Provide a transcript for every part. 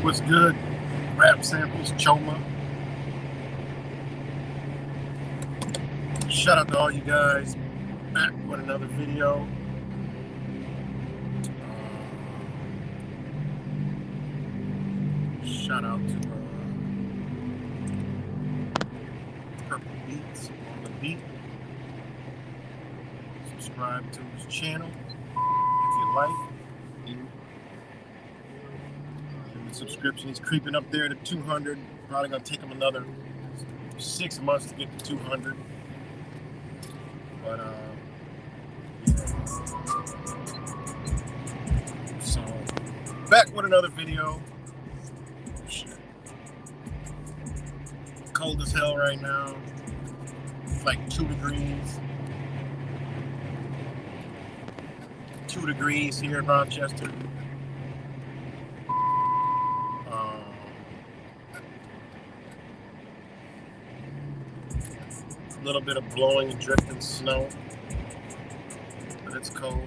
What's good? Rap samples, Choma. Shout out to all you guys. Back with another video. Shout out to Purple Beats on the beat. Subscribe to his channel if you like. Subscription, he's creeping up there to 200. Probably gonna take him another 6 months to get to 200. But yeah. So back with another video. Shit. Cold as hell right now. It's like 2 degrees. 2 degrees here in Rochester. A little bit of blowing and drifting snow, but it's cold.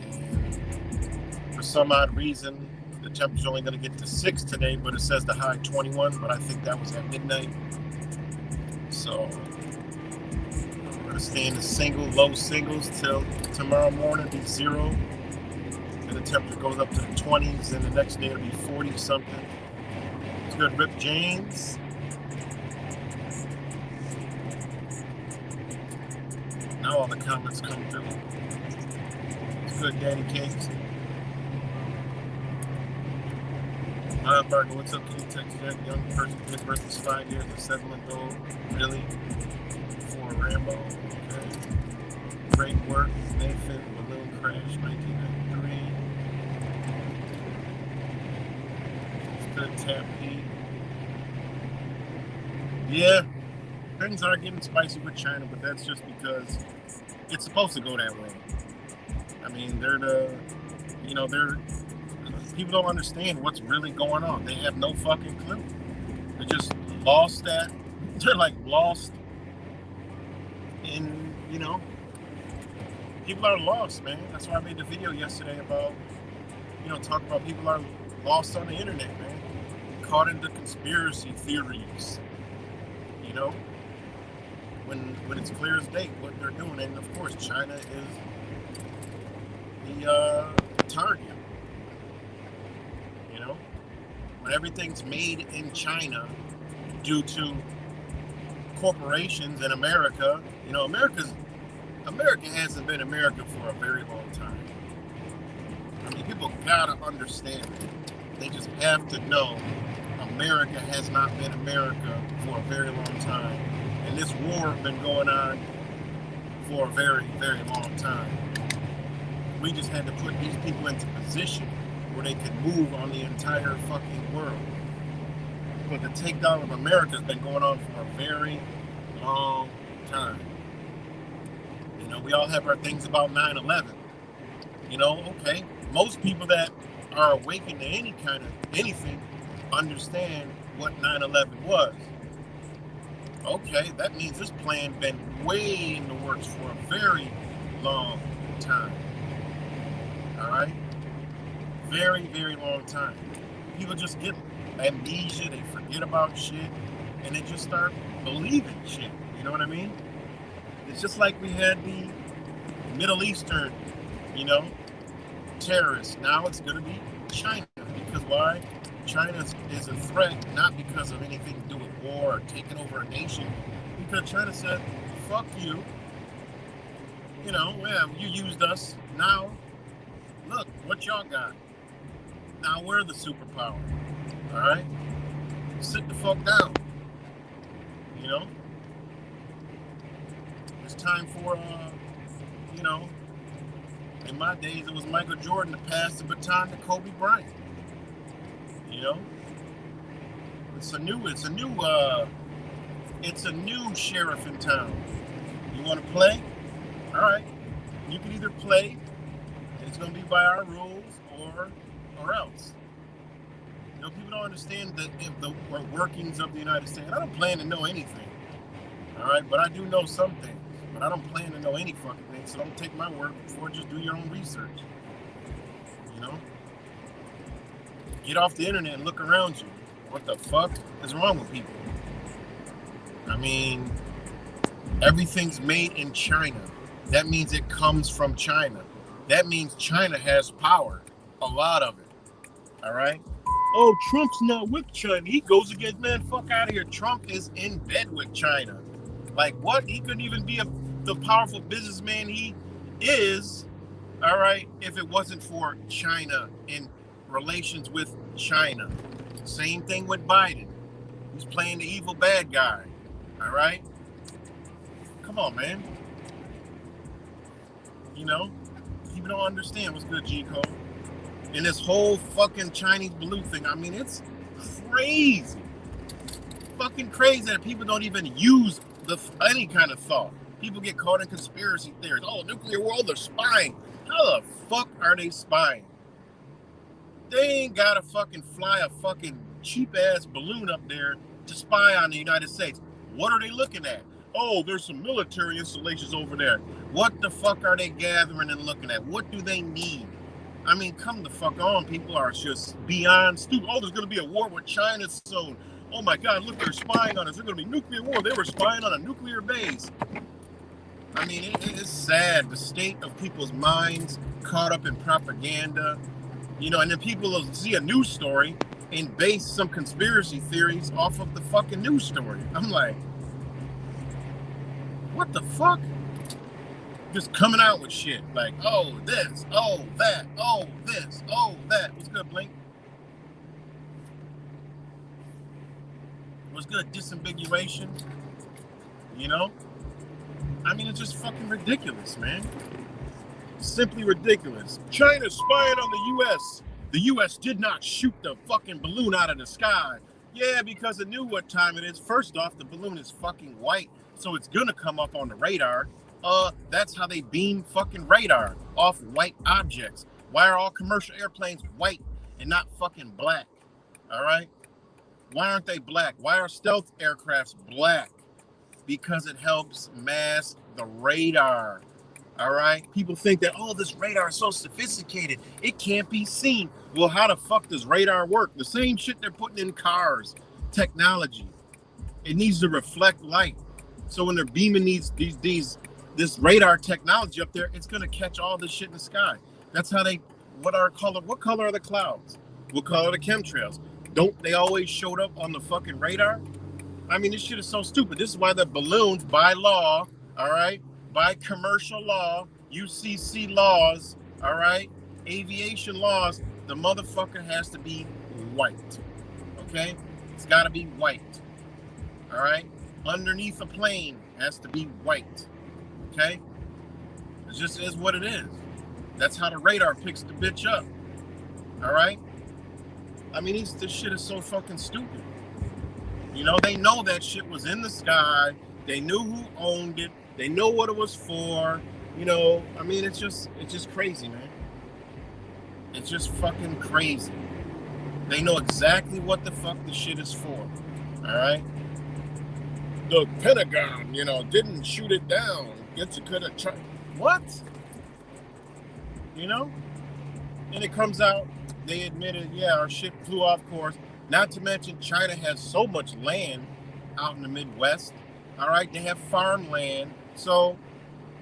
And for some odd reason, the temperature's only going to get to 6 today, but it says the high 21, but I think that was at midnight. So Gonna stay in the low singles till tomorrow morning, be 0. And the temperature goes up to the 20s, and the next day it'll be 40 something. It's good, Rip James. Now all the comments come through. It's good, Danny Cakes. Hi, Barker, what's up? Can you text that young person? His birthday is 5 years and 7-month-old. Really? For Rambo. Okay. Great work. Nathan, balloon crash, 1993. It's good, Tap P. Yeah, things are getting spicy with China, but that's just because it's supposed to go that way. I mean, people don't understand what's really going on. They have no fucking clue. They're just lost that. They're like lost in, people are lost, man. That's why I made the video yesterday about, talk about people are lost on the internet, man. Caught into conspiracy theories, when it's clear as day what they're doing. And of course, China is the target. When everything's made in China due to corporations in America, America hasn't been America for a very long time. I mean, people gotta understand it. They just have to know America has not been America for a very long time. And this war has been going on for a very, very long time. We just had to put these people into position where they could move on the entire fucking world. But the takedown of America has been going on for a very long time. We all have our things about 9/11. Okay, most people that are awakened to any kind of anything understand what 9/11 was. Okay, that means this plan been way in the works for a very long time. All right? Very, very long time. People just get amnesia, they forget about shit, and they just start believing shit. You know what I mean? It's just like we had the Middle Eastern, terrorists. Now it's going to be China. Because why? China is a threat, not because of anything to do with war or taking over a nation. Because China said, fuck you. You used us. Now, look, what y'all got? Now we're the superpower. All right? Sit the fuck down. It's time for, in my days, it was Michael Jordan to pass the baton to Kobe Bryant. It's a new sheriff in town. You want to play? All right. You can either play, and it's going to be by our rules, or else. People don't understand the workings of the United States. I don't plan to know anything. All right, but I do know some things. But I don't plan to know any fucking thing, so don't take my word for it. Just do your own research. Get off the internet and look around you. What the fuck is wrong with people? I mean, everything's made in China. That means it comes from China. That means China has power. A lot of it. All right? Oh, Trump's not with China. He goes against, man, fuck out of here. Trump is in bed with China. Like, what? He couldn't even be the powerful businessman he is, all right, if it wasn't for China in relations with China. Same thing with Biden. He's playing the evil bad guy, all right? Come on, man. People don't understand what's good, G-Code. And this whole fucking Chinese blue thing, I mean, it's crazy. Fucking crazy that people don't even use any kind of thought. People get caught in conspiracy theories. Oh, nuclear war, they're spying. How the fuck are they spying? They ain't gotta fucking fly a fucking cheap-ass balloon up there to spy on the United States. What are they looking at? Oh, there's some military installations over there. What the fuck are they gathering and looking at? What do they need? I mean, come the fuck on. People are just beyond stupid. Oh, there's going to be a war with China soon. Oh my God, look, they're spying on us. There's going to be nuclear war. They were spying on a nuclear base. I mean, it's sad, the state of people's minds caught up in propaganda, you know, and then people will see a news story and base some conspiracy theories off of the fucking news story. I'm like, what the fuck? Just coming out with shit like, oh, this, oh, that, oh, this, oh, that. What's good, Blink? What's good, disambiguation? You know? I mean, it's just fucking ridiculous, man. Simply ridiculous. China spying on the U.S. The U.S. did not shoot the fucking balloon out of the sky. Yeah, because it knew what time it is. First off, the balloon is fucking white, so it's gonna come up on the radar. That's how they beam fucking radar off white objects. Why are all commercial airplanes white and not fucking black? All right? Why aren't they black? Why are stealth aircrafts black? Because it helps mask the radar. All right? People think that, oh, this radar is so sophisticated, it can't be seen. Well, how the fuck does radar work? The same shit they're putting in cars, technology. It needs to reflect light. So when they're beaming this radar technology up there, it's gonna catch all this shit in the sky. That's how what color are the clouds? What color are the chemtrails? Don't they always showed up on the fucking radar? I mean, this shit is so stupid. This is why the balloons, by law, all right, by commercial law, UCC laws, all right, aviation laws, the motherfucker has to be white, okay? It's gotta be white, all right? Underneath a plane has to be white, okay? It just is what it is. That's how the radar picks the bitch up, all right? I mean, this shit is so fucking stupid. You know, they know that shit was in the sky. They knew who owned it. They know what it was for. You know, I mean, it's just crazy, man. It's just fucking crazy. They know exactly what the fuck the shit is for. All right? The Pentagon, you know, didn't shoot it down. Guess it could have tried. What? You know? And it comes out, they admitted, yeah, our ship flew off course. Not to mention, China has so much land out in the Midwest. All right, they have farmland. So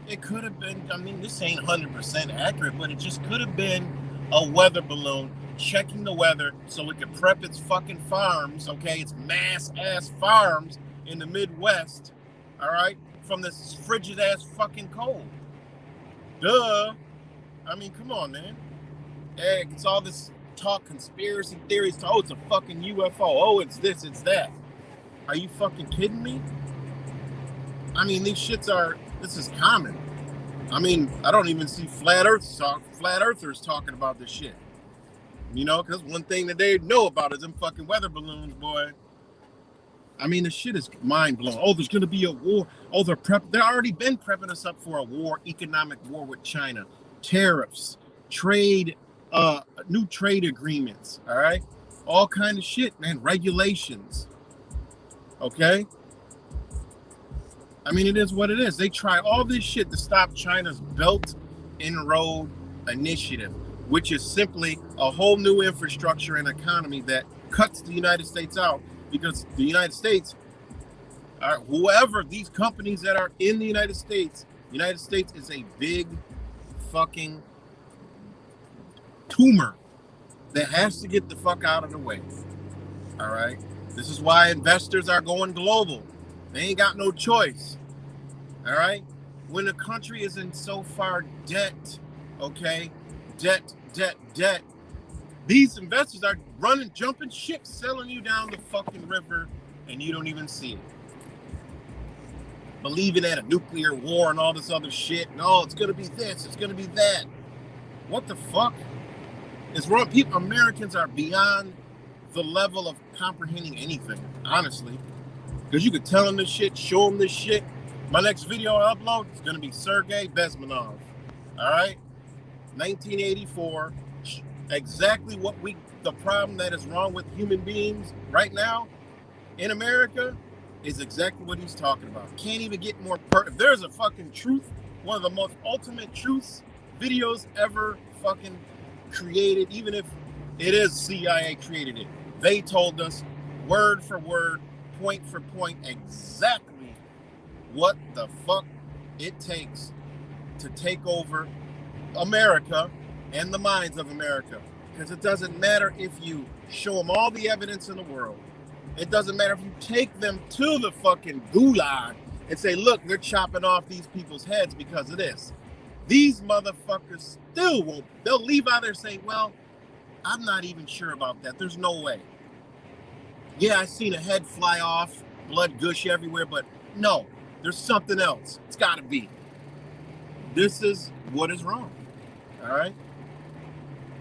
it could have been, I mean, this ain't 100% accurate, but it just could have been a weather balloon checking the weather so it could prep its fucking farms, okay? Its mass-ass farms in the Midwest, all right, from this frigid-ass fucking cold. Duh. I mean, come on, man. Hey, it's all this talk, conspiracy theories. Oh, it's a fucking UFO. Oh, it's this, it's that. Are you fucking kidding me? I mean, this is common. I mean, I don't even see flat earthers talking about this shit. You know, because one thing that they know about is them fucking weather balloons, boy. I mean, the shit is mind-blowing. Oh, there's going to be a war. Oh, they're already been prepping us up for a war, economic war with China. Tariffs, trade, new trade agreements, all right? All kind of shit, man. Regulations, okay? I mean, it is what it is. They try all this shit to stop China's Belt and Road Initiative, which is simply a whole new infrastructure and economy that cuts the United States out, because the United States, whoever these companies that are in the United States is a big fucking tumor that has to get the fuck out of the way. All right. This is why investors are going global. They ain't got no choice. All right. When a country is in so far debt, okay, debt, these investors are jumping ships, selling you down the fucking river, and you don't even see it. Believing in a nuclear war and all this other shit. No, it's gonna be this, it's gonna be that. What the fuck? It's wrong. Americans are beyond the level of comprehending anything, honestly. Because you could tell them this shit, show them this shit. My next video I upload is gonna be Sergei Bezmenov. All right, 1984. Exactly the problem that is wrong with human beings right now in America is exactly what he's talking about. Can't even get more if there's a fucking truth, one of the most ultimate truths videos ever fucking created, even if it is CIA created it. They told us word for word, point for point, exactly what the fuck it takes to take over America and the minds of America. Because it doesn't matter if you show them all the evidence in the world. It doesn't matter if you take them to the fucking gulag and say, look, they're chopping off these people's heads because of this. These motherfuckers still won't. They'll leave out there saying, well, I'm not even sure about that. There's no way. Yeah, I seen a head fly off, blood gush everywhere, but no, there's something else. It's got to be. This is what is wrong. All right?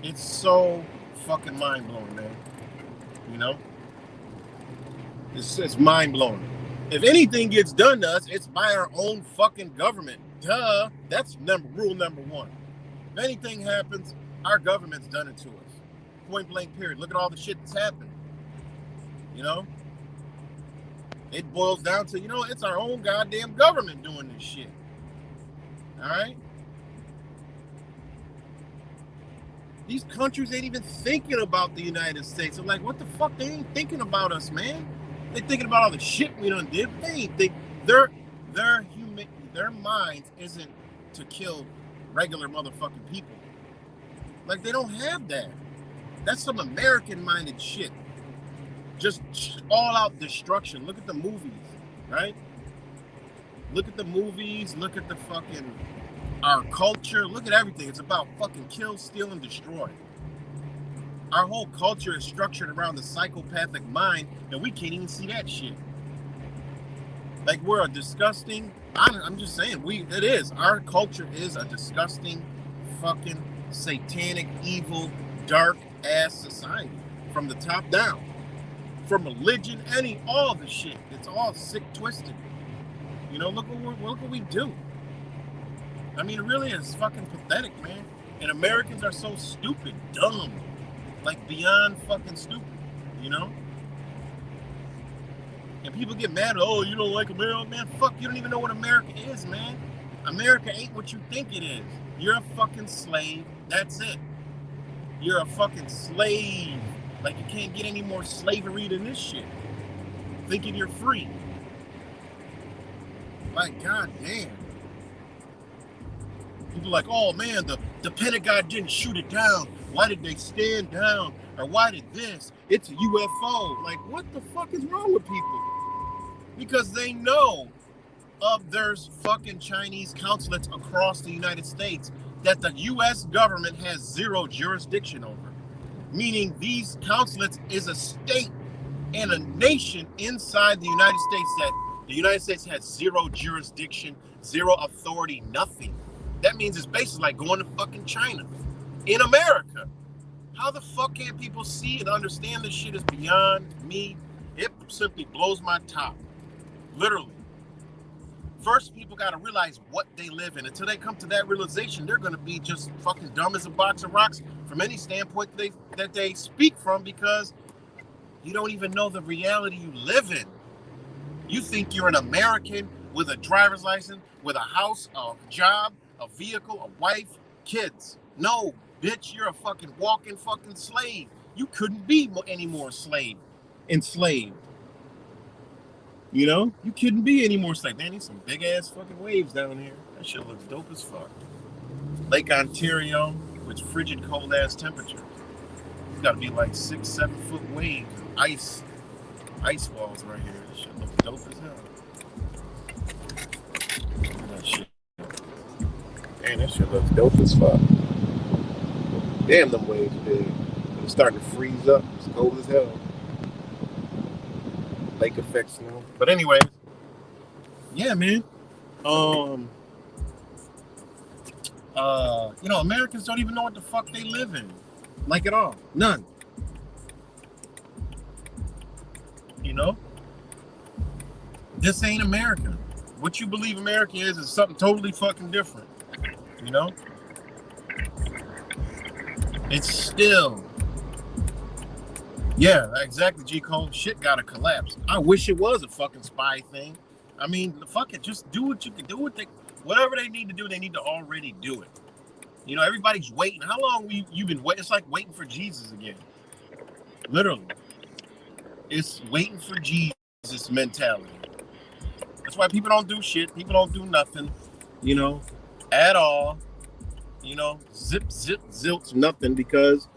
It's so fucking mind-blowing, man. You know? It's mind-blowing. If anything gets done to us, it's by our own fucking government. Duh. That's rule number one. If anything happens, our government's done it to us. Point blank period. Look at all the shit that's happened. You know? It boils down to, it's our own goddamn government doing this shit. All right? These countries ain't even thinking about the United States. They're like, what the fuck? They ain't thinking about us, man. They thinking about all the shit we done did. They ain't think their minds isn't to kill regular motherfucking people. Like, they don't have that. That's some American-minded shit. Just all-out destruction. Look at the movies, right? Look at the movies. Look at the fucking our culture. Look at everything. It's about fucking kill, steal, and destroy. Our whole culture is structured around the psychopathic mind, and we can't even see that shit. Like, we're a disgusting, I'm just saying, it is. Our culture is a disgusting, fucking, satanic, evil, dark-ass society. From the top down. From religion, all the shit. It's all sick, twisted. Look what we do. I mean, it really is fucking pathetic, man. And Americans are so stupid, dumb. Like, beyond fucking stupid, And people get mad, oh, you don't like America? Man, fuck, you don't even know what America is, man. America ain't what you think it is. You're a fucking slave. That's it. You're a fucking slave. Like, you can't get any more slavery than this shit. Thinking you're free. Like, goddamn. People are like, oh, man, the Pentagon didn't shoot it down. Why did they stand down? Or why did this? It's a UFO. Like, what the fuck is wrong with people? Because they know there's fucking Chinese consulates across the United States that the U.S. government has zero jurisdiction over. Meaning these consulates is a state and a nation inside the United States that the United States has zero jurisdiction, zero authority, nothing. That means it's basically like going to fucking China in America. How the fuck can people see and understand this shit is beyond me? It simply blows my top. Literally. First, people got to realize what they live in. Until they come to that realization, they're going to be just fucking dumb as a box of rocks from any standpoint that they speak from, because you don't even know the reality you live in. You think you're an American with a driver's license, with a house, a job, a vehicle, a wife, kids. No, bitch, you're a fucking walking fucking slave. You couldn't be any more enslaved. You couldn't be any more slave. Man, there's some big ass fucking waves down here. That shit looks dope as fuck. Lake Ontario with frigid cold ass temperatures. It's got to be like 6-7 foot waves and ice walls right here. That shit looks dope as hell. That shit. Man, that shit looks dope as fuck. Damn, them waves big. It's starting to freeze up. It's cold as hell. Lake effect snow. But anyway, yeah, man. Americans don't even know what the fuck they live in. Like at all. None. This ain't America. What you believe America is something totally fucking different. It's still. Yeah, exactly, G. Cole. Shit gotta collapse. I wish it was a fucking spy thing. I mean, fuck it. Just do what you can do with it. Whatever they need to do, they need to already do it. Everybody's waiting. How long you been waiting? It's like waiting for Jesus again. Literally. It's waiting for Jesus mentality. That's why people don't do shit. People don't do nothing. you know, at all, you know, zip, zip, zilch, nothing, because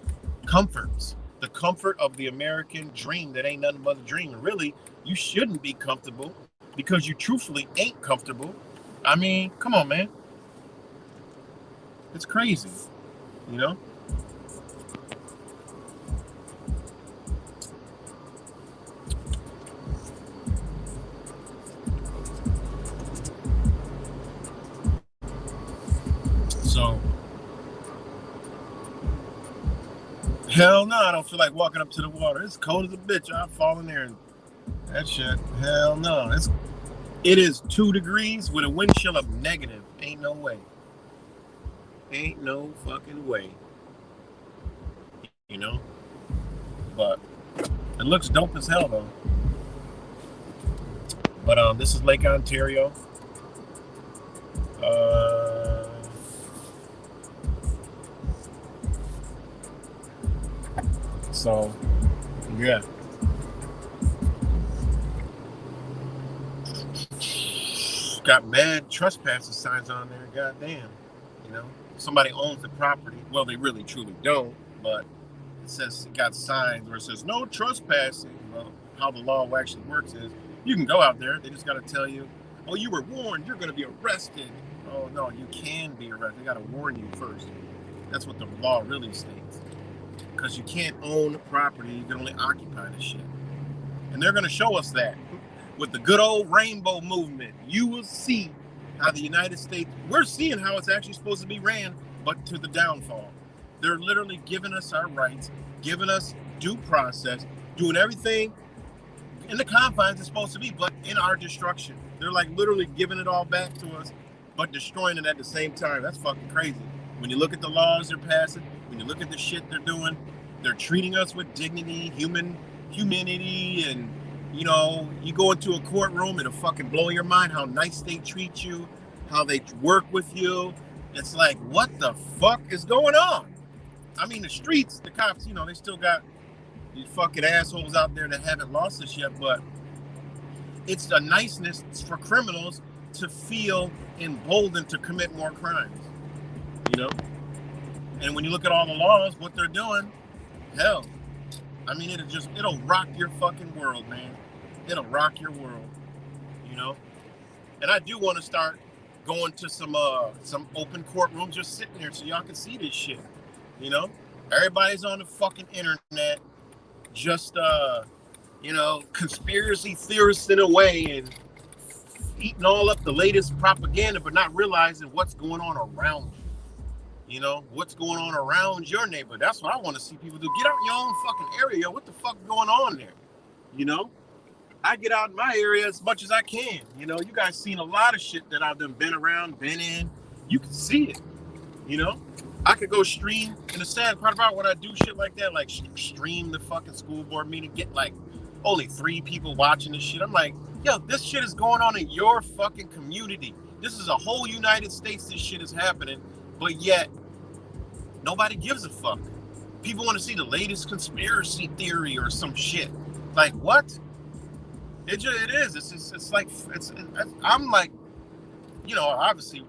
comforts, the comfort of the American dream that ain't nothing but a dream. And really, you shouldn't be comfortable because you truthfully ain't comfortable. I mean, come on, man. It's crazy, you know? So, hell no, I don't feel like walking up to the water. It's cold as a bitch. I'll fall in there and that shit. Hell no. It is 2 degrees with a wind chill of negative. Ain't no way. Ain't no fucking way. You know? But it looks dope as hell though. But this is Lake Ontario. So yeah. Got mad trespassing signs on there. Goddamn. You know, somebody owns the property. Well, they really truly don't, but it says it got signs where it says no trespassing. Well, how the law actually works is you can go out there. They just got to tell you, oh, you were warned. You're going to be arrested. Oh no, you can be arrested. They got to warn you first. That's what the law really states. Because you can't own property. You can only occupy the shit. And they're going to show us that. With the good old rainbow movement, you will see how the United States, we're seeing how it's actually supposed to be ran, but to the downfall. They're literally giving us our rights, giving us due process, doing everything in the confines it's supposed to be, but in our destruction. They're like literally giving it all back to us, but destroying it at the same time. That's fucking crazy. When you look at the laws they're passing, when you look at the shit they're doing, they're treating us with dignity, humanity, and you know, you go into a courtroom, it'll fucking blow your mind how nice they treat you, how they work with you. It's like, what the fuck is going on? I mean, the streets, the cops, you know, they still got these fucking assholes out there that haven't lost this yet, but it's the niceness for criminals to feel emboldened to commit more crimes, you know? And when you look at all the laws, what they're doing, hell, I mean, it'll rock your fucking world, man. It'll rock your world, you know? And I do want to start going to some open courtrooms, just sitting there so y'all can see this shit, you know? Everybody's on the fucking internet, just, you know, conspiracy theorists in a way and eating all up the latest propaganda, but not realizing what's going on around you. You know, what's going on around your neighborhood. That's what I want to see people do. Get out in your own fucking area. What the fuck going on there? You know? I get out in my area as much as I can. You know, you guys seen a lot of shit that I've been around, been in. You can see it. You know? I could go stream. And the sad part about when I do shit like that, like stream the fucking school board meeting, get like only 3 people watching this shit. I'm like, yo, this shit is going on in your fucking community. This is a whole United States this shit is happening. But yet, nobody gives a fuck. People want to see the latest conspiracy theory or some shit. Like, what? It is. It's like, I'm like, you know, obviously,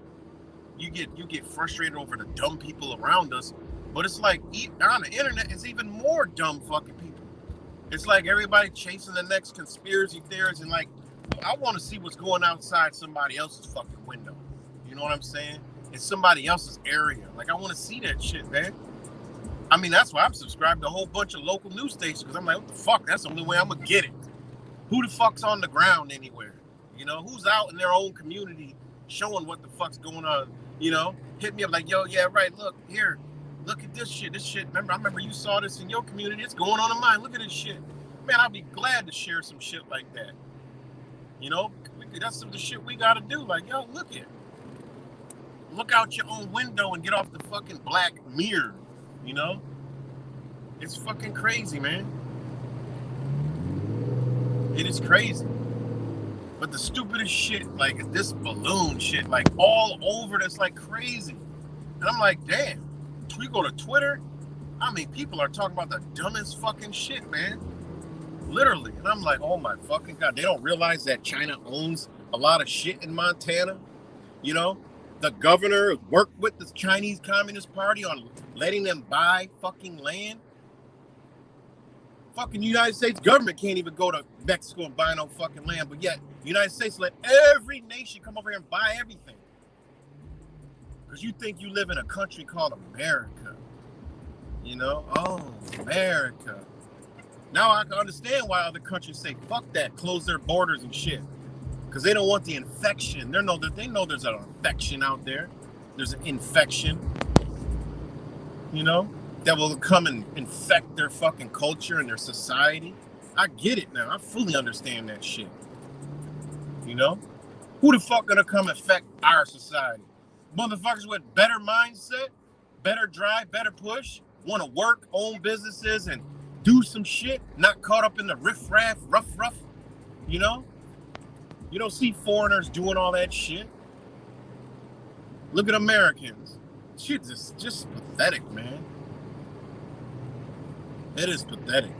you get frustrated over the dumb people around us, but it's like, on the internet, it's even more dumb fucking people. It's like everybody chasing the next conspiracy theories, and like, I want to see what's going outside somebody else's fucking window. You know what I'm saying? In somebody else's area. Like, I want to see that shit, man. I mean, that's why I'm subscribed to a whole bunch of local news stations, because I'm like, what the fuck? That's the only way I'm going to get it. Who the fuck's on the ground anywhere? You know, who's out in their own community showing what the fuck's going on? You know, hit me up like, yo, yeah, right, look, here, look at this shit. This shit, I remember you saw this in your community. It's going on in mine. Look at this shit. Man, I'll be glad to share some shit like that. You know, that's some of the shit we got to do. Like, yo, look out your own window and get off the fucking black mirror, you know? It's fucking crazy, man. It is crazy. But the stupidest shit, like this balloon shit, like all over that's like crazy. And I'm like, damn, we go to Twitter, I mean, people are talking about the dumbest fucking shit, man. Literally. And I'm like, oh my fucking God. They don't realize that China owns a lot of shit in Montana, you know? The governor worked with the Chinese Communist Party on letting them buy fucking land. Fucking United States government can't even go to Mexico and buy no fucking land, but yet the United States let every nation come over here and buy everything. Because you think you live in a country called America. You know? Oh, America. Now I can understand why other countries say, fuck that, close their borders and shit. Because they don't want the infection. They know there's an infection out there. There's an infection, you know, that will come and infect their fucking culture and their society. I get it now. I fully understand that shit. You know? Who the fuck gonna come affect our society? Motherfuckers with better mindset, better drive, better push, want to work, own businesses, and do some shit, not caught up in the riff-raff, rough, you know? You don't see foreigners doing all that shit. Look at Americans. Shit is just pathetic, man. It is pathetic.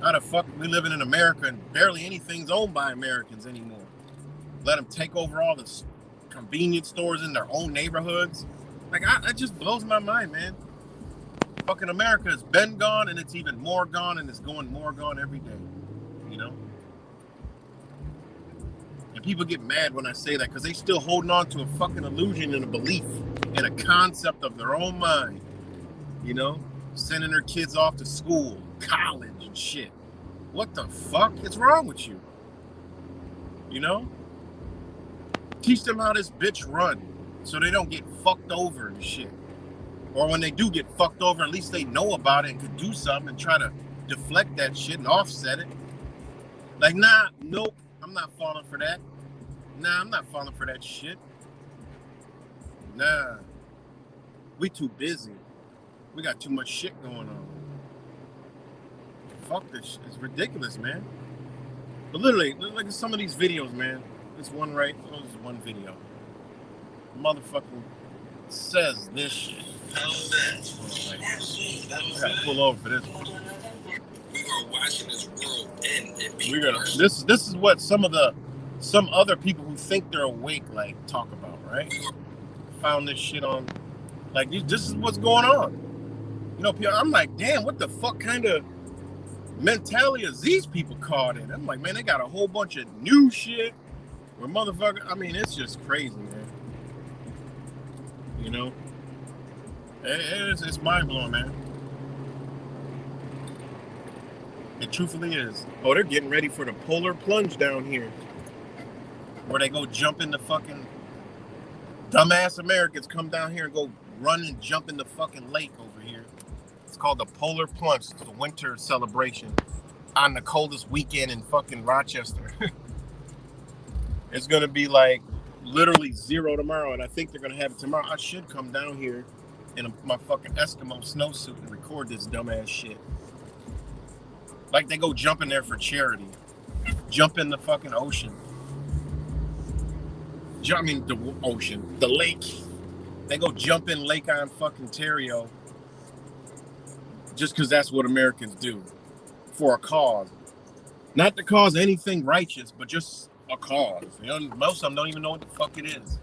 How the fuck we living in America and barely anything's owned by Americans anymore? Let them take over all the convenience stores in their own neighborhoods. Like, that just blows my mind, man. Fucking America has been gone, and it's even more gone, and it's going more gone every day. You know? And people get mad when I say that because they still holding on to a fucking illusion and a belief and a concept of their own mind. You know? Sending their kids off to school, college, and shit. What the fuck is wrong with you? You know? Teach them how this bitch run so they don't get fucked over and shit. Or when they do get fucked over, at least they know about it and could do something and try to deflect that shit and offset it. Like, nah, nope, I'm not falling for that. Nah, I'm not falling for that shit. Nah. We too busy. We got too much shit going on. Fuck this shit. It's ridiculous, man. But literally, look at some of these videos, man. This one right, oh, this is one video. Motherfucking says this shit. How's that? I gotta pull over for this one. We are watching this world end, and people We're gonna. This is what some other people who think they're awake like talk about, right? Found this shit on, like, this is what's going on. You know, I'm like, damn, what the fuck kind of mentality is these people caught in? I'm like, man, they got a whole bunch of new shit where motherfucker. I mean, it's just crazy, man. You know, it's mind blowing, man. It truthfully is. Oh, they're getting ready for the polar plunge down here, where they go jump in the fucking dumbass Americans come down here and go run and jump in the fucking lake over here. It's called the polar plunge. It's the winter celebration on the coldest weekend in fucking Rochester. It's gonna be like literally 0 tomorrow, and I think they're gonna have it tomorrow. I should come down here in my fucking Eskimo snowsuit and record this dumbass shit. Like they go jump in there for charity. Jump in the fucking ocean. The ocean. The lake. They go jump in Lake Ontario just because that's what Americans do. For a cause. Not to cause anything righteous, but just a cause. You know, most of them don't even know what the fuck it is.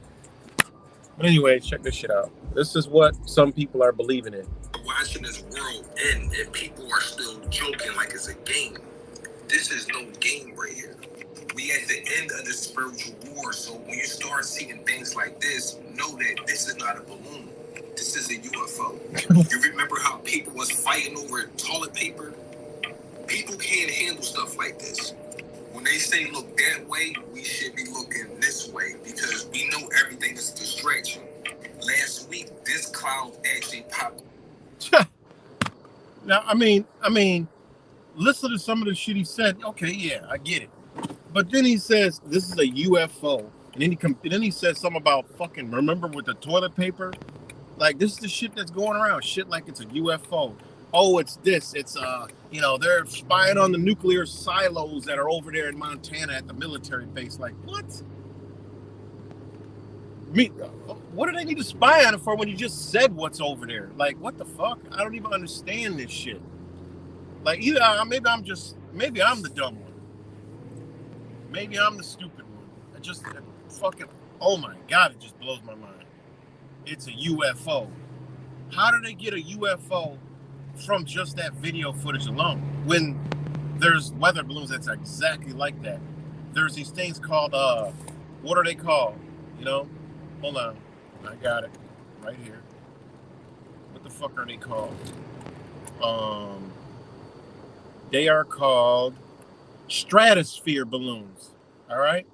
But anyway, check this shit out. This is what some people are believing in. Watching this world end, and people are still joking like it's a game. This is no game right here. We at the end of the spiritual war, so when you start seeing things like this, know that this is not a balloon. This is a UFO. You remember how people was fighting over toilet paper? People can't handle stuff like this. When they say look that way, we should be looking this way because we know everything is a distraction. Last week, this cloud actually popped. Now, I mean, listen to some of the shit he said. Okay, yeah, I get it. But then he says this is a UFO, and then he says something about fucking remember with the toilet paper. Like this is the shit that's going around. Shit like it's a UFO. Oh, it's this. It's they're spying on the nuclear silos that are over there in Montana at the military base. Like what? What do they need to spy on it for when you just said what's over there? Like what the fuck? I don't even understand this shit. Like either maybe I'm the dumb one. Maybe I'm the stupid one. I just fucking Oh my God, it just blows my mind. It's a UFO. How do they get a UFO from just that video footage alone? When there's weather balloons that's exactly like that. There's these things called, what are they called? You know? Hold on. I got it. Right here. What the fuck are they called? They are called stratosphere balloons. All right?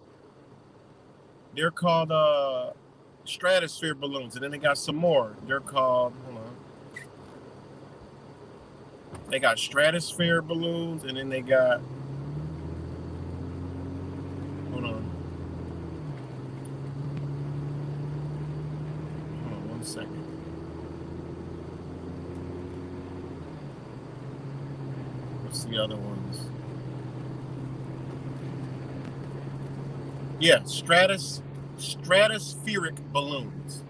They're called stratosphere balloons. And then they got some more. They're called, hold on. They got stratosphere balloons, and then they got, hold on. Hold on 1 second. What's the other ones? Yeah, stratospheric balloons.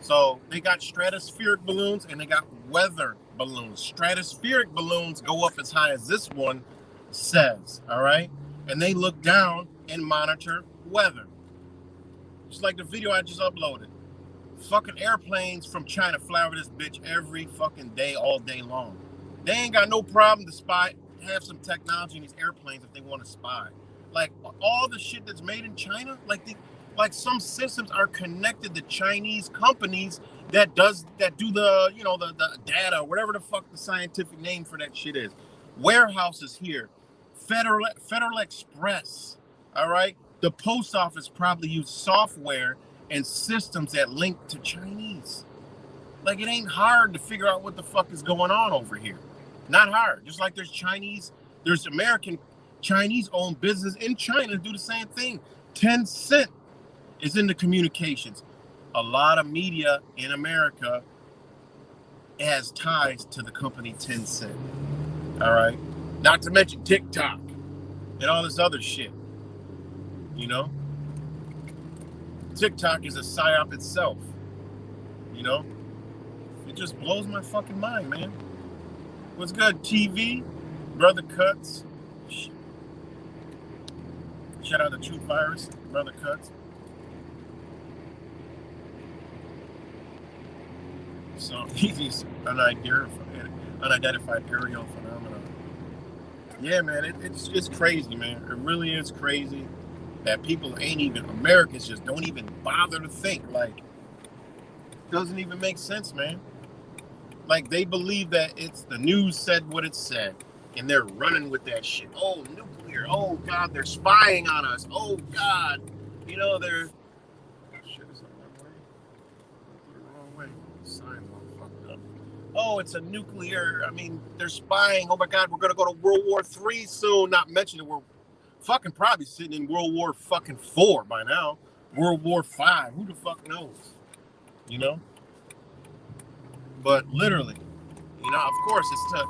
So they got stratospheric balloons and they got weather balloons. Stratospheric balloons go up as high as this one says, all right? And they look down and monitor weather. Just like the video I just uploaded. Fucking airplanes from China fly over this bitch every fucking day, all day long. They ain't got no problem to spy, have some technology in these airplanes if they want to spy. Like all the shit that's made in China, like some systems are connected to Chinese companies that do the, you know, the data, whatever the fuck the scientific name for that shit is. Warehouses here, Federal Express, all right? The post office probably use software and systems that link to Chinese. Like, it ain't hard to figure out what the fuck is going on over here. Not hard. Just like there's American Chinese-owned business in China do the same thing. Tencent is in the communications. A lot of media in America has ties to the company Tencent. All right? Not to mention TikTok and all this other shit. You know? TikTok is a psyop itself. You know? It just blows my fucking mind, man. What's good, TV? Brother Cuts. Shout out to Truth Virus, Brother Cuts. So he's unidentified aerial phenomenon. Yeah, man, it's crazy, man. It really is crazy that people Americans just don't even bother to think. Like, it doesn't even make sense, man. Like, they believe that it's the news said what it said, and they're running with that shit. Oh, nuclear. Oh, God, they're spying on us. Oh, God. You know, they're... Shit, is that the wrong way? Sign's all fucked up. Oh, it's a nuclear... I mean, they're spying. Oh, my God, we're going to go to World War III soon. Not mentioning we're fucking probably sitting in World War fucking 4 by now. World War 5. Who the fuck knows? You know? But literally, you know, of course, it's to,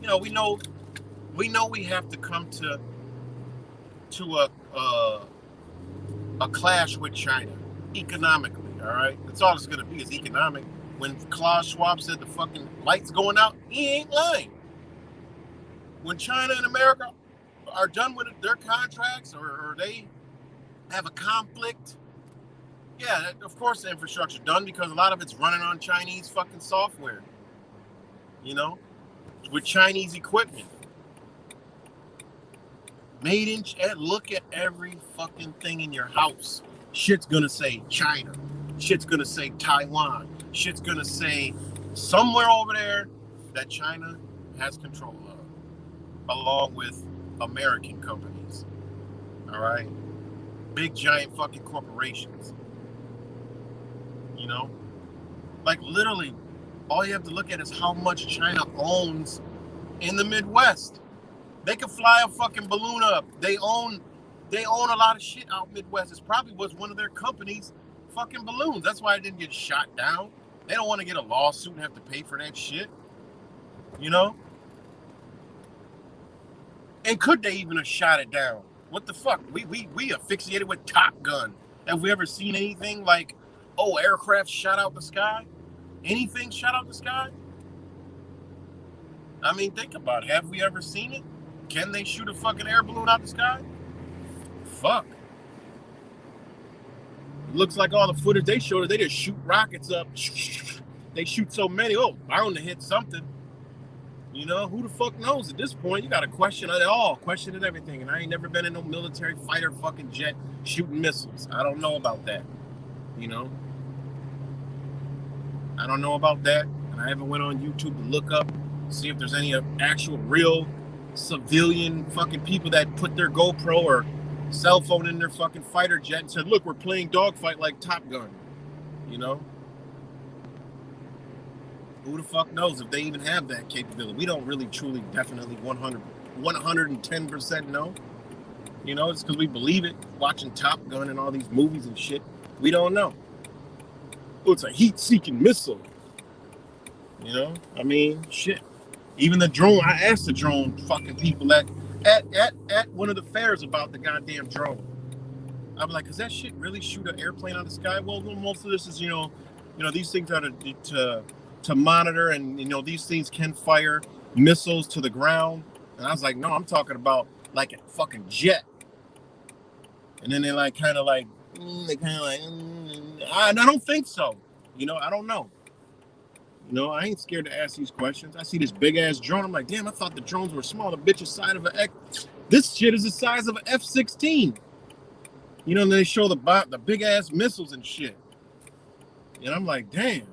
you know, we know we have to come to a clash with China economically. All right, that's all it's gonna be is economic. When Klaus Schwab said the fucking lights going out, he ain't lying. When China and America are done with their contracts or they have a conflict, yeah, of course the infrastructure's done because a lot of it's running on Chinese fucking software, you know, with Chinese equipment. Made in, look at every fucking thing in your house. Shit's gonna say China. Shit's gonna say Taiwan. Shit's gonna say somewhere over there that China has control of, along with American companies. All right? Big, giant fucking corporations. You know, like literally all you have to look at is how much China owns in the Midwest. They can fly a fucking balloon up. They own a lot of shit out Midwest. It probably was one of their companies' fucking balloons. That's why it didn't get shot down. They don't want to get a lawsuit and have to pay for that shit. You know? And could they even have shot it down? What the fuck? We asphyxiated with Top Gun. Have we ever seen anything like, oh, aircraft shot out the sky? Anything shot out the sky? I mean, think about it. Have we ever seen it? Can they shoot a fucking air balloon out the sky? Fuck. It looks like all the footage they showed, they just shoot rockets up. They shoot so many. Oh, bound to hit something. You know, who the fuck knows at this point? You got to question it all, question it everything. And I ain't never been in no military fighter fucking jet shooting missiles. I don't know about that. You know, I don't know about that. And I haven't went on YouTube to look up, see if there's any actual real civilian fucking people that put their GoPro or cell phone in their fucking fighter jet and said, look, we're playing dogfight like Top Gun. You know? Who the fuck knows if they even have that capability? We don't really, truly, definitely 110% know. You know, it's because we believe it, watching Top Gun and all these movies and shit. We don't know. Oh, it's a heat-seeking missile. You know? I mean, shit. Even the drone, I asked the drone fucking people at one of the fairs about the goddamn drone. I'm like, does that shit really shoot an airplane out of the sky? Well, most of this is, you know, these things are to monitor, and you know, these things can fire missiles to the ground. And I was like, no, I'm talking about like a fucking jet. And then they I don't think so. You know, I don't know. You know, I ain't scared to ask these questions. I see this big ass drone. I'm like, damn, I thought the drones were small. The bitch is size of this shit is the size of an F-16. You know, and they show the big ass missiles and shit. And I'm like, damn.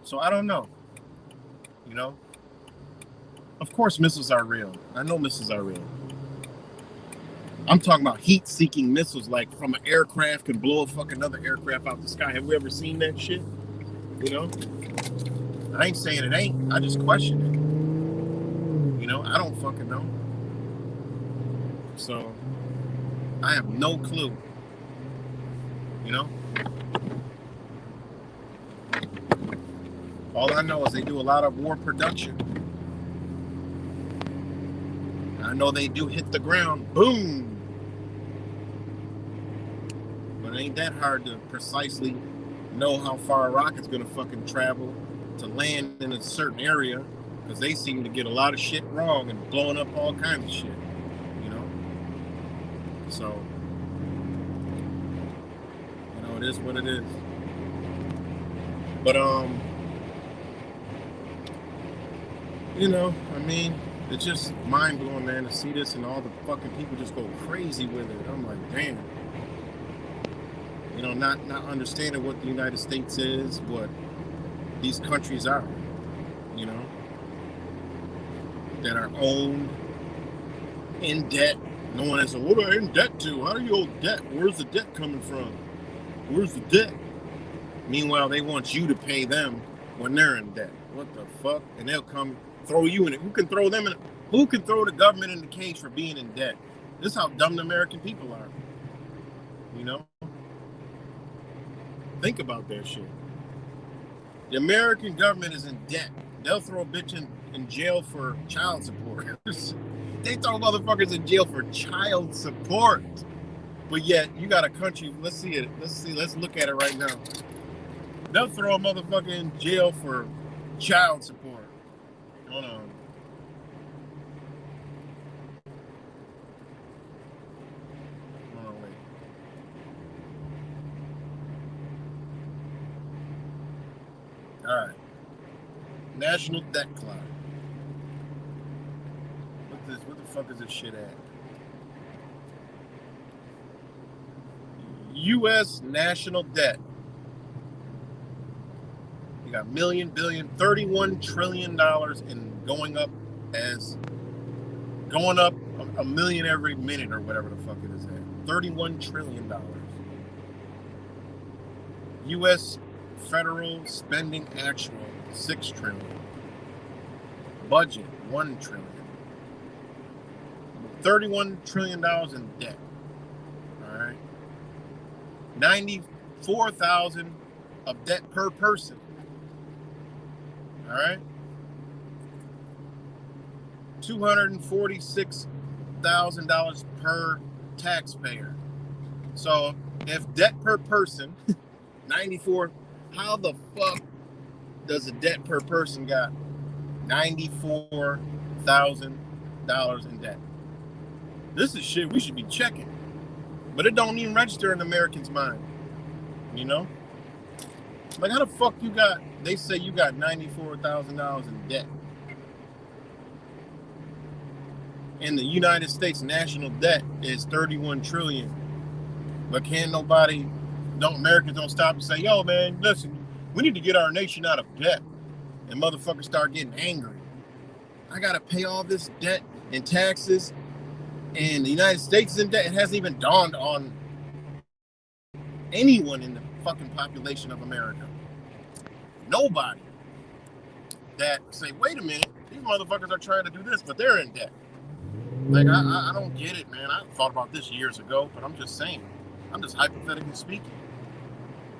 So I don't know. You know? Of course missiles are real. I know missiles are real. I'm talking about heat-seeking missiles, like from an aircraft can blow a fucking other aircraft out the sky. Have we ever seen that shit? You know? I ain't saying it ain't. I just question it. You know? I don't fucking know. So, I have no clue. You know? All I know is they do a lot of war production. I know they do hit the ground. Boom! But it ain't that hard to precisely know how far a rocket's gonna fucking travel to land in a certain area, because they seem to get a lot of shit wrong and blowing up all kinds of shit, you know? So, you know, it is what it is. But, you know, I mean, it's just mind-blowing, man, to see this and all the fucking people just go crazy with it. I'm like, damn. You know, not understanding what the United States is, what these countries are, you know, that are owned, in debt. No one has said, what are they in debt to? How do you owe debt? Where's the debt coming from? Where's the debt? Meanwhile, they want you to pay them when they're in debt. What the fuck? And they'll come throw you in it. Who can throw them in it? Who can throw the government in the cage for being in debt? This is how dumb the American people are. You know? Think about that shit. The American government is in debt. They'll throw a bitch in jail for child support. They throw motherfuckers in jail for child support. But yet, you got a country, let's look at it right now. They'll throw a motherfucker in jail for child support. Hold on. All right. National debt clock. What the fuck is this shit at? U.S. national debt. You got million, billion, $31 trillion in going up a million every minute or whatever the fuck it is at. $31 trillion. U.S. federal spending actual, $6 trillion. Budget, $1 trillion. $31 trillion in debt. All right. 94,000 of debt per person. All right. $246,000 per taxpayer. So if debt per person, 94, how the fuck does a debt per person got $94,000 in debt? This is shit we should be checking. But it don't even register in Americans' mind. You know? Like, how the fuck you got, they say you got $94,000 in debt. And the United States national debt is 31 trillion. But Americans don't stop and say, yo, man, listen, we need to get our nation out of debt. And motherfuckers start getting angry. I got to pay all this debt and taxes. And the United States is in debt. It hasn't even dawned on anyone in the fucking population of America. Nobody that say, wait a minute, these motherfuckers are trying to do this, but they're in debt. Like, I don't get it, man. I thought about this years ago, but I'm just saying. I'm just hypothetically speaking.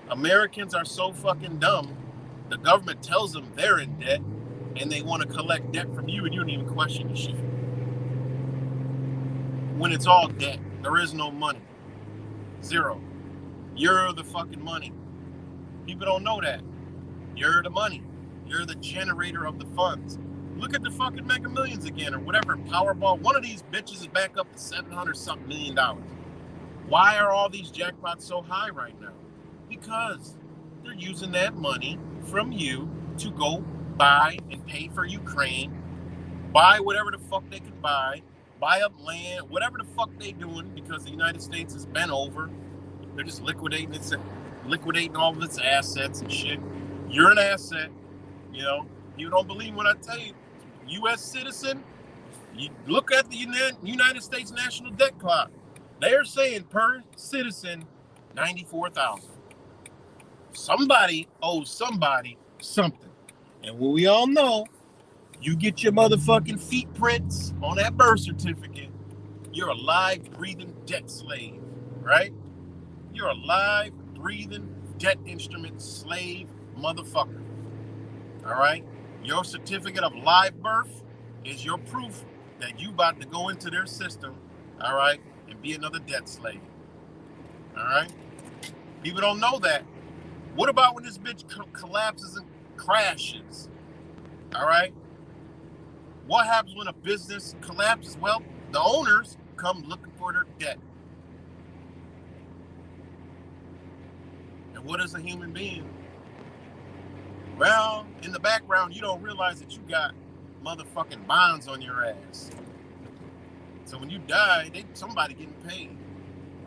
Americans are so fucking dumb. The government tells them they're in debt, and they want to collect debt from you, and you don't even question the shit. When it's all debt, there is no money. Zero. You're the fucking money. People don't know that. You're the money. You're the generator of the funds. Look at the fucking Mega Millions again, or whatever, Powerball. One of these bitches is back up to $700-something million. Why are all these jackpots so high right now? Because they're using that money from you to go buy and pay for Ukraine, buy whatever the fuck they can buy up land, whatever the fuck they doing, because the United States has been over. They're just liquidating all of its assets and shit. You're an asset, you know. You don't believe what I tell you. U.S. citizen, you look at the United States national debt clock. They're saying per citizen, $94,000. Somebody owes somebody something. And what we all know, you get your motherfucking feet prints on that birth certificate, you're a live, breathing debt slave, right? You're a live, breathing debt instrument slave motherfucker, all right? Your certificate of live birth is your proof that you about to go into their system, all right, and be another debt slave, all right? People don't know that. What about when this bitch collapses and crashes, all right? What happens when a business collapses? Well, the owners come looking for their debt. And what is a human being? Well, in the background, you don't realize that you got motherfucking bonds on your ass. So when you die, somebody getting paid,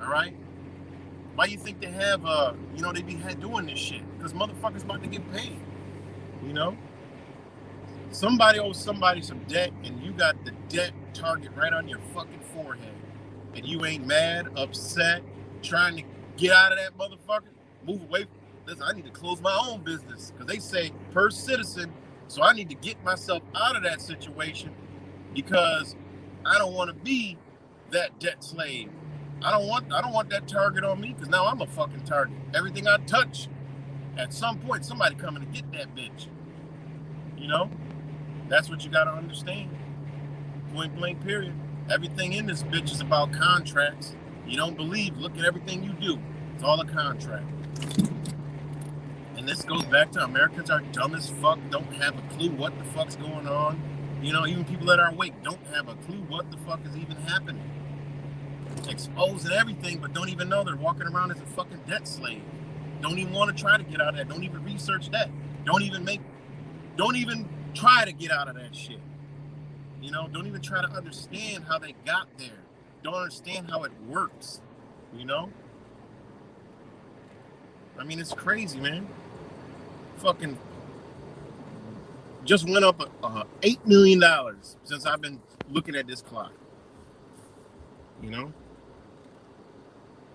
all right? Why you think they have, they be doing this shit? Because motherfuckers about to get paid, you know? Somebody owes somebody some debt, and you got the debt target right on your fucking forehead. And you ain't mad, upset, trying to get out of that motherfucker, move away. Listen, I need to close my own business because they say per citizen, so I need to get myself out of that situation because I don't want to be that debt slave. I don't want that target on me because now I'm a fucking target. Everything I touch, at some point, somebody coming to get that bitch. You know? That's what you got to understand. Point blank, period. Everything in this bitch is about contracts. You don't believe, look at everything you do. It's all a contract. And this goes back to Americans are dumb as fuck, don't have a clue what the fuck's going on. You know, even people that are awake don't have a clue what the fuck is even happening. Exposing everything, but don't even know they're walking around as a fucking debt slave. Don't even want to try to get out of that. Don't even research that. Don't even try to get out of that shit. You know, don't even try to understand how they got there. Don't understand how it works. You know? I mean, it's crazy, man. Fucking just went up $8 million since I've been looking at this clock. You know?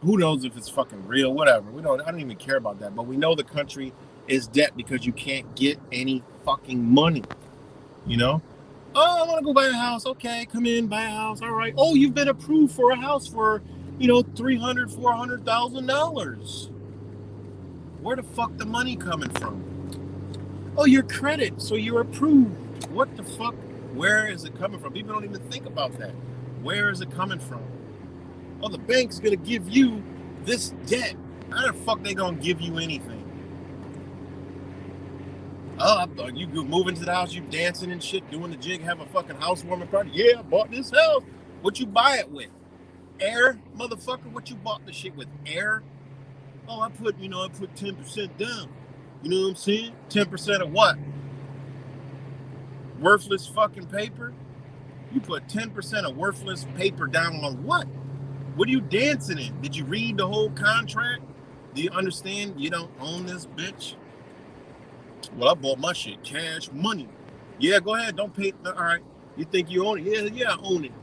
Who knows if it's fucking real, whatever. I don't even care about that. But we know the country is debt because you can't get any fucking money. You know? Oh, I want to go buy a house. Okay, come in, buy a house. All right. Oh, you've been approved for a house for, $300,000, $400,000. Where the fuck the money coming from? Oh, your credit, so you're approved. What the fuck? Where is it coming from? People don't even think about that. Where is it coming from? Oh, the bank's gonna give you this debt. How the fuck they gonna give you anything? Oh, you move into the house, you dancing and shit, doing the jig, have a fucking housewarming party. Yeah, I bought this house. What you buy it with? Air, motherfucker, what you bought the shit with? Air? Oh, I put 10% down. You know what I'm saying? 10% of what? Worthless fucking paper? You put 10% of worthless paper down on what? What are you dancing in? Did you read the whole contract? Do you understand you don't own this bitch? Well, I bought my shit cash money. Yeah, go ahead. Don't pay. All right. You think you own it? Yeah, I own it.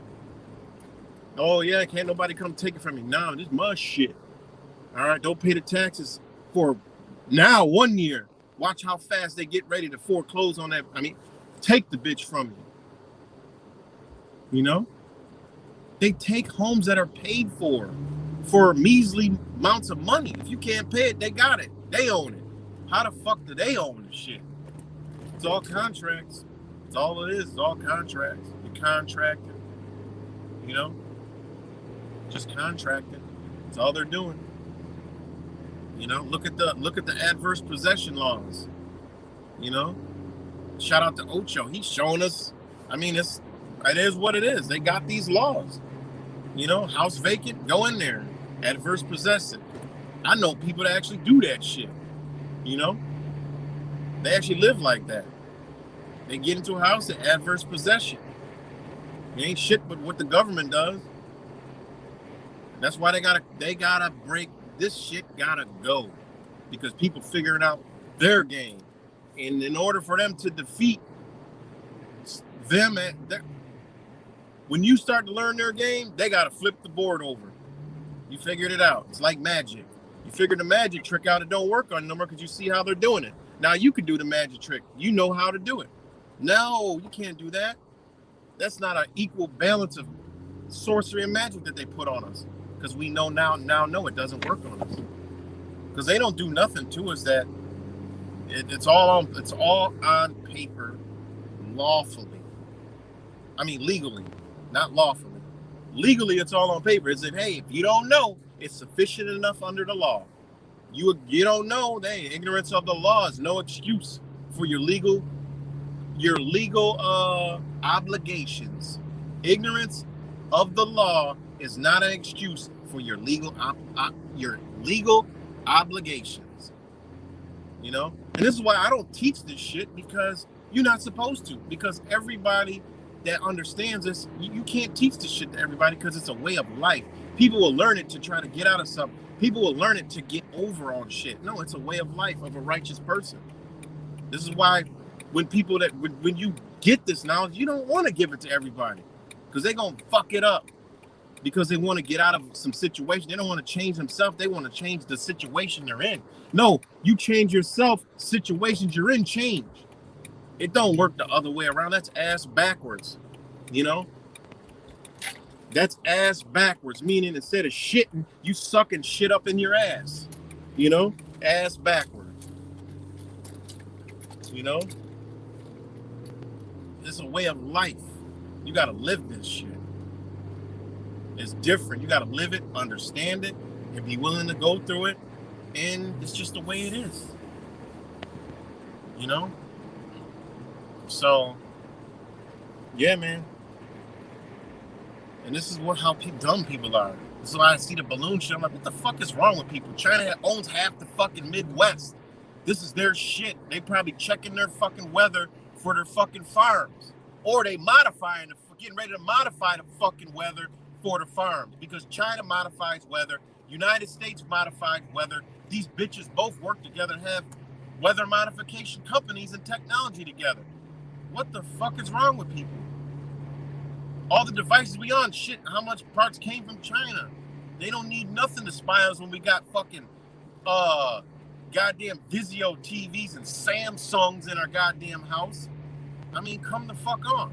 Oh, yeah, can't nobody come take it from me. Nah, this is my shit. All right, don't pay the taxes for now 1 year. Watch how fast they get ready to foreclose on that. I mean, take the bitch from you. You know? They take homes that are paid for measly amounts of money. If you can't pay it, they got it. They own it. How the fuck do they own the shit? It's all contracts. It's all it is. It's all contracts. You're contracting. You know? Just contracting. That's all they're doing. You know, look at the adverse possession laws. You know? Shout out to Ocho. He's showing us. I mean, it is what it is. They got these laws. You know, house vacant, go in there. Adverse possession. I know people that actually do that shit. You know? They actually live like that. They get into a house at adverse possession. It ain't shit but what the government does. That's why they gotta break. This shit gotta go. Because people figuring out their game. And in order for them to defeat them when you start to learn their game, they gotta flip the board over. You figured it out. It's like magic. You figured the magic trick out, it don't work on no more because you see how they're doing it. Now you can do the magic trick. You know how to do it. No, you can't do that. That's not an equal balance of sorcery and magic that they put on us. Because we know now it doesn't work on us. Because they don't do nothing to us that it's all on paper lawfully. I mean legally, not lawfully. Legally, it's all on paper. It's that, hey, if you don't know, it's sufficient enough under the law. You don't know, ignorance of the law is no excuse for your legal obligations. Ignorance of the law is not an excuse for your legal obligations. You know? And this is why I don't teach this shit, because you're not supposed to. Because everybody that understands this, you can't teach this shit to everybody because it's a way of life. People will learn it to try to get out of something. People will learn it to get over on shit. No, it's a way of life of a righteous person. This is why when you get this knowledge, you don't want to give it to everybody because they're going to fuck it up because they want to get out of some situation. They don't want to change themselves. They want to change the situation they're in. No, you change yourself, situations you're in change. It don't work the other way around. That's ass backwards, you know? That's ass backwards, meaning instead of shitting, you sucking shit up in your ass, you know? Ass backwards, you know? It's a way of life. You got to live this shit. It's different. You got to live it, understand it, and be willing to go through it. And it's just the way it is, you know? So, yeah, man. And this is how dumb people are. This is why I see the balloon shit. I'm like, what the fuck is wrong with people? China owns half the fucking Midwest. This is their shit. They probably checking their fucking weather for their fucking farms. Or they getting ready to modify the fucking weather for the farms. Because China modifies weather. United States modifies weather. These bitches both work together and have weather modification companies and technology together. What the fuck is wrong with people? All the devices we on, shit, how much parts came from China? They don't need nothing to spy us when we got fucking goddamn Vizio TVs and Samsungs in our goddamn house. I mean, come the fuck on.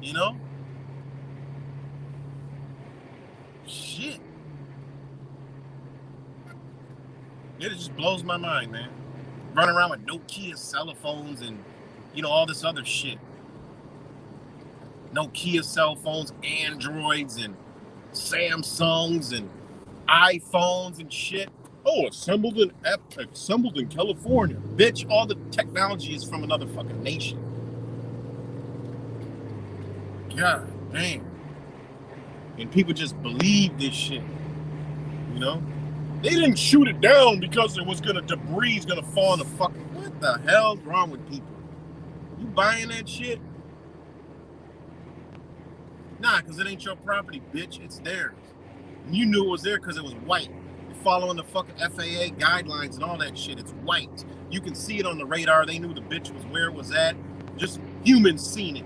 You know? Shit. It just blows my mind, man. Running around with Nokia cell phones and, you know, all this other shit. Nokia cell phones, Androids, and Samsungs, and iPhones and shit. Oh, assembled in California. Bitch, all the technology is from another fucking nation. God damn. And people just believe this shit. You know? They didn't shoot it down because debris gonna fall in the fucking. What the hell's wrong with people? You buying that shit? Nah, because it ain't your property, bitch. It's theirs. And you knew it was there because it was white. You're following the fucking FAA guidelines and all that shit. It's white. You can see it on the radar. They knew the bitch was where it was at. Just humans seen it.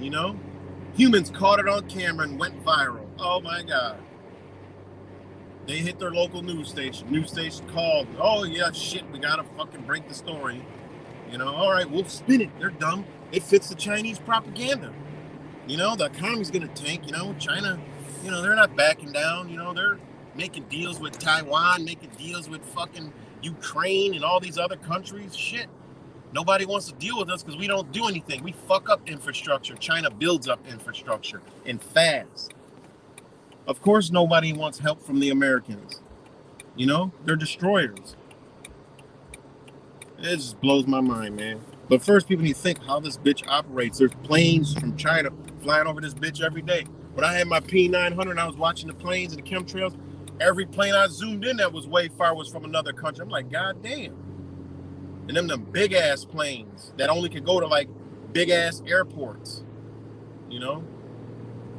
You know? Humans caught it on camera and went viral. Oh my God. They hit their local news station. News station called. Oh yeah, shit, we gotta fucking break the story. You know, all right, we'll spin it. They're dumb. It fits the Chinese propaganda. You know, the economy's gonna tank. You know, China, you know, they're not backing down. You know, they're making deals with Taiwan, making deals with fucking Ukraine and all these other countries. Shit. Nobody wants to deal with us because we don't do anything. We fuck up infrastructure. China builds up infrastructure and fast. Of course, nobody wants help from the Americans. You know, they're destroyers. It just blows my mind, man. But first, people need to think how this bitch operates. There's planes from China flying over this bitch every day. When I had my P900 and I was watching the planes and the chemtrails, every plane I zoomed in that was way far was from another country. I'm like, God damn. And them big ass planes that only could go to like big ass airports. You know?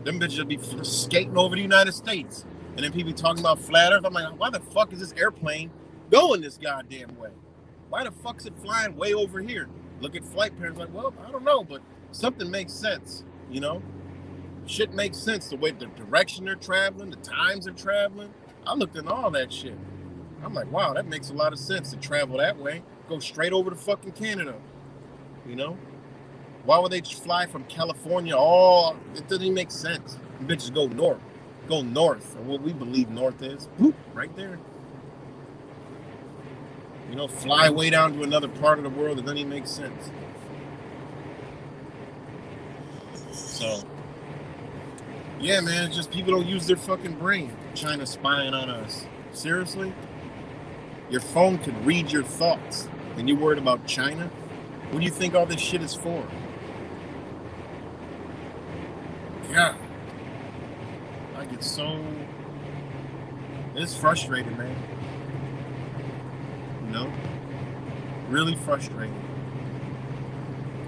Them bitches will be skating over the United States. And then people talking about flat earth. I'm like, why the fuck is this airplane going this goddamn way? Why the fuck is it flying way over here? Look at flight patterns like, well, I don't know, but something makes sense, you know? Shit makes sense, the way the direction they're traveling, the times they're traveling. I looked into all that shit. I'm like, wow, that makes a lot of sense to travel that way. Go straight over to fucking Canada, you know? Why would they fly from California? It doesn't even make sense. The bitches go north. Go north, or what we believe north is. Boop, right there. You know, fly way down to another part of the world. It doesn't even make sense. So, yeah, man, it's just people don't use their fucking brain. China spying on us. Seriously? Your phone could read your thoughts. And you're worried about China? What do you think all this shit is for? God. I get so... It's frustrating, man. You know? Really frustrating.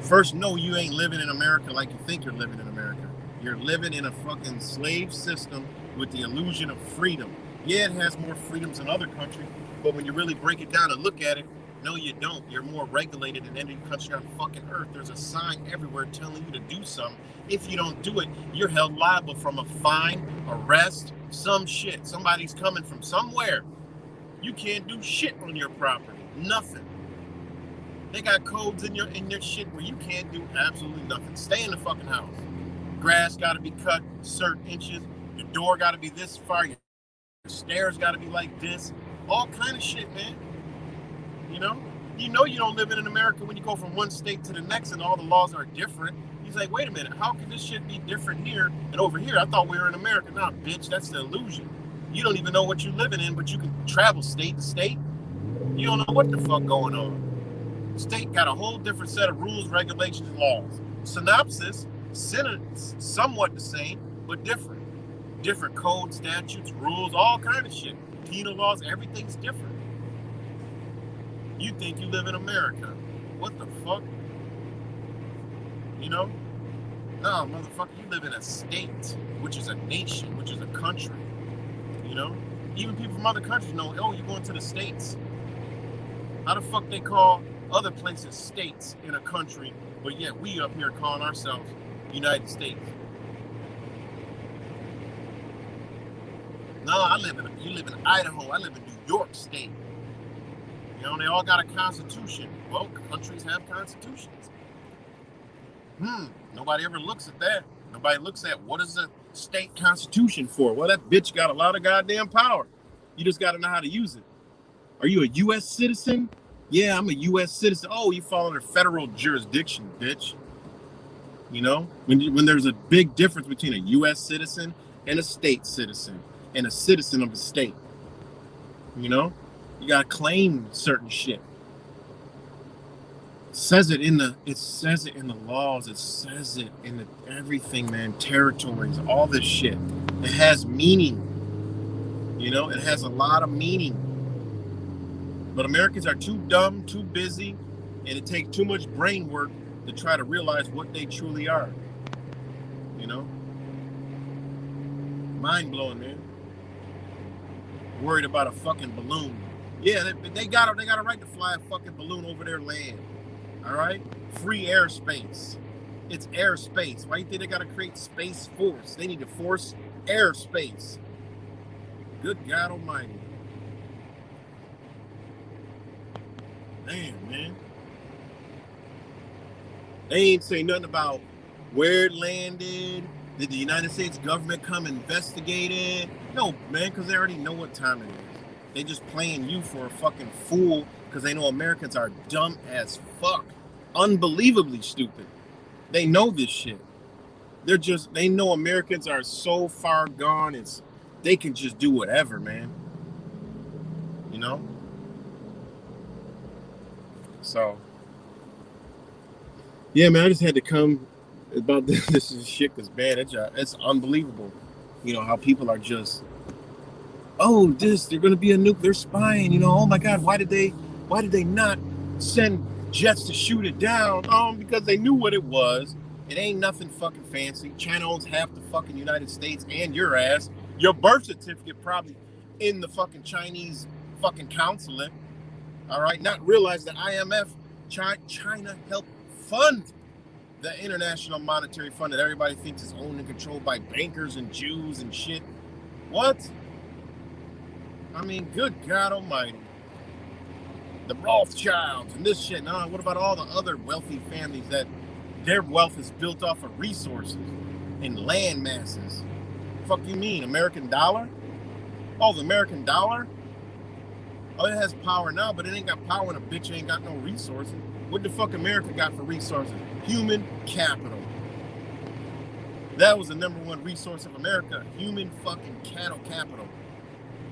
First, no, you ain't living in America like you think you're living in America. You're living in a fucking slave system with the illusion of freedom. Yeah, it has more freedoms than other countries, but when you really break it down and look at it, no, you don't. You're more regulated than any country on fucking earth. There's a sign everywhere telling you to do something. If you don't do it, you're held liable from a fine, arrest, some shit. Somebody's coming from somewhere. You can't do shit on your property. Nothing. They got codes in your shit where you can't do absolutely nothing. Stay in the fucking house. Grass got to be cut certain inches. Your door got to be this far. Your stairs got to be like this. All kind of shit, man. You know you don't live in America when you go from one state to the next and all the laws are different. He's like, wait a minute, how can this shit be different here and over here? I thought we were in America. Nah, bitch, that's the illusion. You don't even know what you're living in, but you can travel state to state. You don't know what the fuck going on. State got a whole different set of rules, regulations, and laws. Synopsis, sentence, somewhat the same, but different. Different codes, statutes, rules, all kind of shit. Penal laws, everything's different. You think you live in America. What the fuck? You know? No, motherfucker, you live in a state, which is a nation, which is a country. You know? Even people from other countries know, oh, you're going to the States. How the fuck they call other places states in a country, but yet we up here calling ourselves United States? No, you live in Idaho, I live in New York State. You know, they all got a constitution. Well, countries have constitutions. Nobody ever looks at that. Nobody looks at what is a state constitution for. Well, that bitch got a lot of goddamn power. You just got to know how to use it. Are you a U.S. citizen? Yeah, I'm a U.S. citizen. Oh, you fall under federal jurisdiction, bitch. You know, when there's a big difference between a U.S. citizen and a state citizen and a citizen of a state. You know? You gotta claim certain shit. says it in the laws, it says it in everything, man. Territories, all this shit. It has meaning. It has a lot of meaning. But Americans are too dumb, too busy, and it takes too much brain work to try to realize what they truly are. Mind blowing, man. Worried about a fucking balloon. Yeah, they got a right to fly a fucking balloon over their land. All right? Free airspace. It's airspace. Why do you think they got to create Space Force? They need to force airspace. Good God Almighty. Damn, man. They ain't say nothing about where it landed. Did the United States government come investigate it? No, man, because they already know what time it is. They just playing you for a fucking fool because they know Americans are dumb as fuck. Unbelievably stupid. They know this shit. They know Americans are so far gone, they can just do whatever, man. So, yeah, man, I just had to come about this shit because, man, it's unbelievable. How people are just, they're going to be a nuclear spying, oh my God, why did they not send jets to shoot it down? Because they knew what it was. It ain't nothing fucking fancy. China owns half the fucking United States and your ass. Your birth certificate probably in the fucking Chinese fucking consulate. All right, not realize that IMF, China helped fund the International Monetary Fund that everybody thinks is owned and controlled by bankers and Jews and shit. What? I mean, good God Almighty. The Rothschilds and this shit. Nah, what about all the other wealthy families that their wealth is built off of resources and land masses? Fuck you mean, American dollar? Oh, the American dollar? Oh, it has power now, but it ain't got power when a bitch ain't got no resources. What the fuck America got for resources? Human capital. That was the number one resource of America. Human fucking capital.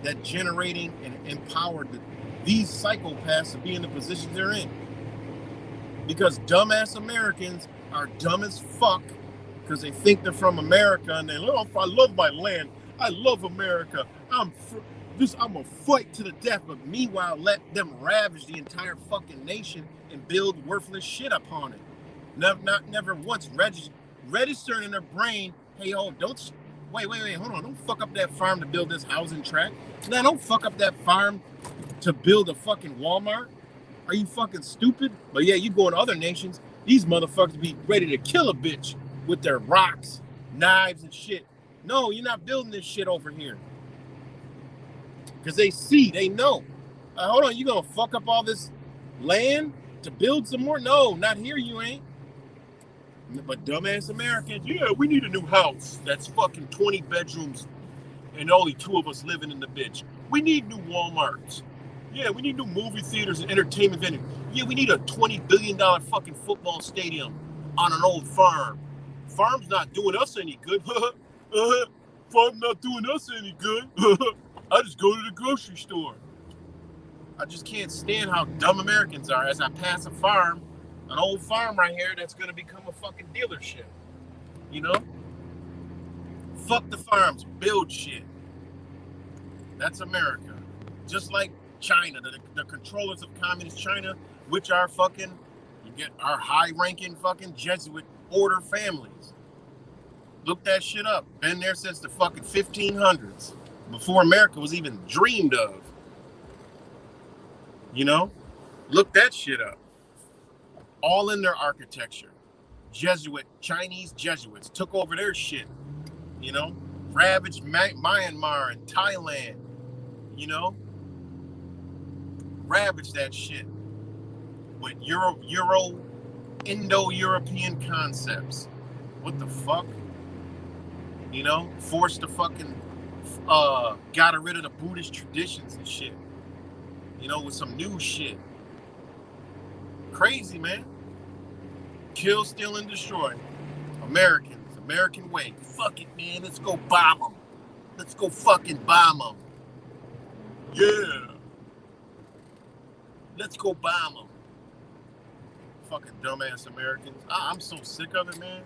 That generating and empowered these psychopaths to be in the positions they're in. Because dumbass Americans are dumb as fuck because they think they're from America and they I love my land. I love America. I'm gonna fight to the death, but meanwhile let them ravage the entire fucking nation and build worthless shit upon it. Never once registering in their brain, hey, don't wait, hold on, don't fuck up that farm to build this housing tract. Now don't fuck up that farm to build a fucking Walmart. Are you fucking stupid? But yeah, you go in other nations, these motherfuckers be ready to kill a bitch with their rocks, knives, and shit. No, you're not building this shit over here. Because they know. Hold on, you gonna fuck up all this land to build some more? No, not here, you ain't. But dumbass Americans, yeah, we need a new house that's fucking 20 bedrooms and only 2 of us living in the bitch. We need new Walmarts. Yeah, we need new movie theaters and entertainment venues. Yeah, we need a $20 billion fucking football stadium on an old farm. Farm's not doing us any good. Farm's not doing us any good. I just go to the grocery store. I just can't stand how dumb Americans are as I pass a farm, an old farm right here that's going to become a fucking dealership. Fuck the farms, build shit. That's America. Just like China, the controllers of communist China, which are fucking, our high-ranking fucking Jesuit order families. Look that shit up. Been there since the fucking 1500s, before America was even dreamed of. Look that shit up. All in their architecture. Chinese Jesuits took over their shit. Ravaged Myanmar and Thailand. Ravaged that shit with Indo-European concepts. What the fuck? Forced to fucking got rid of the Buddhist traditions and shit. With some new shit. Crazy, man. Kill, steal, and destroy. Americans, American way. Fuck it, man. Let's go bomb them. Let's go fucking bomb them. Yeah. Let's go bomb them. fucking dumbass Americans. I'm so sick of it, man.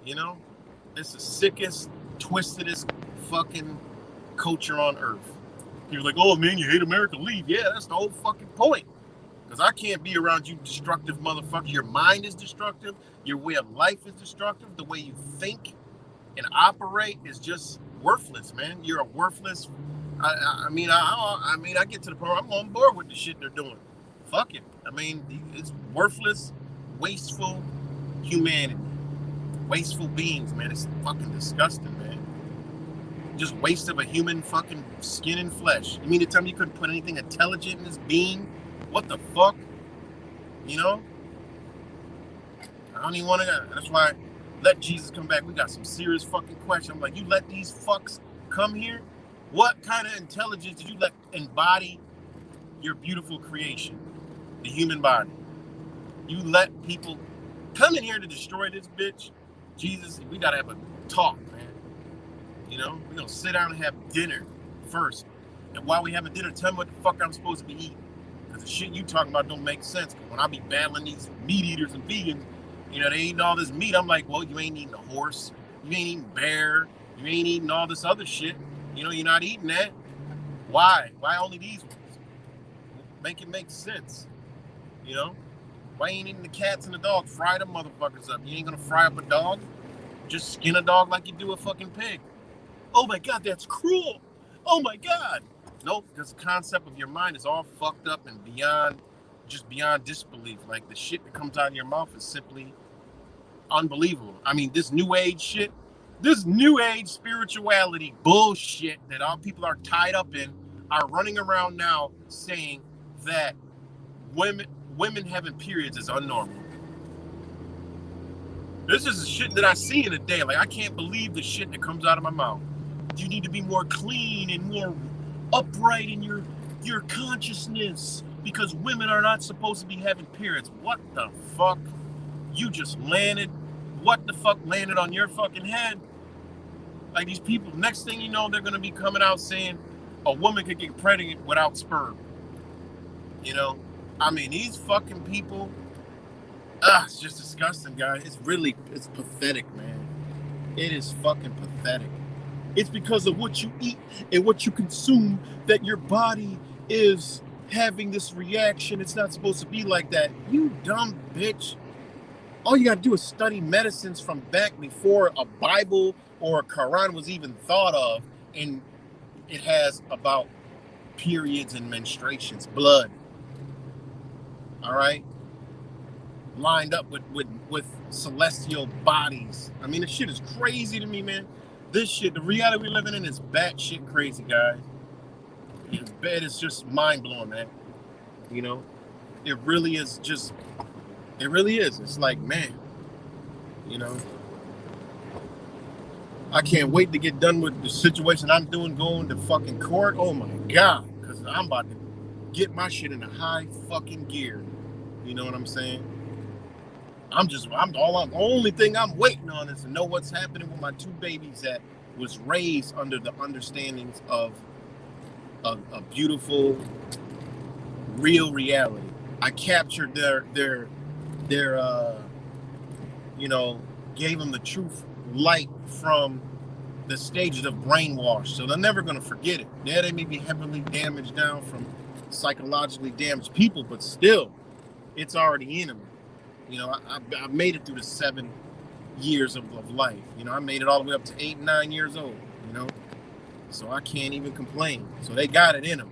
You know, it's the sickest, twistedest fucking culture on earth. You're like, oh man, you hate America, leave. Yeah, that's the whole fucking point. Because I can't be around you destructive motherfuckers. Your mind is destructive. Your way of life is destructive. The way you think and operate is just worthless, man. You're a worthless. I mean, I get to the point where I'm on board with the shit they're doing. Fuck it. I mean, it's worthless, wasteful humanity, wasteful beings, man. It's fucking disgusting, man. Just waste of a human fucking skin and flesh. You mean to tell me you couldn't put anything intelligent in this being? What the fuck? You know? I don't even want to. That's why let Jesus come back. We got some serious fucking questions. I'm like, you let these fucks come here? What kind of intelligence did you let embody your beautiful creation, the human body? You let people come in here to destroy this bitch? Jesus, we gotta have a talk, man. You know, we're gonna sit down and have dinner first. And while we having dinner, tell me what the fuck I'm supposed to be eating. Because the shit you talking about don't make sense. When I be battling these meat eaters and vegans, you know, they eating all this meat. I'm like, well, you ain't eating a horse. You ain't eating bear. You ain't eating all this other shit. You know, you're not eating that. Why? Why only these ones? Make it make sense. You know? Why ain't eating the cats and the dogs? Fry them motherfuckers up. You ain't gonna fry up a dog? Just skin a dog like you do a fucking pig. Oh my God, that's cruel. Oh my God. Nope, because the concept of your mind is all fucked up and beyond disbelief. Like the shit that comes out of your mouth is simply unbelievable. I mean, this new age shit, this new age spirituality bullshit that all people are tied up in are running around now saying that women having periods is unnormal. This is the shit that I see in a day. Like, I can't believe the shit that comes out of my mouth. You need to be more clean and more upright in your consciousness because women are not supposed to be having periods. What the fuck? You just landed. What the fuck landed on your fucking head? Like, these people, next thing you know, they're going to be coming out saying a woman could get pregnant without sperm. You know? I mean, these fucking people, it's just disgusting, guys. It's pathetic, man. It is fucking pathetic. It's because of what you eat and what you consume that your body is having this reaction. It's not supposed to be like that. You dumb bitch. All you got to do is study medicines from back before a Bible or a Quran was even thought of. And it has about periods and menstruations, blood. All right? Lined up with celestial bodies. I mean, this shit is crazy to me, man. This shit, the reality we're living in is batshit crazy, guys. It's just mind-blowing, man. You know? It really is. It's like, man, you know? I can't wait to get done with the situation I'm doing going to fucking court. Oh, my God. Because I'm about to get my shit in a high fucking gear. You know what I'm saying? The only thing I'm waiting on is to know what's happening with my two babies that was raised under the understandings of a beautiful, real reality. I captured their you know, gave them the truth light from the stages of brainwash. So they're never going to forget it. Yeah, they may be heavily damaged down from psychologically damaged people, but still, it's already in them. You know, I made it through the 7 years of life. You know, I made it all the way up to 8, 9 years old, you know. So I can't even complain. So they got it in them.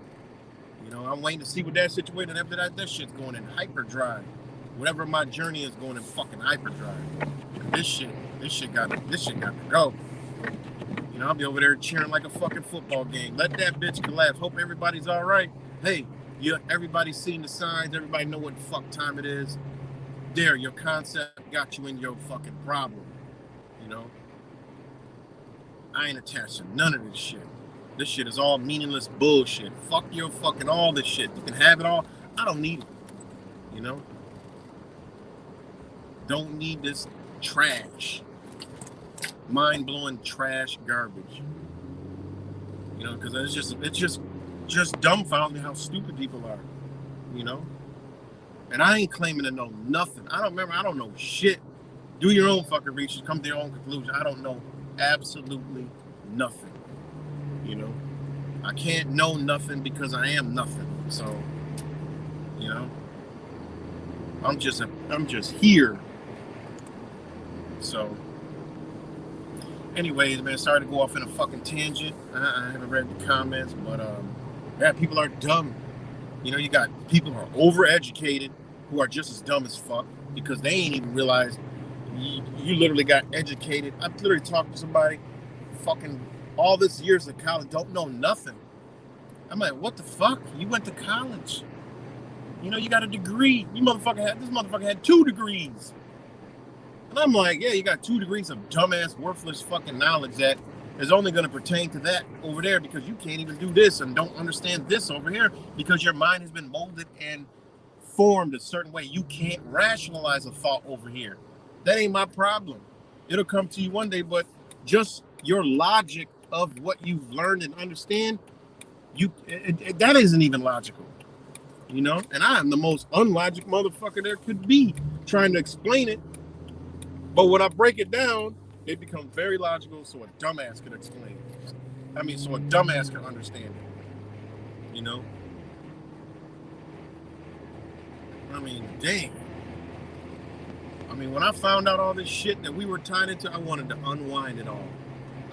You know, I'm waiting to see what that situation, after that shit's going in hyperdrive. Whatever my journey is going in fucking hyperdrive. This shit got to go. You know, I'll be over there cheering like a fucking football game. Let that bitch collapse. Hope everybody's all right. Hey, everybody's seen the signs. Everybody know what the fuck time it is. There, your concept got you in your fucking problem. You know? I ain't attached to none of this shit. This shit is all meaningless bullshit. Fuck your fucking all this shit. You can have it all. I don't need it. You know? Don't need this trash. Mind-blowing trash garbage. You know, because it's just dumbfounding how stupid people are. You know? And I ain't claiming to know nothing. I don't know shit. Do your own fucking research. Come to your own conclusion. I don't know absolutely nothing. You know? I can't know nothing because I am nothing. So, you know, I'm just here. So, anyways, man, sorry to go off in a fucking tangent. I haven't read the comments, but yeah, people are dumb. You know, you got people who are overeducated who are just as dumb as fuck because they ain't even realized you literally got educated. I've literally talked to somebody fucking all this years of college, don't know nothing. I'm like, what the fuck? You went to college. You know, you got a degree. This motherfucker had 2 degrees. And I'm like, yeah, you got 2 degrees of dumbass, worthless fucking knowledge that is only going to pertain to that over there because you can't even do this and don't understand this over here because your mind has been molded and formed a certain way. You can't rationalize a thought over here. That ain't my problem. It'll come to you one day, but just your logic of what you've learned and understand, that isn't even logical. You know? And I am the most unlogic motherfucker there could be trying to explain it. But when I break it down, it becomes very logical so a dumbass can explain it. I mean, so a dumbass can understand it. You know? I mean, dang. I mean, when I found out all this shit that we were tied into, I wanted to unwind it all.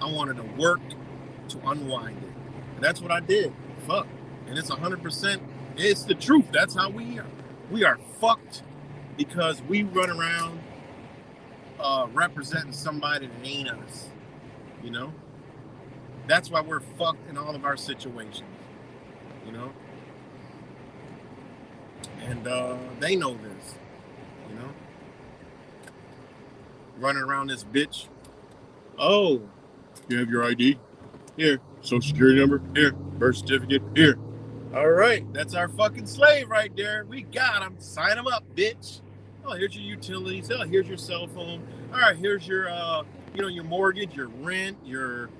I wanted to work to unwind it. And that's what I did. Fuck. And it's 100%. It's the truth. That's how we are. We are fucked because we run around representing somebody that ain't us. You know? That's why we're fucked in all of our situations. You know? And they know this. You know? Running around this bitch. Oh, you have your ID? Here. Social security number? Here. Birth certificate? Here. All right. That's our fucking slave right there. We got him. Sign him up, bitch. Oh, here's your utilities. Oh, here's your cell phone. All right, here's your your mortgage, your rent, your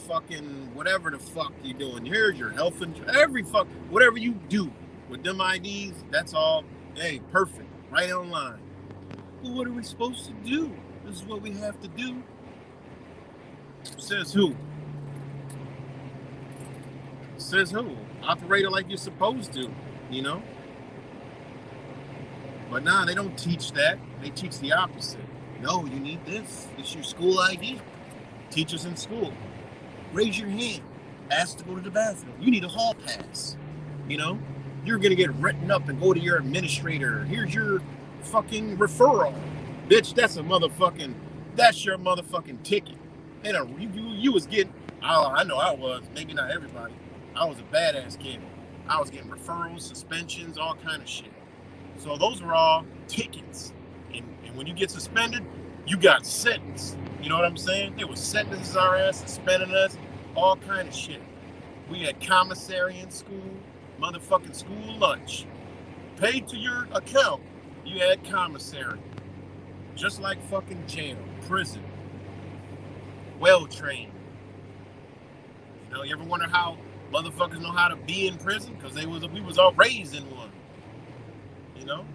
fucking whatever the fuck you doing. Here's your health insurance, whatever you do with them IDs, that's all, hey, perfect, right online. Well, what are we supposed to do? This is what we have to do. Says who? Says who? Operate it like you're supposed to, you know? But nah, they don't teach that. They teach the opposite. No, you need this. It's your school ID. Teachers in school. Raise your hand. Ask to go to the bathroom. You need a hall pass. You know? You're going to get written up and go to your administrator. Here's your fucking referral. Bitch, that's your motherfucking ticket. And you was getting, I know I was, maybe not everybody. I was a badass kid. I was getting referrals, suspensions, all kind of shit. So those were all tickets. And when you get suspended, you got sentenced. You know what I'm saying? They were sentencing our ass, suspending us, all kind of shit. We had commissary in school, motherfucking school lunch. Paid to your account, you had commissary. Just like fucking jail, prison. Well-trained. You know, you ever wonder how motherfuckers know how to be in prison? Because we was all raised in one. You know?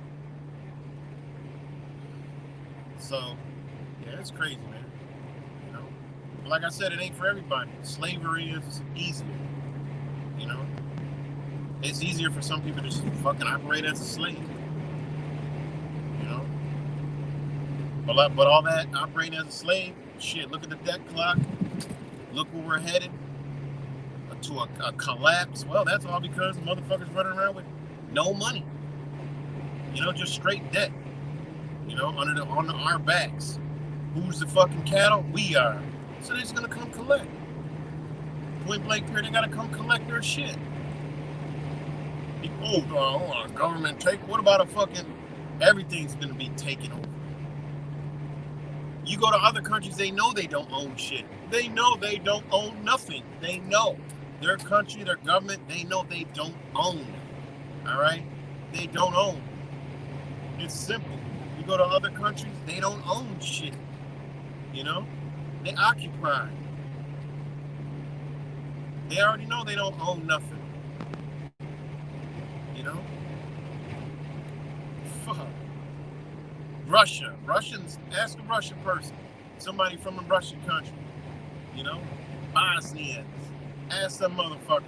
So, yeah, it's crazy, man. You know? But like I said, it ain't for everybody. Slavery is easier. You know? It's easier for some people to just fucking operate as a slave. You know? But all that operating as a slave, shit, look at the debt clock. Look where we're headed. To a collapse. Well, that's all because motherfuckers running around with no money. You know, just straight debt. You know, on our backs. Who's the fucking cattle? We are. So they're just gonna come collect. Point blank period, they gotta come collect their shit. Government take. What about a fucking? Everything's gonna be taken over. You go to other countries, they know they don't own shit. They know they don't own nothing. They know. Their country, their government, they know they don't own. All right? They don't own. It's simple. You go to other countries, they don't own shit. You know? They occupy. They already know they don't own nothing. You know? Russia. Russians, ask a Russian person. Somebody from a Russian country. You know? Bosnians. Ask some motherfuckers.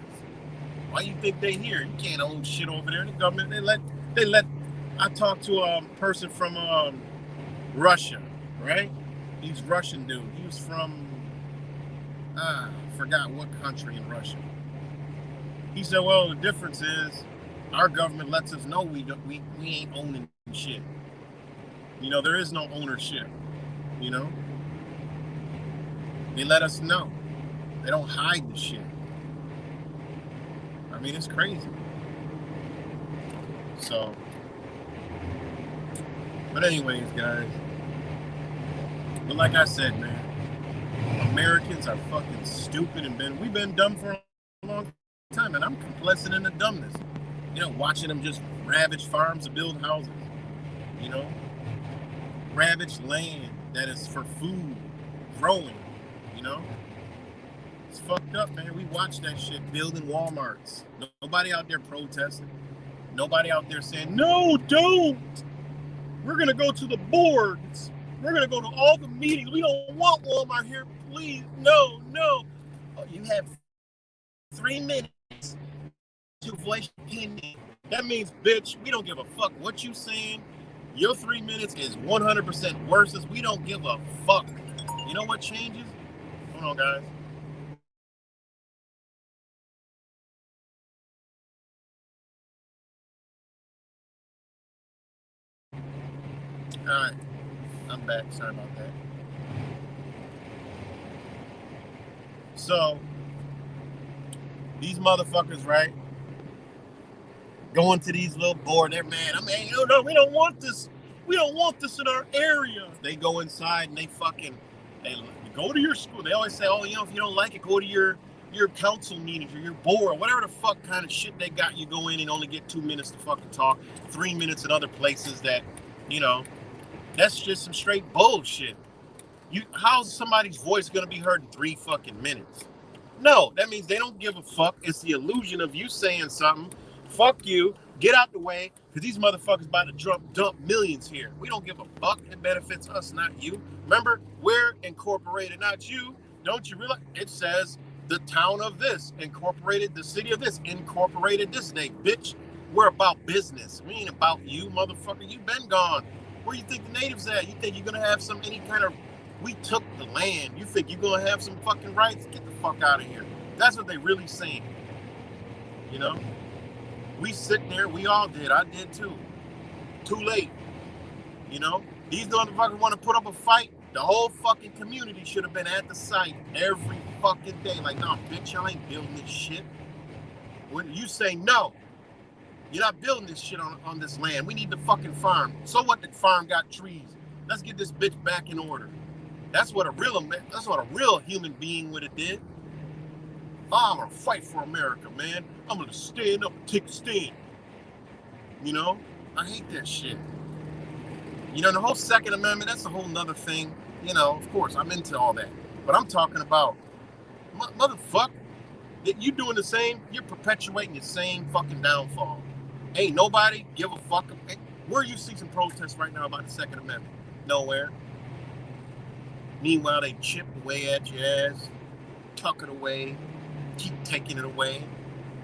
Why you think they here? You can't own shit over there. The government, they let, I talked to a person from Russia, right? He's Russian dude. He was from, I forgot what country in Russia. He said, well, the difference is our government lets us know we ain't owning shit. You know, there is no ownership, you know? They let us know. They don't hide the shit. I mean, it's crazy. So, but anyways, guys. But like I said, man, Americans are fucking stupid and we've been dumb for a long time, and I'm complicit in the dumbness. You know, watching them just ravage farms and build houses. You know, ravage land that is for food, growing. You know, it's fucked up, man. We watch that shit, building Walmarts. Nobody out there protesting. Nobody out there saying, no, don't. We're gonna go to the boards. We're gonna go to all the meetings. We don't want Walmart here, please. No, no. You have 3 minutes to voice your opinion. That means, bitch, we don't give a fuck what you saying. Your 3 minutes is 100% worse. We don't give a fuck. You know what changes? Hold on, guys. All right, I'm back. Sorry about that. So, these motherfuckers, right? Going to these little boards, they're mad. I mean, no, we don't want this. We don't want this in our area. They go inside and they go to your school. They always say, oh, you know, if you don't like it, go to your council meetings or your board, whatever the fuck kind of shit they got. You go in and only get 2 minutes to fucking talk, 3 minutes in other places that, you know, that's just some straight bullshit. How's somebody's voice gonna be heard in 3 fucking minutes? No, that means they don't give a fuck. It's the illusion of you saying something. Fuck you. Get out the way, because these motherfuckers about to dump millions here. We don't give a fuck. It benefits us, not you. Remember, we're incorporated, not you. Don't you realize? It says the town of this, incorporated the city of this, incorporated this day, bitch. We're about business. We ain't about you, motherfucker. You been gone. Where you think the natives at? You think you're gonna have any kind of, we took the land. You think you're gonna have some fucking rights? Get the fuck out of here. That's what they really saying. You know? We sit there, we all did. I did too. Too late. You know? These motherfuckers want to put up a fight. The whole fucking community should have been at the site every fucking day. Like, nah, bitch, y'all ain't building this shit. When you say no, you're not building this shit on this land. We need the fucking farm. So what? The farm got trees. Let's get this bitch back in order. That's what a real human being would have did. I'm gonna fight for America, man. I'm gonna stand up and take a stand. You know? I hate that shit. You know, the whole Second Amendment, that's a whole nother thing. You know, of course, I'm into all that. But I'm talking about, motherfucker, that you doing the same, you're perpetuating the same fucking downfall. Ain't nobody give a fuck. Where you see some protests right now about the Second Amendment? Nowhere. Meanwhile, they chip away at your ass, tuck it away, keep taking it away.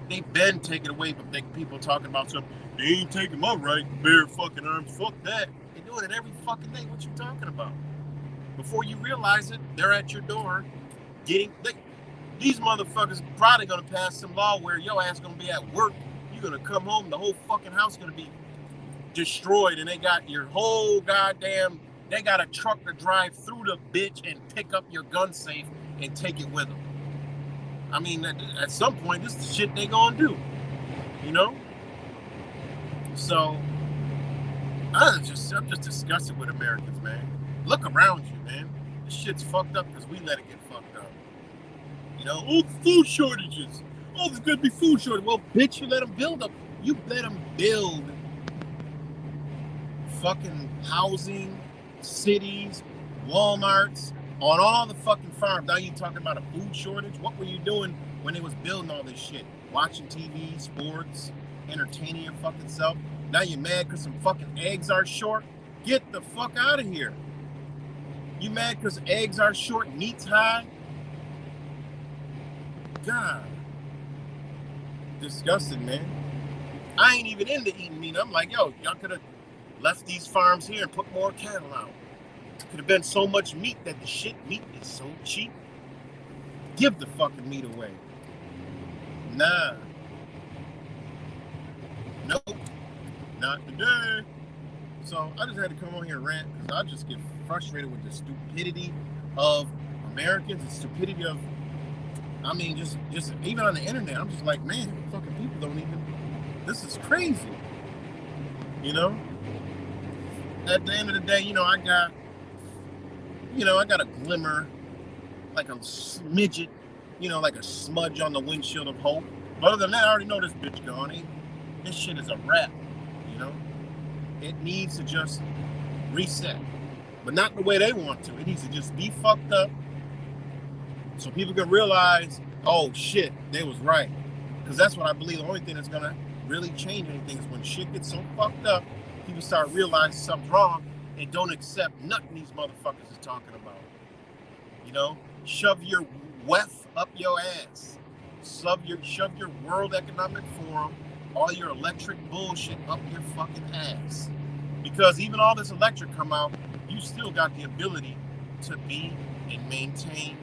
They've been taking it away, but people talking about something. They ain't taking my right, bare fucking arms. Fuck that. They're doing it every fucking day. What you talking about? Before you realize it, they're at your door these motherfuckers probably gonna pass some law where your ass gonna be at work. You're gonna come home, the whole fucking house gonna be destroyed, and they got your whole goddamn, they got a truck to drive through the bitch and pick up your gun safe and take it with them. I mean, at some point, this is the shit they gonna do, you know? So, I'm just disgusted with Americans, man. Look around you, man. This shit's fucked up because we let it get fucked up. You know, oh, food shortages. Oh, there's gonna be food shortage. Well, bitch, you let them build up. You let them build fucking housing, cities, Walmarts, on all the fucking farms. Now you talking about a food shortage? What were you doing when they was building all this shit? Watching TV, sports, entertaining your fucking self. Now you're mad because some fucking eggs are short? Get the fuck out of here. You mad because eggs are short, meat's high? God. Disgusting, man. I ain't even into eating meat. I'm like, yo, y'all could have left these farms here and put more cattle out. Could have been so much meat that the shit meat is so cheap. Give the fucking meat away. Nah. Nope. Not today. So I just had to come on here and rant because I just get frustrated with the stupidity of Americans, the stupidity of, I mean, just even on the internet, I'm just like, man, fucking people don't even, this is crazy. You know? At the end of the day, I got a glimmer, like a smidget, like a smudge on the windshield of hope. But other than that, I already know this bitch gone. This shit is a wrap, It needs to just reset. But not the way they want to. It needs to just be fucked up so people can realize, oh shit, they was right. Because that's what I believe the only thing that's going to really change anything is when shit gets so fucked up, people start realizing something's wrong and don't accept nothing these motherfuckers is talking about. Shove your WEF up your ass. Shove your World Economic Forum, all your electric bullshit up your fucking ass. Because even all this electric come out, you still got the ability to be and maintain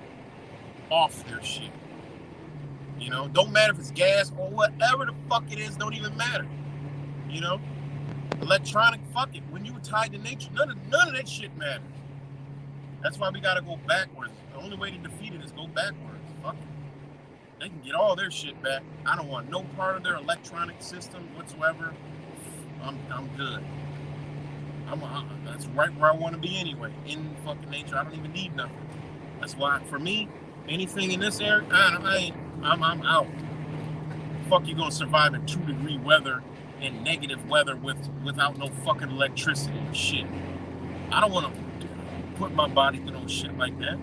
off their shit. Don't matter if it's gas or whatever the fuck it is, don't even matter. Electronic, fuck it. When you were tied to nature, none of that shit matters. That's why we gotta go backwards. The only way to defeat it is go backwards. Fuck it. They can get all their shit back. I don't want no part of their electronic system whatsoever. I'm good. That's right where I want to be anyway. In fucking nature, I don't even need nothing. That's why, for me, anything in this area, I'm out. Fuck, you gonna survive in 2-degree weather and negative weather without no fucking electricity and shit. I don't want to put my body through no shit like that.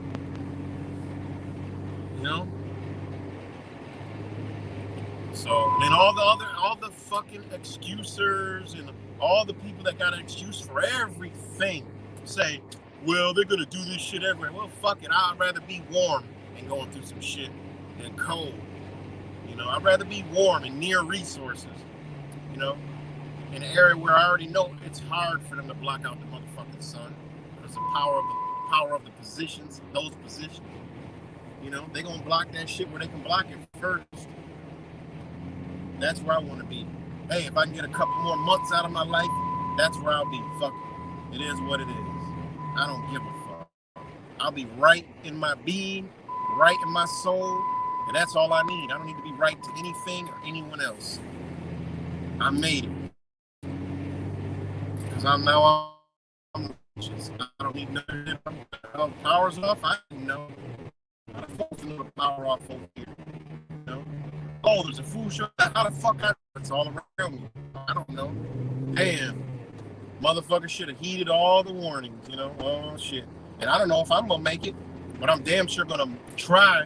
So, and all the fucking excusers and all the people that got an excuse for everything say, well, they're gonna do this shit everywhere. Well, fuck it. I'd rather be warm and going through some shit than cold. I'd rather be warm and near resources. In an area where I already know it's hard for them to block out the motherfucking sun because the power of the positions, those positions. They gonna block that shit where they can block it first. That's where I want to be. Hey, if I can get a couple more months out of my life, that's where I'll be. Fuck it. It is what it is. I don't give a fuck. I'll be right in my being, right in my soul, and that's all I need. I don't need to be right to anything or anyone else. I made it. Because I'm just, I don't need nothing. Power's off. I didn't know. I don't know the power off over here. Oh, there's a food show. How the fuck it's all around me? I don't know. Damn. Motherfucker should have heeded all the warnings, Oh, shit. And I don't know if I'm going to make it, but I'm damn sure going to try,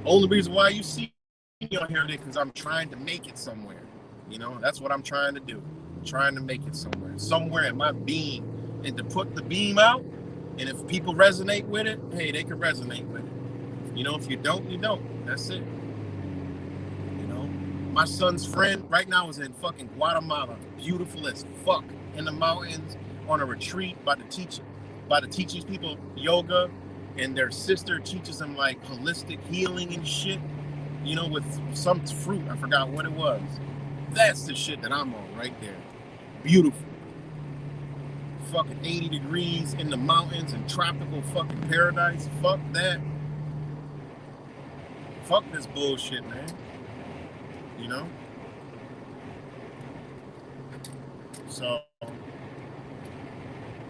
Only reason why you see me on here today because I'm trying to make it somewhere. That's what I'm trying to do. I'm trying to make it somewhere. Somewhere in my being. And to put the beam out, and if people resonate with it, hey, they can resonate with it. If you don't, you don't. That's it. My son's friend right now is in fucking Guatemala. Beautiful as fuck. In the mountains on a retreat about to teach these people yoga, and their sister teaches them like holistic healing and shit, with some fruit. I forgot what it was. That's the shit that I'm on right there. Beautiful. Fucking 80 degrees in the mountains and tropical fucking paradise. Fuck that. Fuck this bullshit, man. So,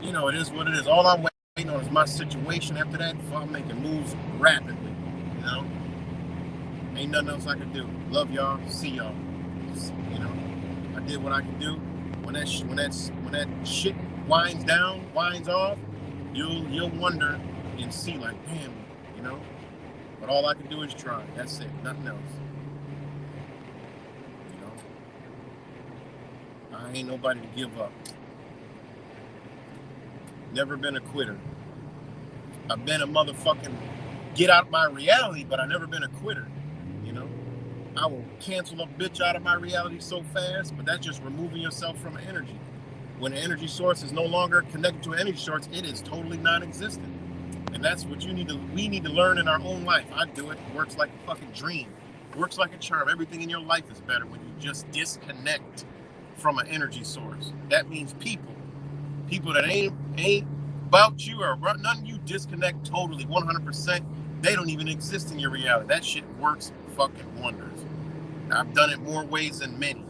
it is what it is. All I'm waiting on is my situation. After that, I'm making moves rapidly. Ain't nothing else I can do. Love y'all. See y'all. I did what I can do. When that shit winds off, you'll wonder and see like, damn, But all I can do is try. That's it. Nothing else. I ain't nobody to give up. Never been a quitter. I've been a motherfucking get out my reality, but I've never been a quitter. You know, I will cancel a bitch out of my reality so fast, but that's just removing yourself from an energy. When an energy source is no longer connected to an energy source, it is totally non-existent. And that's what we need to learn in our own life. I do it. It works like a fucking dream. It works like a charm. Everything in your life is better when you just disconnect from an energy source. That means people that ain't about you or nothing, you disconnect totally, 100%. They don't even exist in your reality. That shit works fucking wonders. I've done it more ways than many,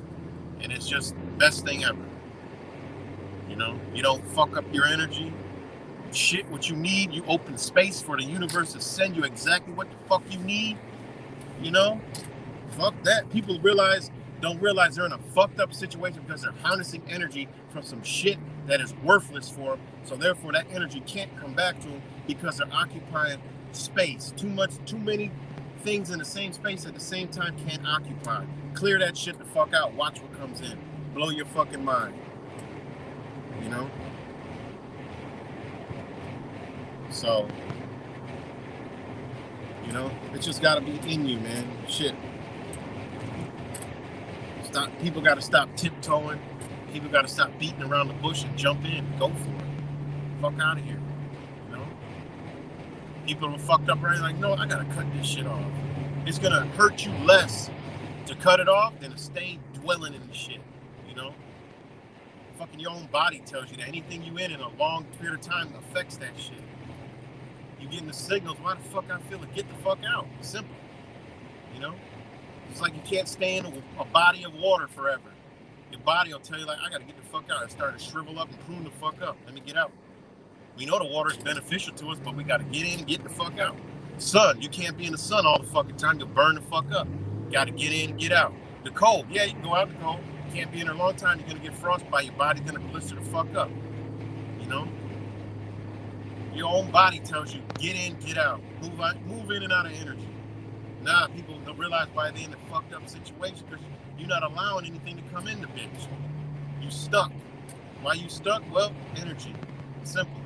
and it's just the best thing ever. You know, you don't fuck up your energy. Shit, what you need, you open space for the universe to send you exactly what the fuck you need. You know, fuck that. People don't realize they're in a fucked up situation because they're harnessing energy from some shit that is worthless for them. So therefore, that energy can't come back to them because they're occupying space. Too many things in the same space at the same time can't occupy. Clear that shit the fuck out. Watch what comes in. Blow your fucking mind. You know? So, you know, it's just gotta be in you, man. Shit. People gotta stop tiptoeing. People gotta stop beating around the bush and jump in. Go for it. Fuck out of here. You know? People are fucked up right, like, no, I gotta cut this shit off. It's gonna hurt you less to cut it off than to stay dwelling in the shit. You know? Fucking your own body tells you that anything you in a long period of time affects that shit. You getting the signals, why the fuck I feel it? Get the fuck out. Simple. You know? It's like you can't stay in a body of water forever. Your body will tell you, like, I gotta get the fuck out. It's starting to shrivel up and prune the fuck up. Let me get out. We know the water is beneficial to us, but we gotta get in and get the fuck out. Sun, you can't be in the sun all the fucking time. You'll burn the fuck up. Gotta get in and get out. The cold, yeah, you can go out in the cold. You can't be in there a long time. You're gonna get frostbite. Your body's gonna blister the fuck up. You know? Your own body tells you, get in, get out. Move in and out of energy. Nah, people don't realize why they're in a fucked up situation because you're not allowing anything to come in the bitch. You stuck. Why you stuck? Well, energy. Simple.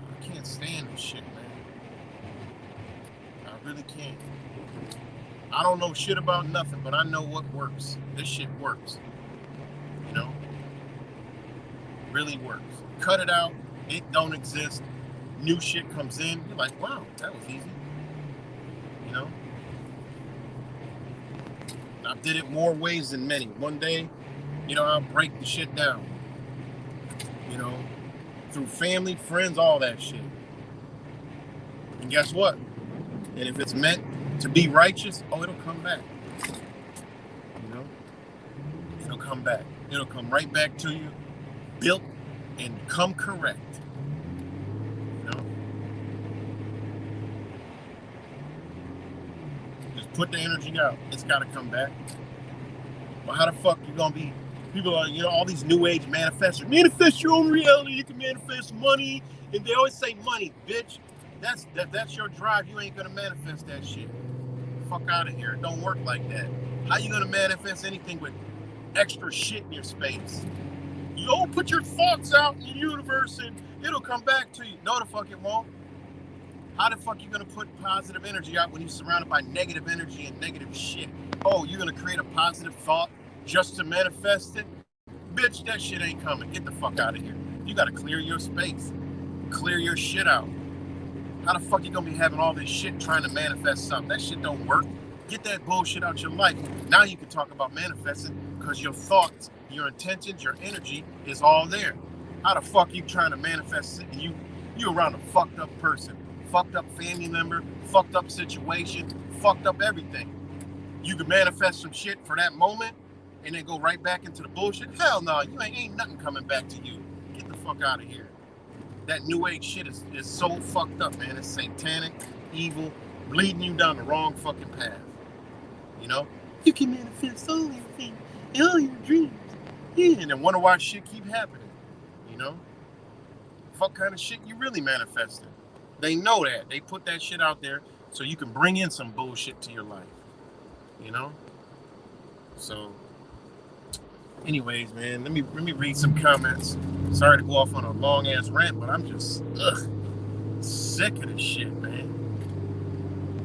I can't stand this shit, man. I really can't. I don't know shit about nothing, but I know what works. This shit works. You know? Really works. Cut it out. It don't exist. New shit comes in. You're like, wow, that was easy. You know? I did it more ways than many. One day, you know, I'll break the shit down. You know? Through family, friends, all that shit. And guess what? And if it's meant to be righteous, oh, it'll come back. You know? It'll come back. It'll come right back to you, built and come correct. You know? Just put the energy out. It's got to come back. Well, how the fuck you gonna be? People are, you know, all these new age manifestors. Manifest your own reality. You can manifest money, and they always say money, bitch. That's your drive. You ain't gonna manifest that shit. Fuck out of here. It don't work like that. How you gonna manifest anything with extra shit in your space? You don't put your thoughts out in the universe and it'll come back to you. No, the fuck it won't. How the fuck you gonna put positive energy out when you're surrounded by negative energy and negative shit? Oh, you're gonna create a positive thought just to manifest it? Bitch, that shit ain't coming. Get the fuck out of here. You gotta clear your space. Clear your shit out. How the fuck you gonna be having all this shit trying to manifest something? That shit don't work. Get that bullshit out your life. Now you can talk about manifesting because your thoughts, your intentions, your energy is all there. How the fuck you trying to manifest it and you around a fucked up person, fucked up family member, fucked up situation, fucked up everything. You can manifest some shit for that moment and then go right back into the bullshit? Hell no, you ain't nothing coming back to you. Get the fuck out of here. That new age shit is so fucked up, man. It's satanic, evil, leading you down the wrong fucking path. You know? You can manifest all your things, all your dreams. Yeah, and then wonder why shit keep happening. You know? Fuck kind of shit you really manifesting. They know that. They put that shit out there so you can bring in some bullshit to your life. You know? So, anyways, man, let me read some comments. Sorry to go off on a long ass rant, but I'm just sick of this shit, man.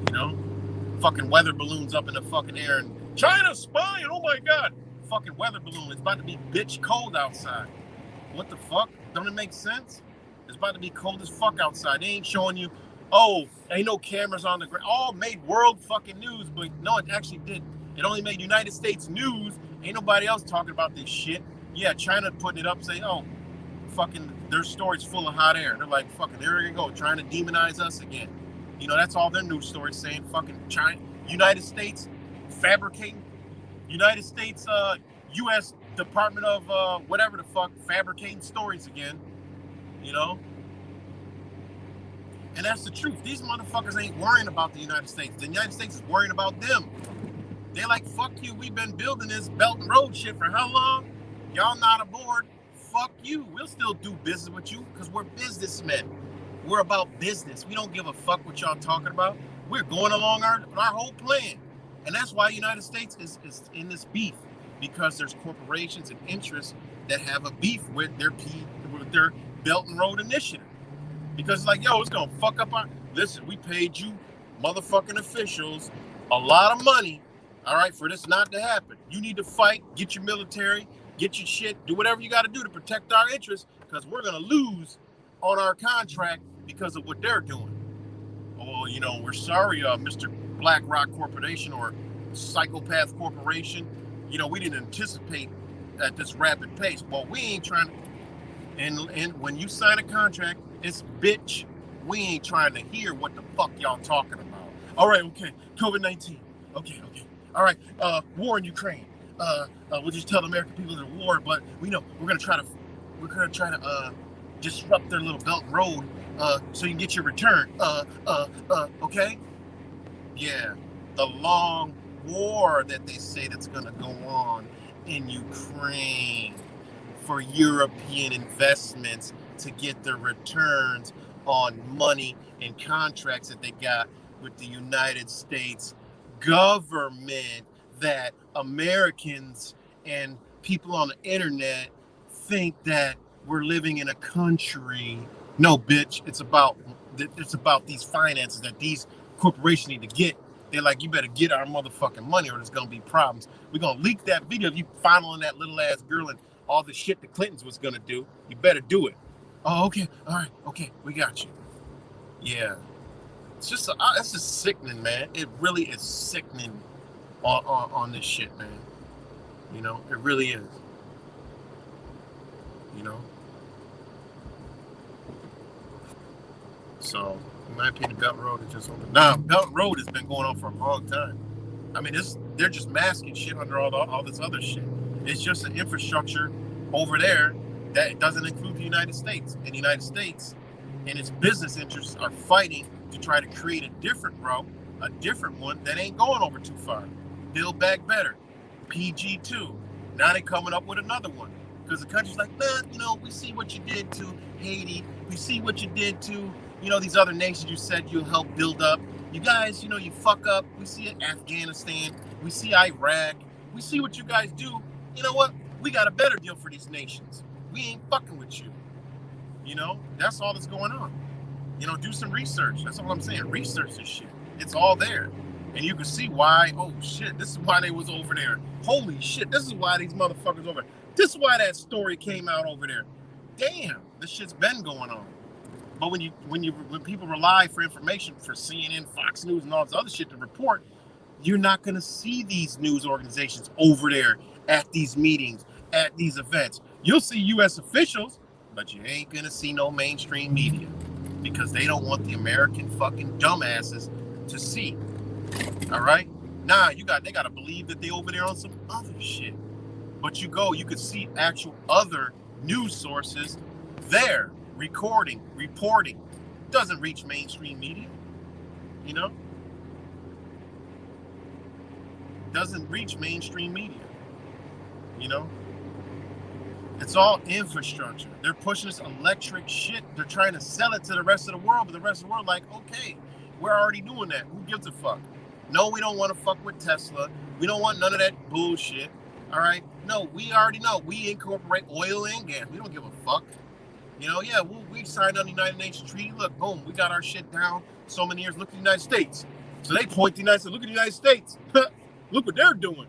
You know, fucking weather balloons up in the fucking air and China's spying. Oh my god, fucking weather balloon. It's about to be bitch cold outside. What the fuck? Don't it make sense? It's about to be cold as fuck outside. They ain't showing you. Oh, ain't no cameras on the ground. All made world fucking news, but no, it actually didn't. It only made United States news. Ain't nobody else talking about this shit. Yeah, China putting it up, saying, oh, fucking, their story's full of hot air. They're like, fucking, there you go, trying to demonize us again. You know, that's all their news stories saying. Fucking China, United States fabricating. United States, U.S. Department of whatever the fuck, fabricating stories again. You know? And that's the truth. These motherfuckers ain't worrying about the United States. The United States is worrying about them. They like, fuck you. We've been building this Belt and Road shit for how long? Y'all not aboard. Fuck you. We'll still do business with you because we're businessmen. We're about business. We don't give a fuck what y'all talking about. We're going along our whole plan. And that's why the United States is in this beef, because there's corporations and interests that have a beef with their Belt and Road initiative. Because it's like, yo, it's going to fuck up our... Listen, we paid you motherfucking officials a lot of money, all right, for this not to happen. You need to fight, get your military, get your shit, do whatever you got to do to protect our interests, because we're going to lose on our contract because of what they're doing. Oh, you know, we're sorry, Mr. BlackRock Corporation or Psychopath Corporation. You know, we didn't anticipate at this rapid pace. Well, we ain't trying to... And when you sign a contract, it's bitch, we ain't trying to hear what the fuck y'all talking about. All right, okay, COVID-19. Okay. All right, war in Ukraine. We'll just tell the American people there's a war, but we know we're gonna try to disrupt their little Belt and Road so you can get your return. Okay? Yeah, the long war that they say that's gonna go on in Ukraine for European investments to get their returns on money and contracts that they got with the United States government, that Americans and people on the internet think that we're living in a country. No, bitch, it's about these finances that these corporations need to get. They're like, you better get our motherfucking money or there's gonna be problems. We're gonna leak that video of you fondling that little ass girl and all the shit the Clintons was gonna do. You better do it. Oh, okay, all right, okay, we got you. Yeah, it's just sickening, man. It really is sickening on this shit, man. You know, it really is. You know. So, in my opinion, Belt Road is just open. Nah, Belt Road has been going on for a long time. I mean, they're just masking shit under all this other shit. It's just an infrastructure over there that doesn't include the United States. And the United States and its business interests are fighting to try to create a different route, a different one that ain't going over too far. Build back better. PG2. Now they're coming up with another one. Because the country's like, man, you know, we see what you did to Haiti. We see what you did to, you know, these other nations you said you'll help build up. You guys, you know, you fuck up. We see it, Afghanistan. We see Iraq. We see what you guys do. You know what? We got a better deal for these nations. We ain't fucking with you. You know, that's all that's going on. You know, do some research. That's all I'm saying. Research this shit. It's all there. And you can see why, oh shit, this is why they was over there. Holy shit, this is why these motherfuckers over there. This is why that story came out over there. Damn, this shit's been going on. But when people rely for information for CNN, Fox News, and all this other shit to report, you're not gonna see these news organizations over there at these meetings, at these events. You'll see U.S. officials, but you ain't gonna see no mainstream media because they don't want the American fucking dumbasses to see. All right? Nah, they gotta believe that they over there on some other shit. But you could see actual other news sources there recording, reporting. Doesn't reach mainstream media, you know? Doesn't reach mainstream media, you know? It's all infrastructure. They're pushing this electric shit. They're trying to sell it to the rest of the world, but the rest of the world like, okay, we're already doing that. Who gives a fuck? No, we don't want to fuck with Tesla. We don't want none of that bullshit. All right? No, we already know. We incorporate oil and gas. We don't give a fuck. You know, yeah, we signed on the United Nations Treaty. Look, boom, we got our shit down so many years. Look at the United States. So they point to the United States. Look at the United States. Look what they're doing.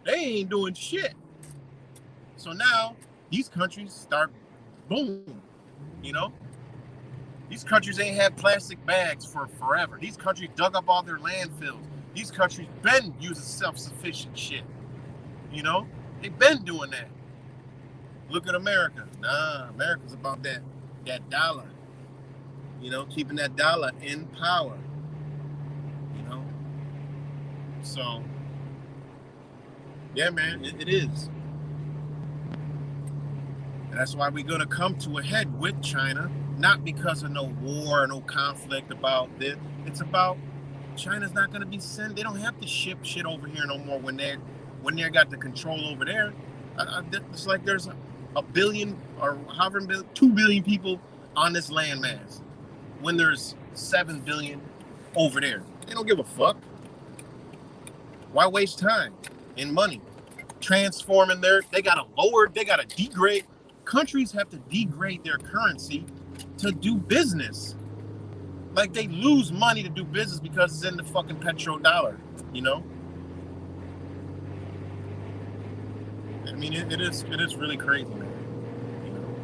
They ain't doing shit. So now these countries start, boom, you know? These countries ain't had plastic bags for forever. These countries dug up all their landfills. These countries been using self-sufficient shit. You know? They've been doing that. Look at America. Nah, America's about that dollar. You know, keeping that dollar in power. You know? So, yeah, man, it is. And that's why we're going to come to a head with China. Not because of no war or no conflict about this. It's about China's not going to be sent. They don't have to ship shit over here no more when they got the control over there. It's like there's a billion or however 2 billion people on this landmass when there's 7 billion over there. They don't give a fuck. Why waste time and money transforming they got to degrade. Countries have to degrade their currency to do business. Like they lose money to do business because it's in the fucking petrodollar, you know? I mean, it is really crazy, man. You know?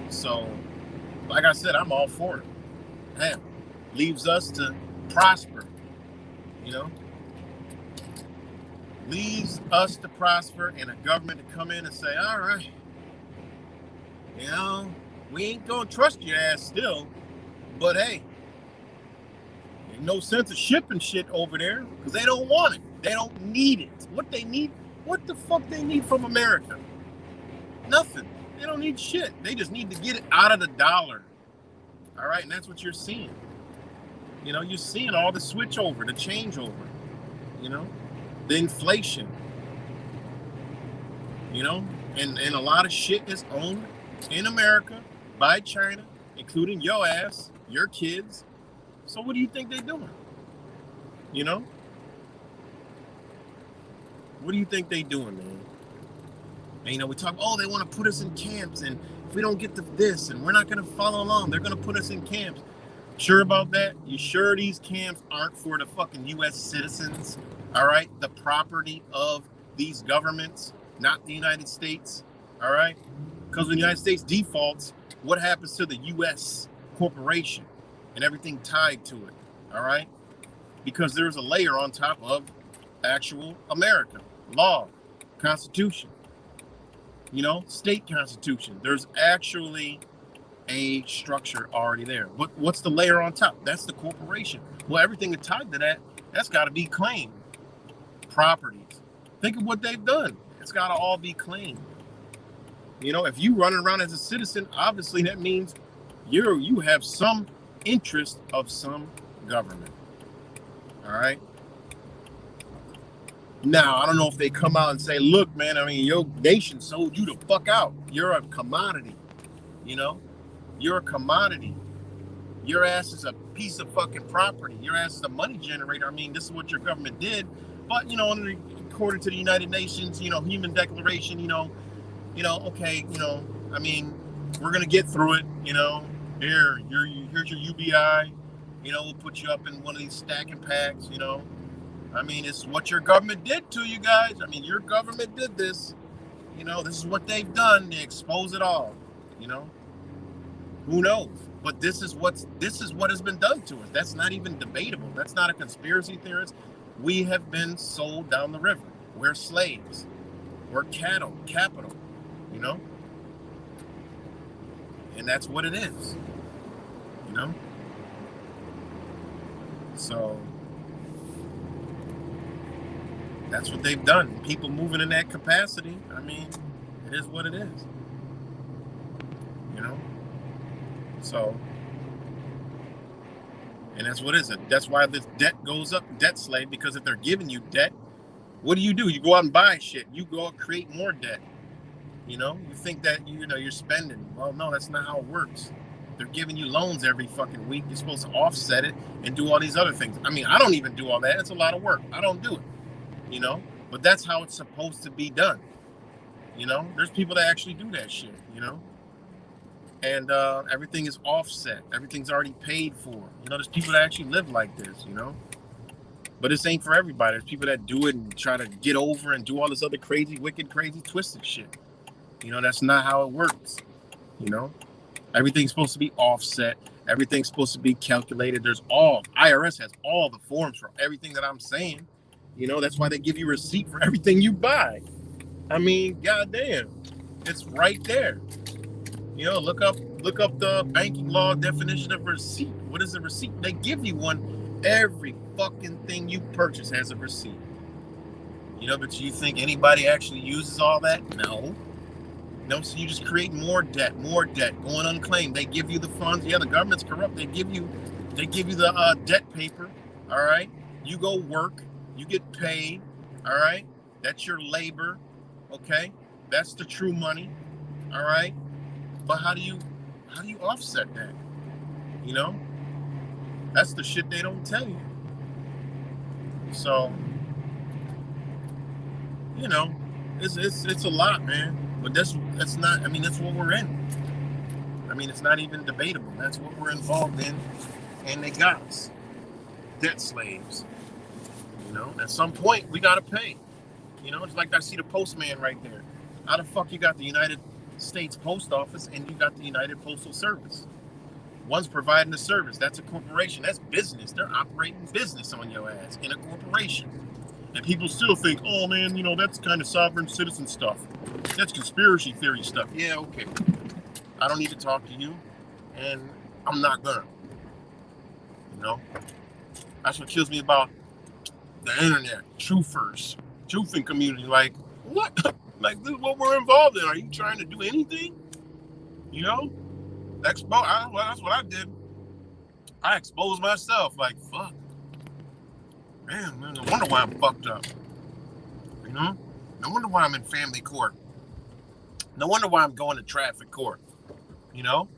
So, like I said, I'm all for it. Hell, leaves us to prosper, you know? Leaves us to prosper and a government to come in and say, all right, you know, we ain't gonna trust your ass still, but hey, ain't no sense of shipping shit over there because they don't want it. They don't need it. What the fuck they need from America? Nothing. They don't need shit. They just need to get it out of the dollar. All right, and that's what you're seeing. You know, you're seeing all the switch over, the changeover, you know, the inflation, you know, and a lot of shit is owned in America by China, including your ass, your kids. So what do you think they're doing? You know? What do you think they're doing, man? And, you know, we talk, they want to put us in camps, and if we don't get to this, and we're not going to follow along, they're going to put us in camps. Sure about that? You sure these camps aren't for the fucking U.S. citizens? All right? The property of these governments, not the United States. All right? Because when the United States defaults, what happens to the U.S. corporation and everything tied to it? All right? Because there's a layer on top of actual America, law, constitution, you know, state constitution. There's actually a structure already there. But what's the layer on top? That's the corporation. Well, everything that's tied to that, that's got to be claimed. Properties. Think of what they've done. It's got to all be claimed. You know, if you run around as a citizen, obviously that means you have some interest of some government. All right. Now, I don't know if they come out and say, look, man, I mean, your nation sold you the fuck out. You're a commodity. You know, you're a commodity. Your ass is a piece of fucking property. Your ass is a money generator. I mean, this is what your government did. But, you know, according to the United Nations, you know, Human Declaration, you know, okay, you know, I mean, we're going to get through it, you know. Here's your UBI. You know, we'll put you up in one of these stacking packs, you know. I mean, it's what your government did to you guys. I mean, your government did this. You know, this is what they've done. They expose it all, you know. Who knows? But this is what has been done to us. That's not even debatable. That's not a conspiracy theorist. We have been sold down the river. We're slaves. We're capital, you know? And that's what it is, you know? So that's what they've done. People moving in that capacity, I mean, it is what it is, you know? So, and that's what it is. That's why this debt goes up, debt slave, because if they're giving you debt, what do? You go out and buy shit. You go out and create more debt. You know, you think that, you know, you're spending. Well, no, that's not how it works. They're giving you loans every fucking week. You're supposed to offset it and do all these other things. I mean, I don't even do all that. It's a lot of work. I don't do it, you know? But that's how it's supposed to be done. You know, there's people that actually do that shit, you know? And everything is offset. Everything's already paid for. You know, there's people that actually live like this, you know? But this ain't for everybody. There's people that do it and try to get over and do all this other crazy, wicked, crazy, twisted shit. You know, that's not how it works. You know? Everything's supposed to be offset. Everything's supposed to be calculated. IRS has all the forms for everything that I'm saying. You know, that's why they give you a receipt for everything you buy. I mean, goddamn, it's right there. You know, look up the banking law definition of receipt. What is a receipt? They give you one. Every fucking thing you purchase has a receipt. You know, but you think anybody actually uses all that? No. No, so you just create more debt, going unclaimed. They give you the funds. Yeah, the government's corrupt. They give you the debt paper. All right. You go work. You get paid. All right. That's your labor. Okay. That's the true money. All right. But how do you offset that? You know, that's the shit they don't tell you. So, you know, it's a lot, man. But that's not. I mean, that's what we're in. I mean, it's not even debatable. That's what we're involved in, and they got us, debt slaves. You know, at some point we gotta pay. You know, it's like I see the postman right there. How the fuck you got the United States Post Office and you got the United Postal Service? One's providing the service. That's a corporation. That's business. They're operating business on your ass in a corporation. And people still think, oh man, you know, that's kind of sovereign citizen stuff. That's conspiracy theory stuff. Yeah, okay. I don't need to talk to you, and I'm not gonna. You know? That's what kills me about the internet. Truthing community. Like, what? Like, this is what we're involved in. Are you trying to do anything? You know? That's what I did. I exposed myself. Like, fuck. Man, no wonder why I'm fucked up. You know? No wonder why I'm in family court. No wonder why I'm going to traffic court. You know?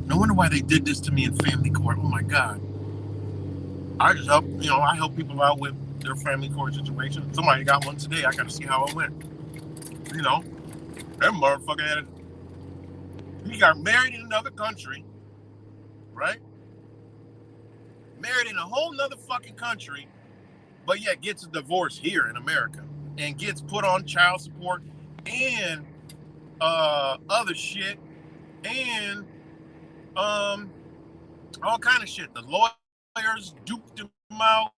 No wonder why they did this to me in family court. Oh my God. I help people out with their family court situation. Somebody got one today. I got to see how it went. You know? That motherfucker he got married in another country. Right? Married in a whole nother fucking country. But yet gets a divorce here in America and gets put on child support and other shit and all kind of shit. The lawyers duped him out.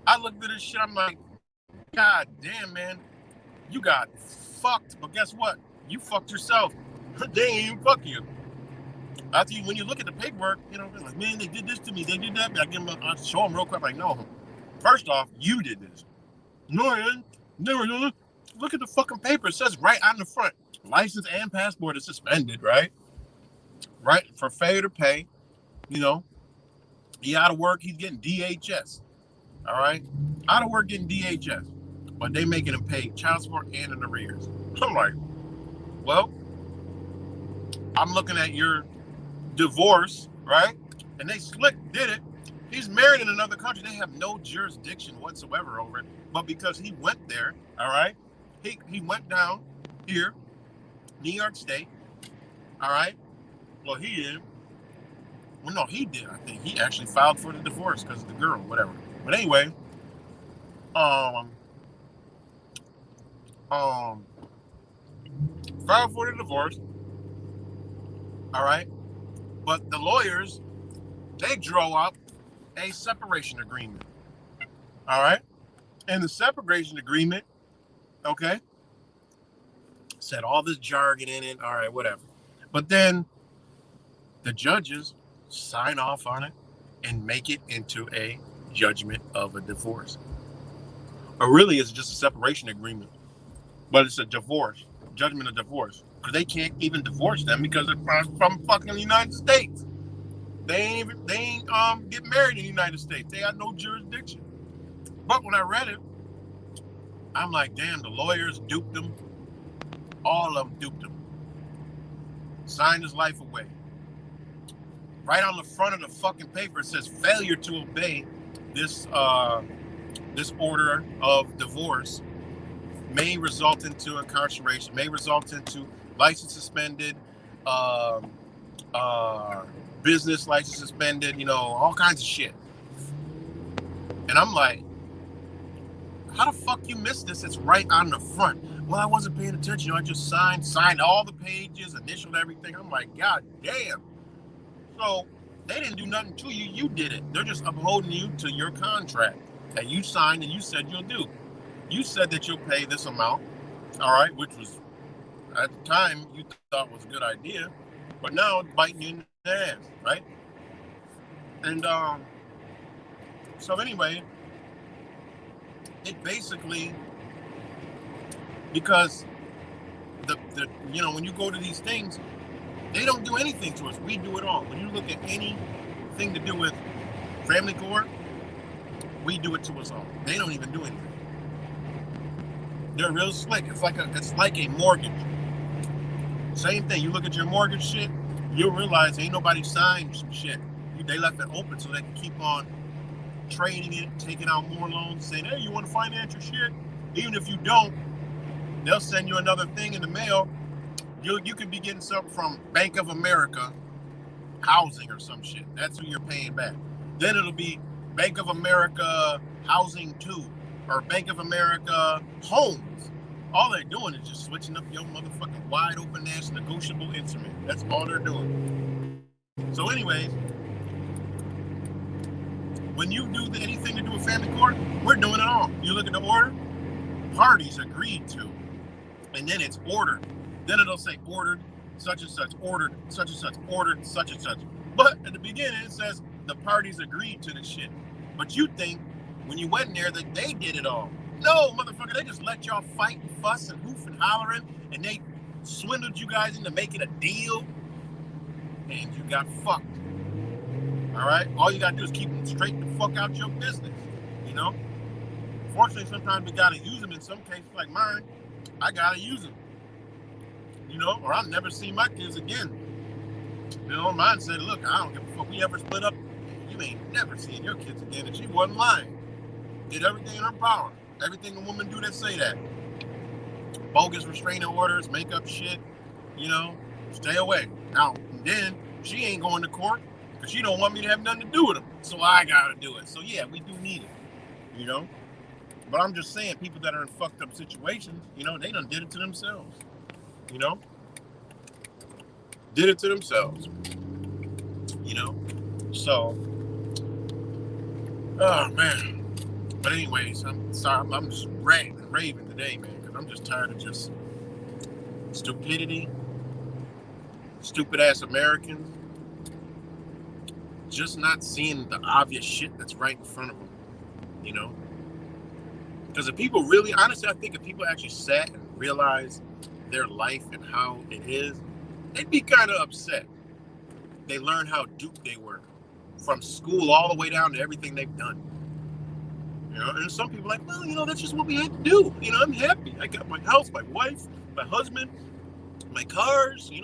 I looked at this shit. I'm like, God damn, man, you got fucked. But guess what? You fucked yourself. They ain't even fuck you. When you look at the paperwork, you know, like, man, they did this to me. They did that. I show them real quick. Like, no. First off, you did this. No, man. Never. Look at the fucking paper. It says right on the front, license and passport is suspended, right? Right, for failure to pay. You know, he out of work. He's getting DHS. All right, out of work getting DHS, but they making him pay child support and in arrears. I'm like, well, I'm looking at your divorce, right? And they did it. He's married in another country. They have no jurisdiction whatsoever over it. But because he went there, all right, he went down here, New York State, all right. Well, he did. Well, no, he did. I think he actually filed for the divorce because of the girl, whatever. But anyway, filed for the divorce. All right, but the lawyers, they draw up a separation agreement. All right, and the separation agreement, okay, said all this jargon in it. All right, whatever. But then the judges sign off on it and make it into a judgment of a divorce. Or really, it's just a separation agreement, but it's a divorce, judgment of divorce, because they can't even divorce them because they're from fucking the United States. They ain't get married in the United States. They got no jurisdiction. But when I read it, I'm like, damn, the lawyers duped them. All of them duped them. Signed his life away. Right on the front of the fucking paper, it says failure to obey this order of divorce may result into incarceration, may result into license suspended, um, business license suspended, all kinds of shit. And I'm like, how the fuck you missed this? It's right on the front. Well, I wasn't paying attention. I just signed all the pages, initialed everything. I'm like, God damn. So they didn't do nothing to you. You did it. They're just upholding you to your contract that you signed and you said you'll do. You said that you'll pay this amount, all right, which was at the time you thought was a good idea, but now it's biting you in the ass, right? And so anyway, it basically, because the when you go to these things, they don't do anything to us. We do it all. When you look at anything to do with family court, we do it to us all. They don't even do anything. They're real slick. It's like a mortgage. Same thing. You look at your mortgage shit, you'll realize ain't nobody signed some shit. They left it open so they can keep on trading it, taking out more loans, saying, hey, you want to finance your shit? Even if you don't, they'll send you another thing in the mail. You could be getting something from Bank of America Housing or some shit. That's who you're paying back. Then it'll be Bank of America Housing 2 or Bank of America Homes. All they're doing is just switching up your motherfucking wide open ass negotiable instrument. That's all they're doing. So anyways, when you do anything to do with family court, we're doing it all. You look at the order, parties agreed to, and then it's ordered. Then it'll say ordered such and such, ordered such and such, ordered such and such. But at the beginning it says the parties agreed to the shit. But you think when you went in there that they did it all. No, motherfucker, they just let y'all fight and fuss and hoof and hollering, and they swindled you guys into making a deal, and you got fucked. All right? All you gotta do is keep them straight the fuck out your business, Fortunately, sometimes we gotta use them. In some cases like mine, I gotta use them. Or I'll never see my kids again. Mine said, look, I don't give a fuck. We ever split up, you ain't never seeing your kids again. And she wasn't lying. Did everything in her power. Everything a woman do that say that. Bogus restraining orders, make up shit, stay away. Now, then she ain't going to court because she don't want me to have nothing to do with them. So I gotta do it. So yeah, we do need it, But I'm just saying, people that are in fucked up situations, they done did it to themselves. Did it to themselves. So, oh man. But anyways, I'm sorry, I'm just raving today, man, because I'm just tired of just stupidity, stupid ass Americans, just not seeing the obvious shit that's right in front of them, Because if people really, honestly, I think if people actually sat and realized their life and how it is, they'd be kind of upset. They learn how duped they were from school all the way down to everything they've done. And some people are like, well, that's just what we had to do. I'm happy. I got my house, my wife, my husband, my cars, I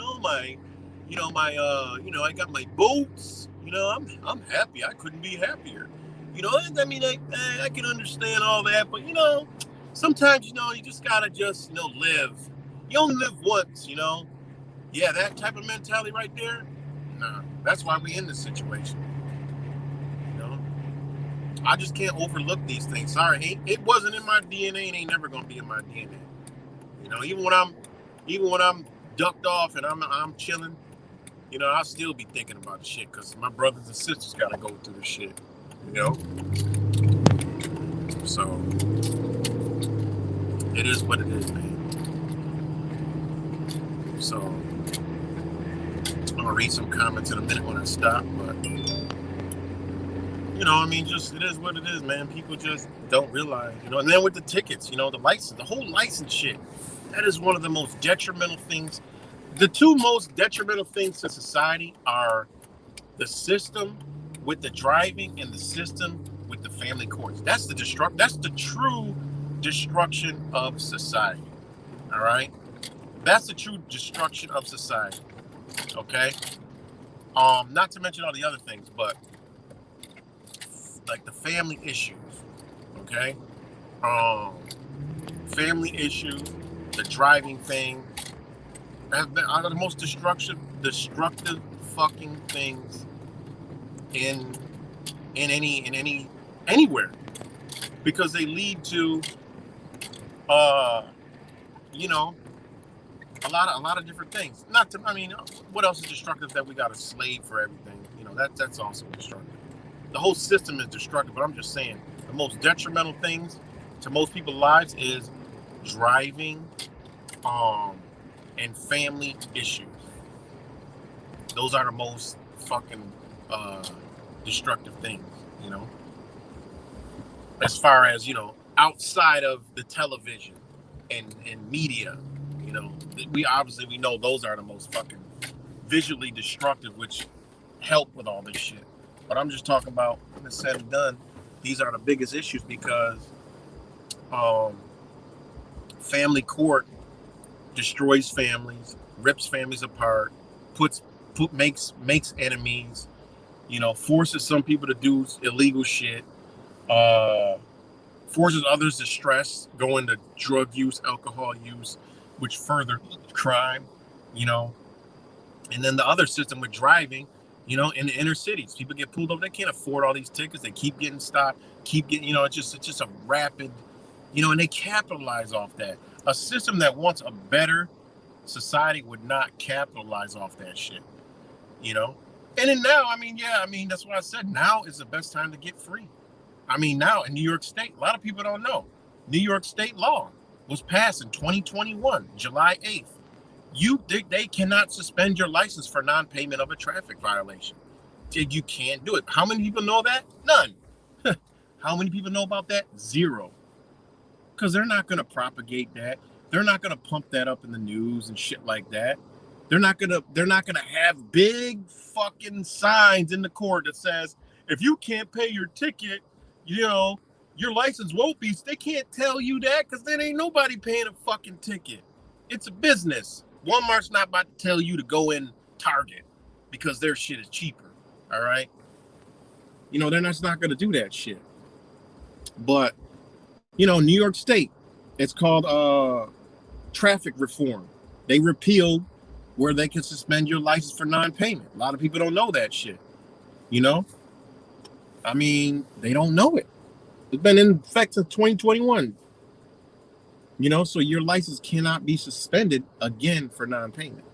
got my boats, I'm happy. I couldn't be happier. I mean, I can understand all that, but sometimes, you just gotta just, live. You only live once, Yeah, that type of mentality right there, nah, that's why we in this situation. I just can't overlook these things. Sorry, it wasn't in my DNA and ain't never gonna be in my DNA. Even when I'm ducked off and I'm chilling, I'll still be thinking about the shit because my brothers and sisters gotta go through the shit. So it is what it is, man. So I'm gonna read some comments in a minute when I stop, but just it is what it is, man. People just don't realize, and then with the tickets, the license, the whole license shit, that is one of the most detrimental things. The two most detrimental things to society are the system with the driving and the system with the family courts. That's the true destruction of society. All right? That's the true destruction of society. Okay? Not to mention all the other things, but like the family issues. Okay? family issues, the driving thing, have been are the most destructive fucking things in anywhere, because they lead to you know, a lot of different things. Not to, I mean, what else is destructive? That we got a slave for everything. You know, that's also destructive. The whole system is destructive. But I'm just saying, the most detrimental things to most people's lives is driving, and family issues. Those are the most fucking destructive things. You know, as far as, you know, outside of the television and media. You know, we know those are the most fucking visually destructive, which help with all this shit. But I'm just talking about, when it's said and done, these are the biggest issues, because family court destroys families, rips families apart, makes enemies, you know, forces some people to do illegal shit, forces others to stress, go into drug use, alcohol use, which further crime, you know. And then the other system with driving, you know, in the inner cities, people get pulled over. They can't afford all these tickets. They keep getting stopped, keep getting, you know, it's just a rapid, you know, and they capitalize off that. A system that wants a better society would not capitalize off that shit, you know. And then now, I mean, yeah, I mean, that's what I said. Now is the best time to get free. I mean, now in New York State, a lot of people don't know, New York State law was passed in 2021, July 8th. They cannot suspend your license for non-payment of a traffic violation. You can't do it. How many people know that? None. How many people know about that? Zero. Because they're not going to propagate that. They're not going to pump that up in the news and shit like that. They're not gonna have big fucking signs in the court that says, if you can't pay your ticket, you know, your license won't be. They can't tell you that, because then ain't nobody paying a fucking ticket. It's a business. Walmart's not about to tell you to go in Target because their shit is cheaper. All right. You know, they're not going to do that shit. But, you know, New York State, it's called traffic reform. They repealed where they can suspend your license for non-payment. A lot of people don't know that shit. You know? I mean, they don't know it. It's been in effect since 2021. You know, so your license cannot be suspended again for non-payment.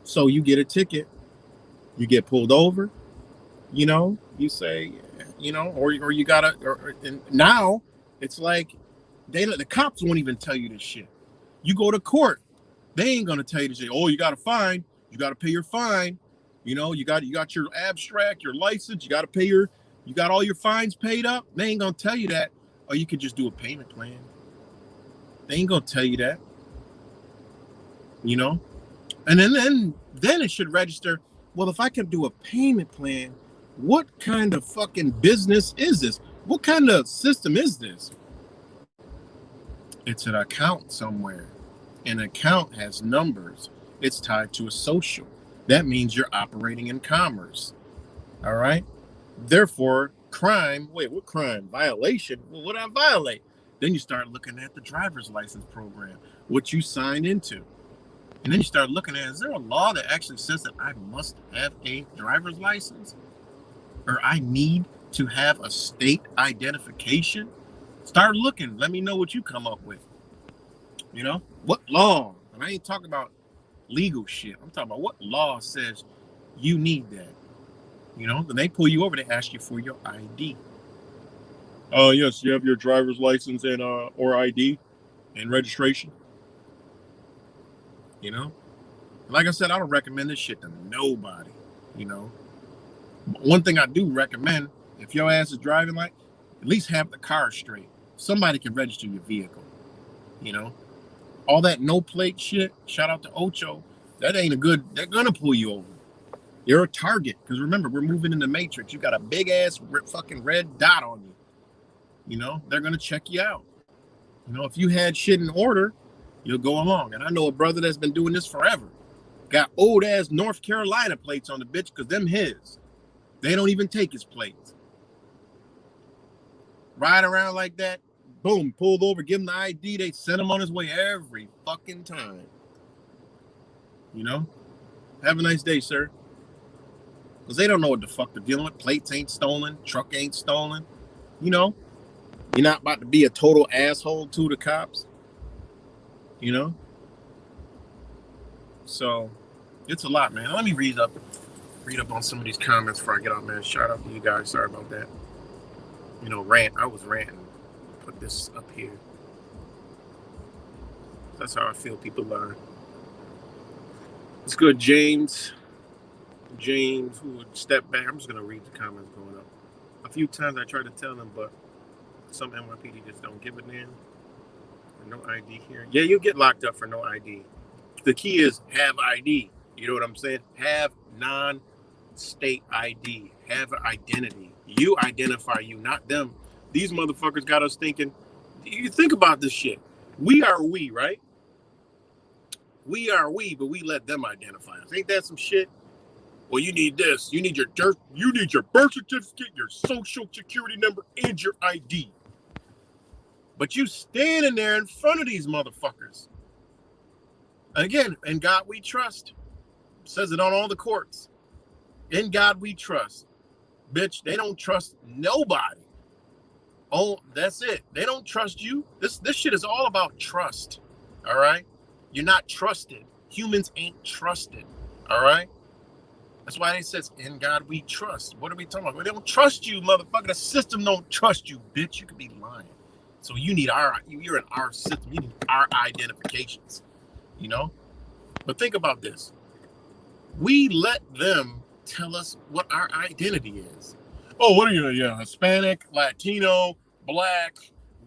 So you get a ticket, you get pulled over, you know, you say, you know, or you gotta, and now it's like the cops won't even tell you this shit. You go to court, they ain't gonna tell you this shit. Oh, you got a fine, you got to pay your fine. You know, you got your abstract, your license, you got all your fines paid up. They ain't gonna tell you that. Or you could just do a payment plan. They ain't gonna tell you that, you know. And then it should register. Well, if I can do a payment plan, what kind of fucking business is this? What kind of system is this? It's an account somewhere. An account has numbers. It's tied to a social. That means you're operating in commerce. All right. Therefore, crime. Wait, what crime? Violation? Well, what did I violate? Then you start looking at the driver's license program, what you signed into. And then you start looking at, is there a law that actually says that I must have a driver's license? Or I need to have a state identification? Start looking. Let me know what you come up with. You know, what law? And I ain't talking about legal shit. I'm talking about what law says you need that. You know, then they pull you over, they ask you for your ID. Oh, yes, you have your driver's license and or ID and registration. You know, like I said, I don't recommend this shit to nobody. You know, one thing I do recommend, if your ass is driving, like, at least have the car straight. Somebody can register your vehicle. You know, all that no plate shit. Shout out to Ocho. That ain't a good. They're gonna pull you over. You're a target, because remember, we're moving in the Matrix. You got a big ass fucking red dot on you. You know, they're gonna check you out. You know, if you had shit in order, you'll go along. And I know a brother that's been doing this forever. Got old ass North Carolina plates on the bitch, because them his. They don't even take his plates. Ride around like that, Boom, pulled over, give him the ID. They send him on his way every fucking time. You know? Have a nice day, sir. Because they don't know what the fuck they're dealing with. Plates ain't stolen. Truck ain't stolen. You know? You're not about to be a total asshole to the cops. You know? So, it's a lot, man. Let me read up on some of these comments before I get out, man. Shout out to you guys. Sorry about that. You know, I was ranting. Put this up here. That's how I feel people are. It's good, James. James, who would step back. I'm just going to read the comments going up. A few times I tried to tell them, but some NYPD just don't give a damn. No ID here. Yeah, you get locked up for no ID. The key is have ID. You know what I'm saying? Have non-state ID. Have an identity. You identify you, not them. These motherfuckers got us thinking. You think about this shit. We are we, right? We are we, but we let them identify us. Ain't that some shit? Well, you need this. You need your birth certificate, your social security number, and your ID. But you standing there in front of these motherfuckers. Again, in God we trust. Says it on all the courts. In God we trust. Bitch, they don't trust nobody. Oh, that's it. They don't trust you. This shit is all about trust. All right? You're not trusted. Humans ain't trusted. All right? That's why it says, in God we trust. What are we talking about? They don't trust you, motherfucker. The system don't trust you, bitch. You could be lying. So you're in our system. You need our identifications, you know? But think about this. We let them tell us what our identity is. Oh, what are you? Yeah, Hispanic, Latino, Black,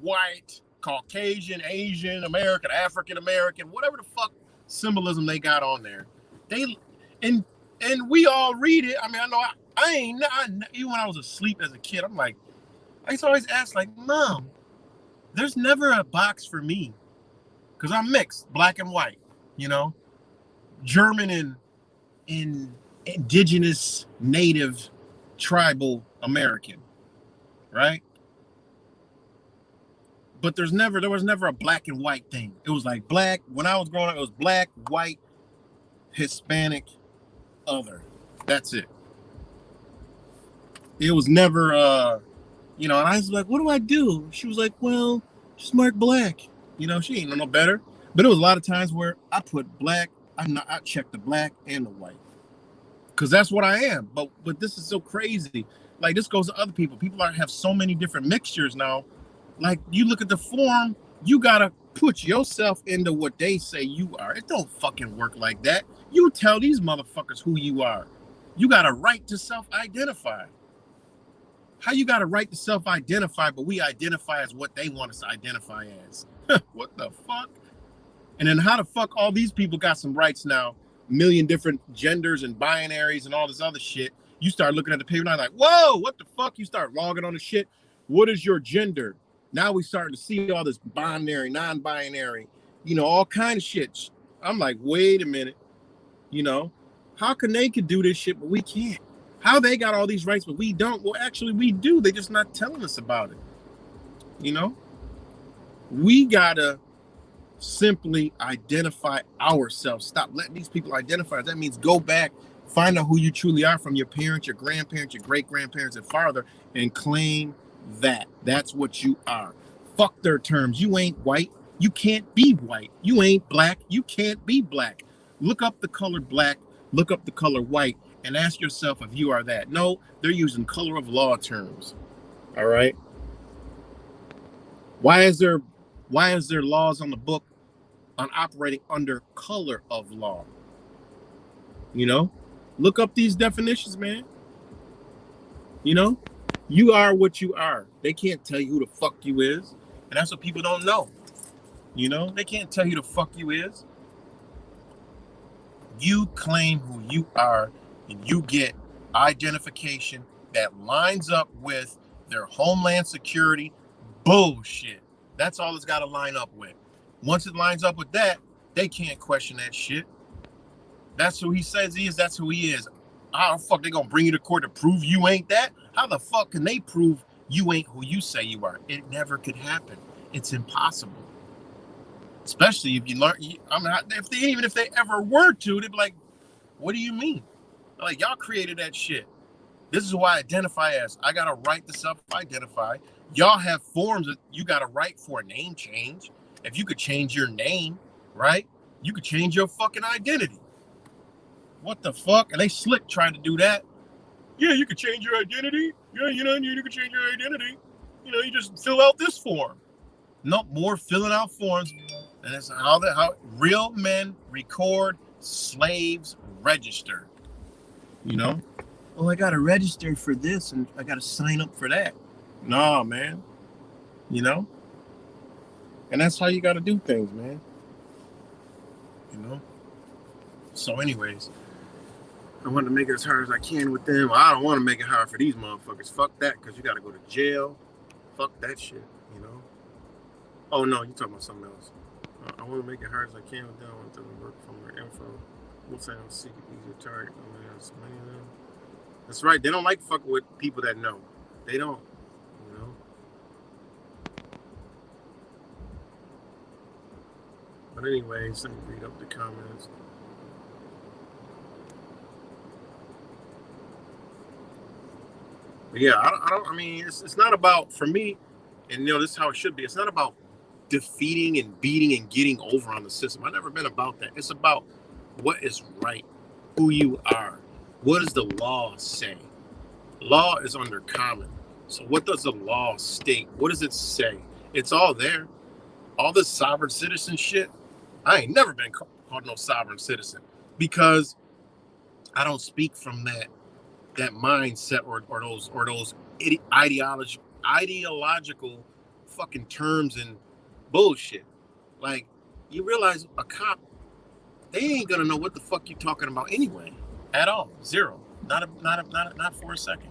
White, Caucasian, Asian, American, African American, whatever the fuck symbolism they got on there. And we all read it. I mean, I know even when I was asleep as a kid, I'm like, I used to always ask, like, Mom, there's never a box for me. Because I'm mixed, black and white, you know? German and indigenous, native, tribal American, right? But there was never a black and white thing. It was like black. When I was growing up, it was black, white, Hispanic, other. That's it. It was never, and I was like, what do I do? She was like, well, just mark black. You know, she ain't no better. But it was a lot of times where I put black, I checked the black and the white. Because that's what I am. But this is so crazy. Like, this goes to other people. People have so many different mixtures now. Like, you look at the form, you got to put yourself into what they say you are. It don't fucking work like that. You tell these motherfuckers who you are. You got a right to self-identify. How you got a right to self-identify, but we identify as what they want us to identify as? What the fuck? And then how the fuck all these people got some rights now? A million different genders and binaries and all this other shit. You start looking at the paper and like, whoa, what the fuck? You start logging on the shit. What is your gender? Now we starting to see all this binary, non-binary, all kind of shit. I'm like, wait a minute. How can they could do this shit, but we can't? How they got all these rights, but we don't? Well, actually, we do. They're just not telling us about it. We gotta simply identify ourselves. Stop letting these people identify us. That means go back, find out who you truly are from your parents, your grandparents, your great-grandparents, and farther, and claim that. That's what you are. Fuck their terms. You ain't white. You can't be white. You ain't black. You can't be black. Look up the color black. Look up the color white. And ask yourself if you are that. No, they're using color of law terms. All right. Why is there laws on the book on operating under color of law? Look up these definitions, man. You are what you are. They can't tell you who the fuck you is. And that's what people don't know. They can't tell you who the fuck you is. You claim who you are, and you get identification that lines up with their Homeland Security bullshit. That's all it's got to line up with. Once it lines up with that, they can't question that shit. That's who he says he is. That's who he is. How the fuck they gonna bring you to court to prove you ain't that? How the fuck can they prove you ain't who you say you are? It never could happen. It's impossible. Especially if you learn. Even if they ever were to, they'd be like, "What do you mean? Like y'all created that shit. This is why I identify as. I gotta write the self-identify. Y'all have forms that you gotta write for a name change. If you could change your name, right? You could change your fucking identity. What the fuck? And they slick trying to do that. Yeah, you could change your identity. Yeah, you could change your identity. You just fill out this form. No more filling out forms. And that's how real men record, slaves register. Oh, I gotta register for this and I gotta sign up for that. Nah, man. And that's how you gotta do things, man. So anyways, I want to make it as hard as I can with them. I don't want to make it hard for these motherfuckers. Fuck that, because you gotta go to jail. Fuck that shit, Oh no, you talking about something else. I want to make it hard as I can with them. I want them to work from their info. We'll say I'm seeking easier target. Many of them. That's right. They don't like fucking with people that know. They don't. But anyways, let me read up the comments. But yeah, I mean, it's not about, for me, and this is how it should be. It's not about defeating and beating and getting over on the system. I've never been about that. It's about what is right, who you are. What does the law say? Law is under common. So what does the law state? What does it say? It's all there. All this sovereign citizen shit, I ain't never been called no sovereign citizen because I don't speak from that mindset or those ideological fucking terms and bullshit. Like, you realize a cop, they ain't gonna know what the fuck you talking about anyway, at all. Zero. Not for a second.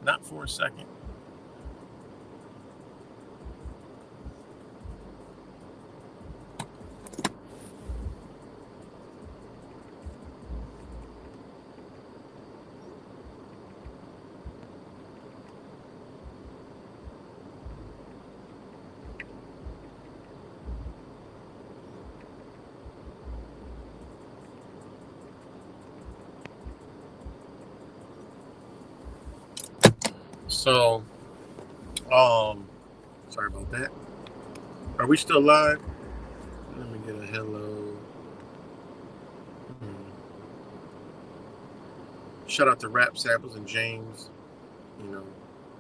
Not for a second. So, sorry about that. Are we still live? Let me get a hello. Shout out to Rap Samples and James.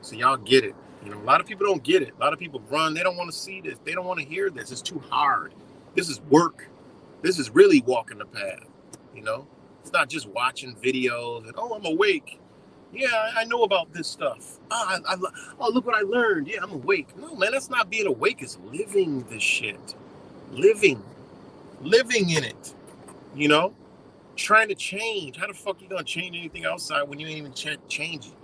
So y'all get it. A lot of people don't get it. A lot of people run. They don't want to see this. They don't want to hear this. It's too hard. This is work. This is really walking the path. It's not just watching videos and, I'm awake. Yeah, I know about this stuff. Oh, look what I learned. Yeah, I'm awake. No, man, that's not being awake. It's living the shit. Living in it. Trying to change. How the fuck you gonna change anything outside when you ain't even change it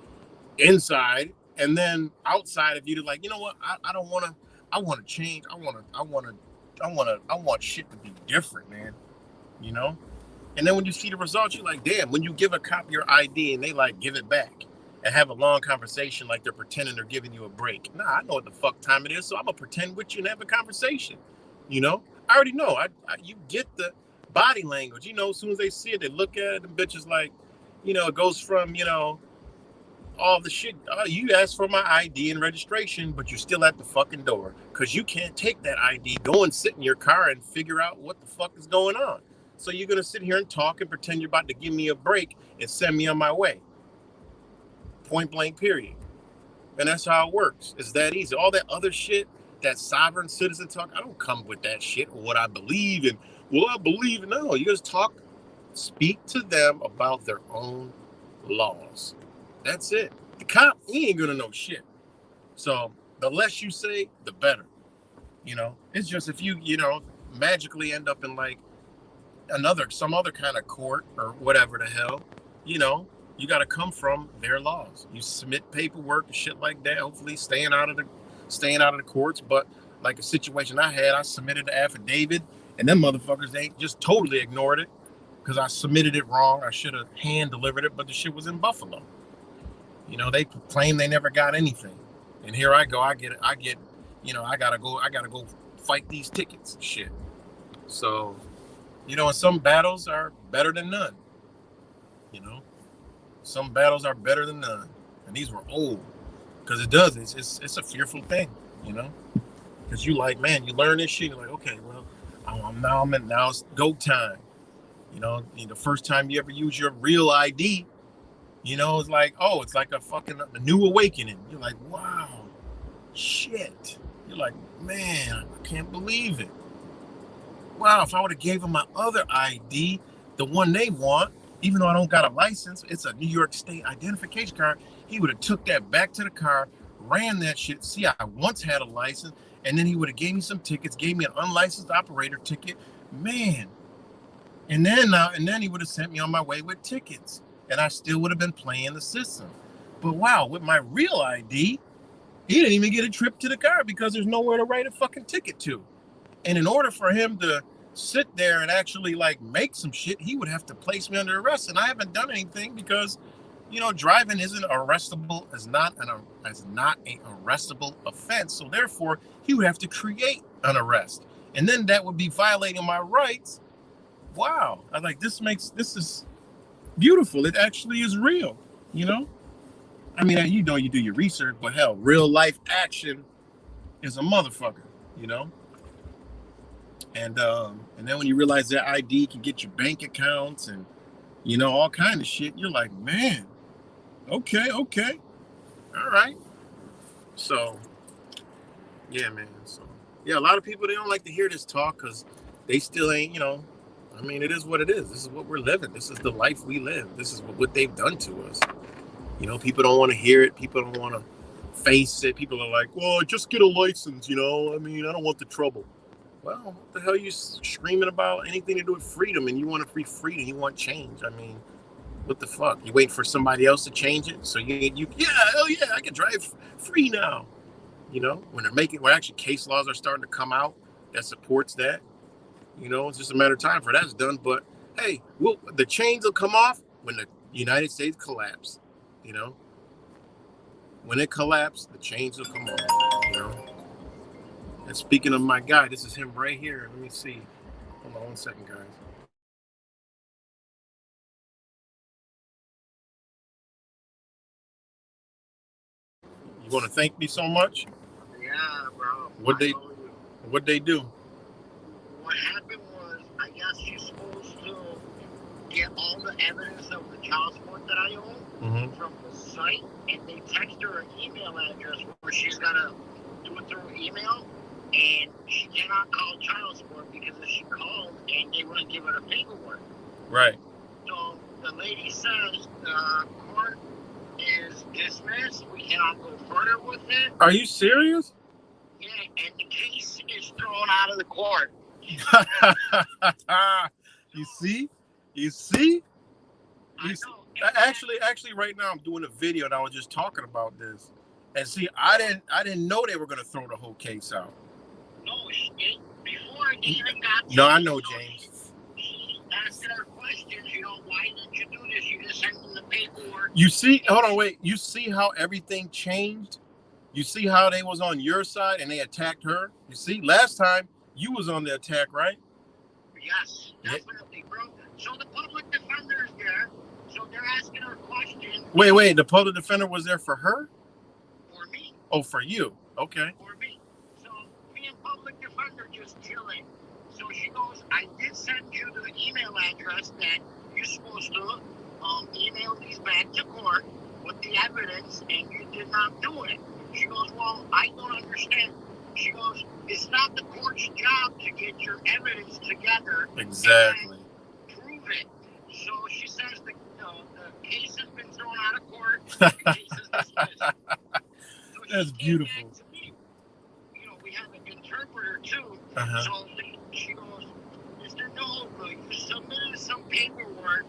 inside? And then outside, if you're like, you know what? I don't want to. I want to change. I want shit to be different, man. And then when you see the results, you're like, damn, when you give a cop your ID and they like give it back and have a long conversation like they're pretending they're giving you a break. Nah, I know what the fuck time it is, so I'm going to pretend with you and have a conversation. I already know. You get the body language. As soon as they see it, they look at it, and bitches like, it goes from, all the shit. You asked for my ID and registration, but you're still at the fucking door because you can't take that ID, go and sit in your car and figure out what the fuck is going on. So you're going to sit here and talk and pretend you're about to give me a break and send me on my way. Point blank, period. And that's how it works. It's that easy. All that other shit, that sovereign citizen talk, I don't come with that shit or what I believe in. Well, I believe. No, you just speak to them about their own laws. That's it. The cop, he ain't going to know shit. So the less you say, the better. It's just if you, magically end up in like, some other kind of court or whatever the hell, you got to come from their laws. You submit paperwork and shit like that, hopefully staying out of the courts. But like a situation I had, I submitted an affidavit and them motherfuckers, they just totally ignored it because I submitted it wrong. I should have hand delivered it, but the shit was in Buffalo. They claim they never got anything. And here I go, I get I gotta go fight these tickets and shit. So, and some battles are better than none. Some battles are better than none. And these were old. Because it's a fearful thing, Because you like, man, you learn this shit, you're like, okay, well, now it's go time. The first time you ever use your real ID, it's like, oh, it's like a new awakening. You're like, wow, shit. You're like, man, I can't believe it. Wow, if I would have gave them my other ID, the one they want, even though I don't got a license, it's a New York State identification card, he would have took that back to the car, ran that shit. See, I once had a license, and then he would have gave me some tickets, gave me an unlicensed operator ticket. Man. And then he would have sent me on my way with tickets. And I still would have been playing the system. But wow, with my real ID, he didn't even get a trip to the car because there's nowhere to write a fucking ticket to. And in order for him to sit there and actually like make some shit, he would have to place me under arrest. And I haven't done anything because, driving isn't arrestable, is not a arrestable offense. So therefore, he would have to create an arrest. And then that would be violating my rights. Wow. I'm like, this is beautiful. It actually is real, I mean, you do your research, but hell, real life action is a motherfucker, And then when you realize that ID can get your bank accounts and all kind of shit, you're like, man, okay, all right. So yeah, man. So yeah, a lot of people, they don't like to hear this talk because they still ain't, I mean, it is what it is. This is what we're living. This is the life we live. This is what they've done to us. People don't want to hear it. People don't want to face it. People are like, well, just get a license, I mean, I don't want the trouble. Well, what the hell are you screaming about? Anything to do with freedom, and you want a free freedom, you want change. I mean, what the fuck? You wait for somebody else to change it? So hell yeah, I can drive free now. When actually case laws are starting to come out that supports that. It's just a matter of time for that's done. But hey, the chains will come off when the United States collapse. When it collapsed, the chains will come off. And speaking of my guy, this is him right here. Let me see. Hold on 1 second, guys. You want to thank me so much? Yeah, bro. What'd they do? What happened was, I guess you're supposed to get all the evidence of the child support that I owe from the site, and they text her an email address where she's gonna do it through email, and she cannot call child support because if she called and they wouldn't give her the paperwork. Right. So the lady says the court is dismissed. We cannot go further with it. Are you serious? Yeah, and the case is thrown out of the court. You see? Actually, right now I'm doing a video and I was just talking about this. And see, I didn't know they were gonna throw the whole case out. No, before it even got to No, I know, James. She asked her questions, why didn't you do this? You just sent them the paperwork. You see, hold on, wait. You see how everything changed? You see how they was on your side and they attacked her? You see, last time you was on the attack, right? Yes, definitely, bro. So the public defender is there. So they're asking her questions. Wait. The public defender was there for her? For me. Oh, for you. Okay. For me. So me and public defender just chilling. So she goes, I did send you the email address that you're supposed to email these back to court with the evidence, and you did not do it. She goes, well, I don't understand. She goes, it's not the court's job to get your evidence together. Exactly. And prove it. So she says the case has been thrown out of court. The case is dismissed. So that's beautiful. To me. We have an interpreter too. So she goes, Mr. Nova, you submitted some paperwork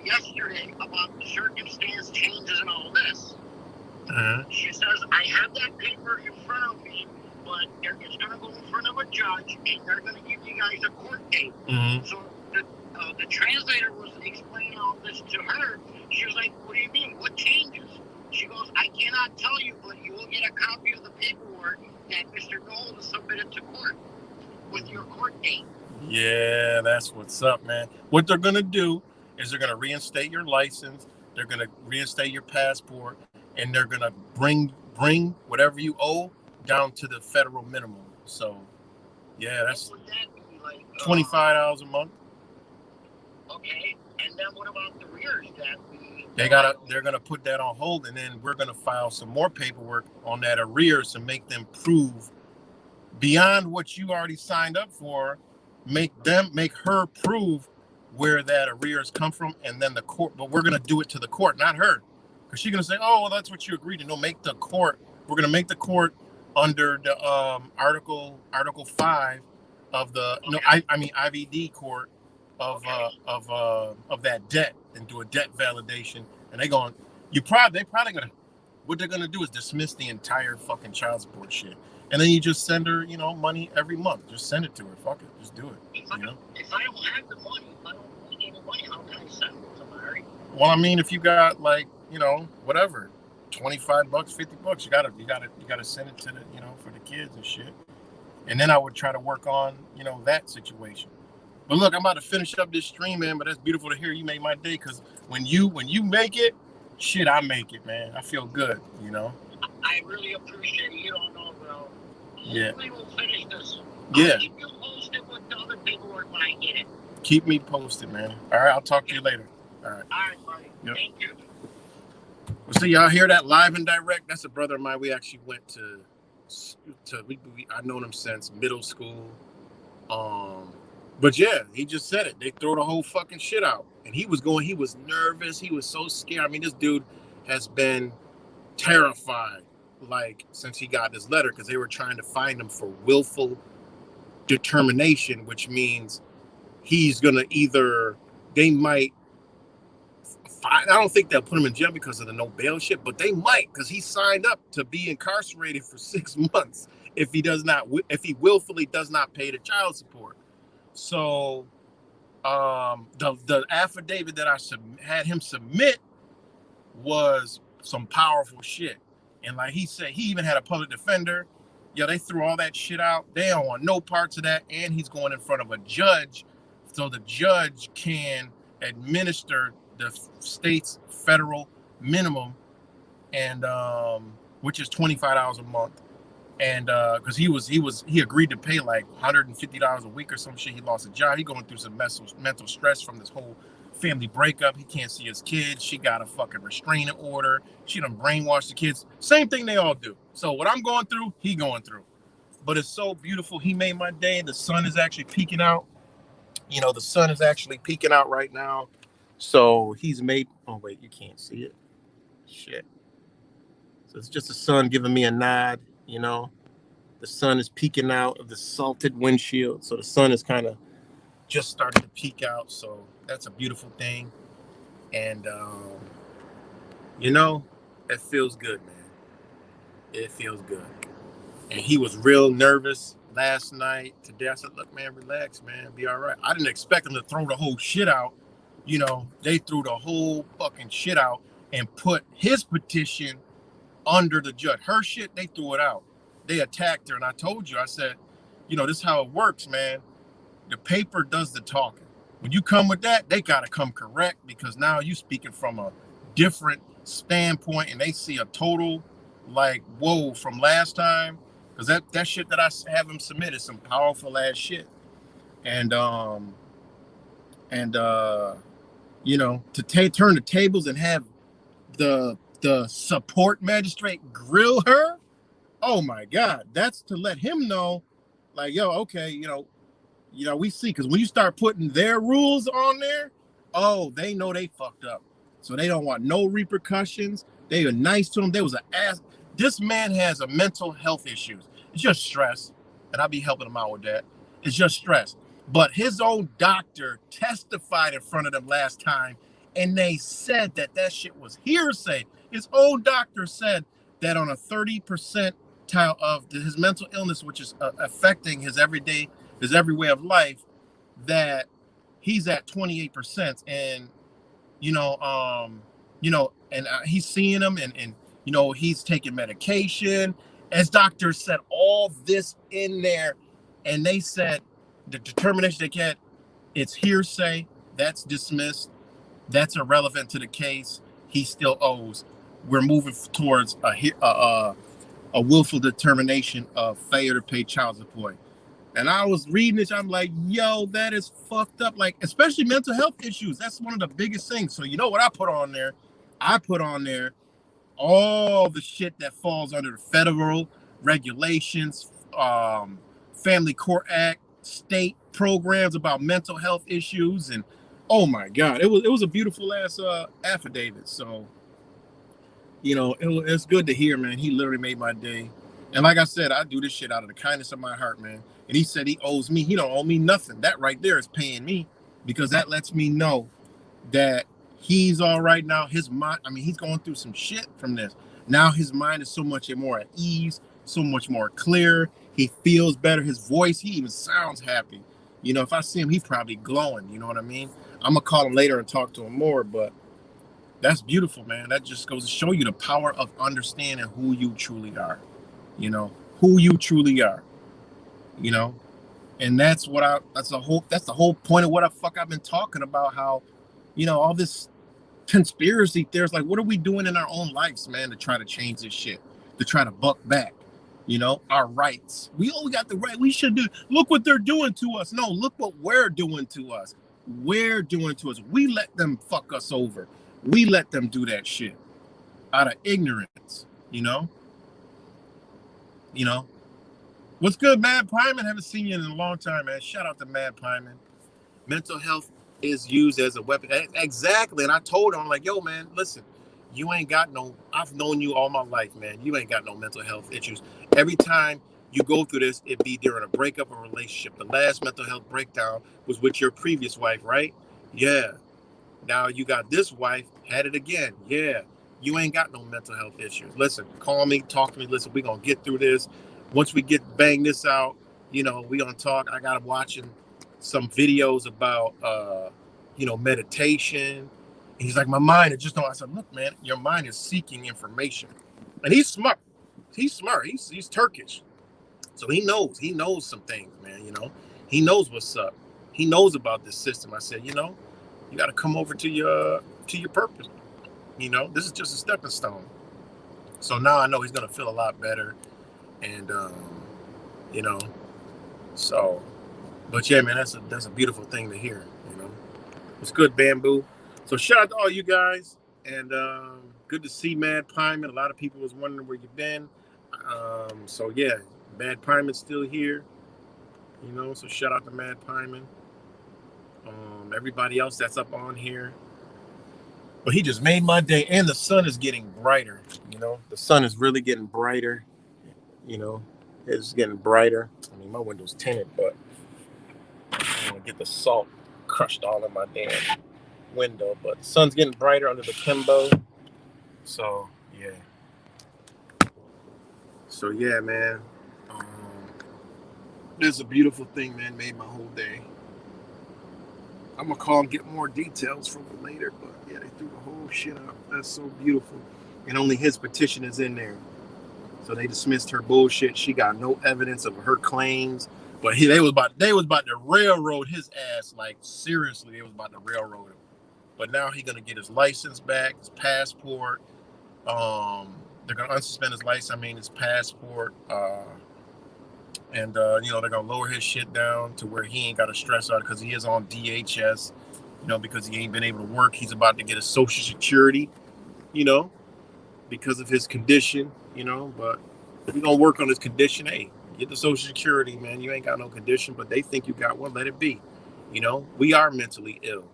yesterday about the circumstance changes and all this. She says, I have that paper in front of me, but it's going to go in front of a judge, and they're going to give you guys a court date. So the translator was explaining all this to her. She was like, what do you mean? What changes? She goes, I cannot tell you, but you will get a copy of the paperwork that Mr. That's what's up, man. What they're gonna do is they're gonna reinstate your license. They're gonna reinstate your passport, and they're gonna bring whatever you owe down to the federal minimum. So, yeah, that's What would that be like? $25 a month. Okay, and then what about the rears that we? They're gonna put that on hold, and then we're gonna file some more paperwork on that arrears to make them prove beyond what you already signed up for. Make her prove where that arrears come from, and then the court. But we're gonna do it to the court, not her, because she's gonna say, "Oh, well, that's what you agreed to." No, make the court. We're gonna make the court under the Article 5 of the I mean IVD court of that debt, and do a debt validation. And they probably gonna, what they're gonna do is dismiss the entire fucking child support shit. And then you just send her, money every month. Just send it to her. Fuck it. Just do it. If I don't have the money, if I don't need any money, how can I send it to Larry? Well, I mean, if you got whatever, $25, $50, you gotta send it to the, for the kids and shit. And then I would try to work on, that situation. But look, I'm about to finish up this stream, man. But that's beautiful to hear. You made my day, because when you make it, shit, I make it, man. I feel good, I really appreciate it. You don't know, bro. Yeah. Hopefully we'll finish this. Yeah. I'll keep you posted with the other paperwork when I get it. Keep me posted, man. All right, I'll talk to you later. All right. All right, buddy. Yep. Thank you. Well, see, y'all hear that live and direct? That's a brother of mine. We actually went to I've known him since middle school. But yeah, he just said it. They throw the whole fucking shit out. And he was nervous. He was so scared. I mean, this dude has been terrified, since he got this letter, because they were trying to find him for willful determination, which means he's gonna they might, I don't think they'll put him in jail because of the no bail shit, but they might, because he signed up to be incarcerated for 6 months if he willfully does not pay the child support. So the affidavit that I had him submit was some powerful shit. And like he said, he even had a public defender. Yeah, they threw all that shit out. They don't want no parts of that. And he's going in front of a judge, so the judge can administer the state's federal minimum, and which is $25 a month. And because he agreed to pay like $150 a week or some shit. He lost a job. He going through some mental stress from this whole family breakup. He can't see his kids. She got a fucking restraining order. She done brainwashed the kids. Same thing they all do. So what I'm going through, he going through. But it's so beautiful. He made my day. The sun is actually peeking out. The sun is actually peeking out right now. So he's made. Oh wait, you can't see it. Shit. So it's just the sun giving me a nod. The sun is peeking out of the salted windshield. So the sun is kind of just starting to peek out. So that's a beautiful thing. And, it feels good, man. It feels good. And he was real nervous last night. Today I said, look, man, relax, man. Be all right. I didn't expect him to throw the whole shit out. They threw the whole fucking shit out and put his petition under the judge. Her shit, they threw it out. They attacked her. And I told you, I said, this is how it works, man. The paper does the talking. When you come with that, they got to come correct, because now you speaking from a different standpoint, and they see a total whoa from last time. Because that shit that I have him submit is some powerful ass shit. And turn the tables and have the support magistrate grill her. Oh my God, that's to let him know, yo, okay, we see, because when you start putting their rules on there, oh, they know they fucked up. So they don't want no repercussions. They are nice to him. There was an ass. This man has a mental health issues. It's just stress. And I'll be helping him out with that. It's just stress. But his own doctor testified in front of them last time, and they said that shit was hearsay. His own doctor said that on a 30% of his mental illness, which is affecting his every way of life, that he's at 28%. And he's seeing him, and he's taking medication. As doctors said all this in there, and they said the determination they get It's hearsay. That's dismissed. That's irrelevant to the case. He still owes. We're moving towards a willful determination of failure to pay child support. And I was reading this, I'm like, yo, that is fucked up. Like, especially mental health issues. That's one of the biggest things. So you know what I put on there? I put on there all the shit that falls under the federal regulations, Family Court Act, state programs about mental health issues, and oh my god, it was a beautiful ass affidavit. So it's good to hear, man. He literally made my day. And like I said, I do this shit out of the kindness of my heart, man. And he said he owes me. He don't owe me nothing. That right there is paying me, because that lets me know that he's all right now. His mind, I mean, he's going through some shit from this. Now his mind is so much more at ease, so much more clear. He feels better. His voice, he even sounds happy. If I see him, he's probably glowing. You know what I mean? I'm going to call him later and talk to him more, but that's beautiful, man. That just goes to show you the power of understanding who you truly are. Who you truly are. And that's the whole point of what I've been talking about, how, all this conspiracy theories, like, what are we doing in our own lives, man, to try to change this shit, to try to buck back, our rights. We got the right. We should do, look what they're doing to us. No, look what we're doing to us. We let them fuck us over. We let them do that shit out of ignorance, What's good, Mad Pyman? Haven't seen you in a long time, man. Shout out to Mad Pyman. Mental health is used as a weapon. Exactly. And I told him, I'm like, yo, man, listen, you ain't got I've known you all my life, man. You ain't got no mental health issues. Every time you go through this, it be during a breakup or relationship. The last mental health breakdown was with your previous wife, right? Yeah. Now you got this wife, had it again. Yeah. You ain't got no mental health issues. Listen, call me, talk to me. Listen, we're going to get through this. Once we bang this out, we going to talk. I got him watching some videos about, meditation. He's like, my mind is just don't. I said, look, man, your mind is seeking information. And he's smart. He's Turkish. So he knows some things, man. He knows what's up. He knows about this system. I said, you got to come over to your purpose. This is just a stepping stone. So now I know he's going to feel a lot better. And, so, but yeah, man, that's a beautiful thing to hear, It's good, Bamboo. So shout out to all you guys, and good to see Mad Pyman. A lot of people was wondering where you've been. So yeah, Mad Pyman's still here, so shout out to Mad Pyman. Everybody else that's up on here. But he just made my day, and the sun is getting brighter, The sun is really getting brighter, It's getting brighter. I mean, my window's tinted, but I'm going to get the salt crushed all in my damn window. But the sun's getting brighter under the Kimbo. So, yeah. So, yeah, man. This is a beautiful thing, man. Made my whole day. I'm going to call and get more details from him later. But, yeah, they threw the whole shit out. That's so beautiful. And only his petition is in there. So they dismissed her bullshit. She got no evidence of her claims. But they was about to railroad his ass. Like, seriously, they was about to railroad him. But now he's gonna get his license back, his passport. They're gonna unsuspend his license. I mean, his passport. And they're gonna lower his shit down to where he ain't got to stress out, because he is on DHS. Because he ain't been able to work. He's about to get a Social Security. Because of his condition. But if you're gonna work on his condition, hey, get the Social Security, man. You ain't got no condition, but they think you got one. Let it be. We are mentally ill.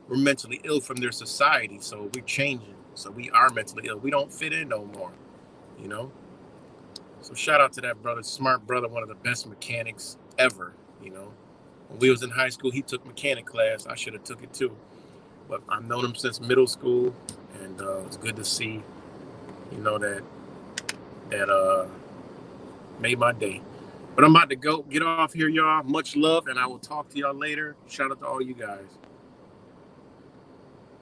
We're mentally ill from their society, so we're changing. So we are mentally ill. We don't fit in no more. So shout out to that brother, smart brother, one of the best mechanics ever. When we was in high school, he took mechanic class. I should have took it too, but I've known him since middle school, and it's good to see. That made my day. But I'm about to get off here, y'all. Much love, and I will talk to y'all later. Shout out to all you guys.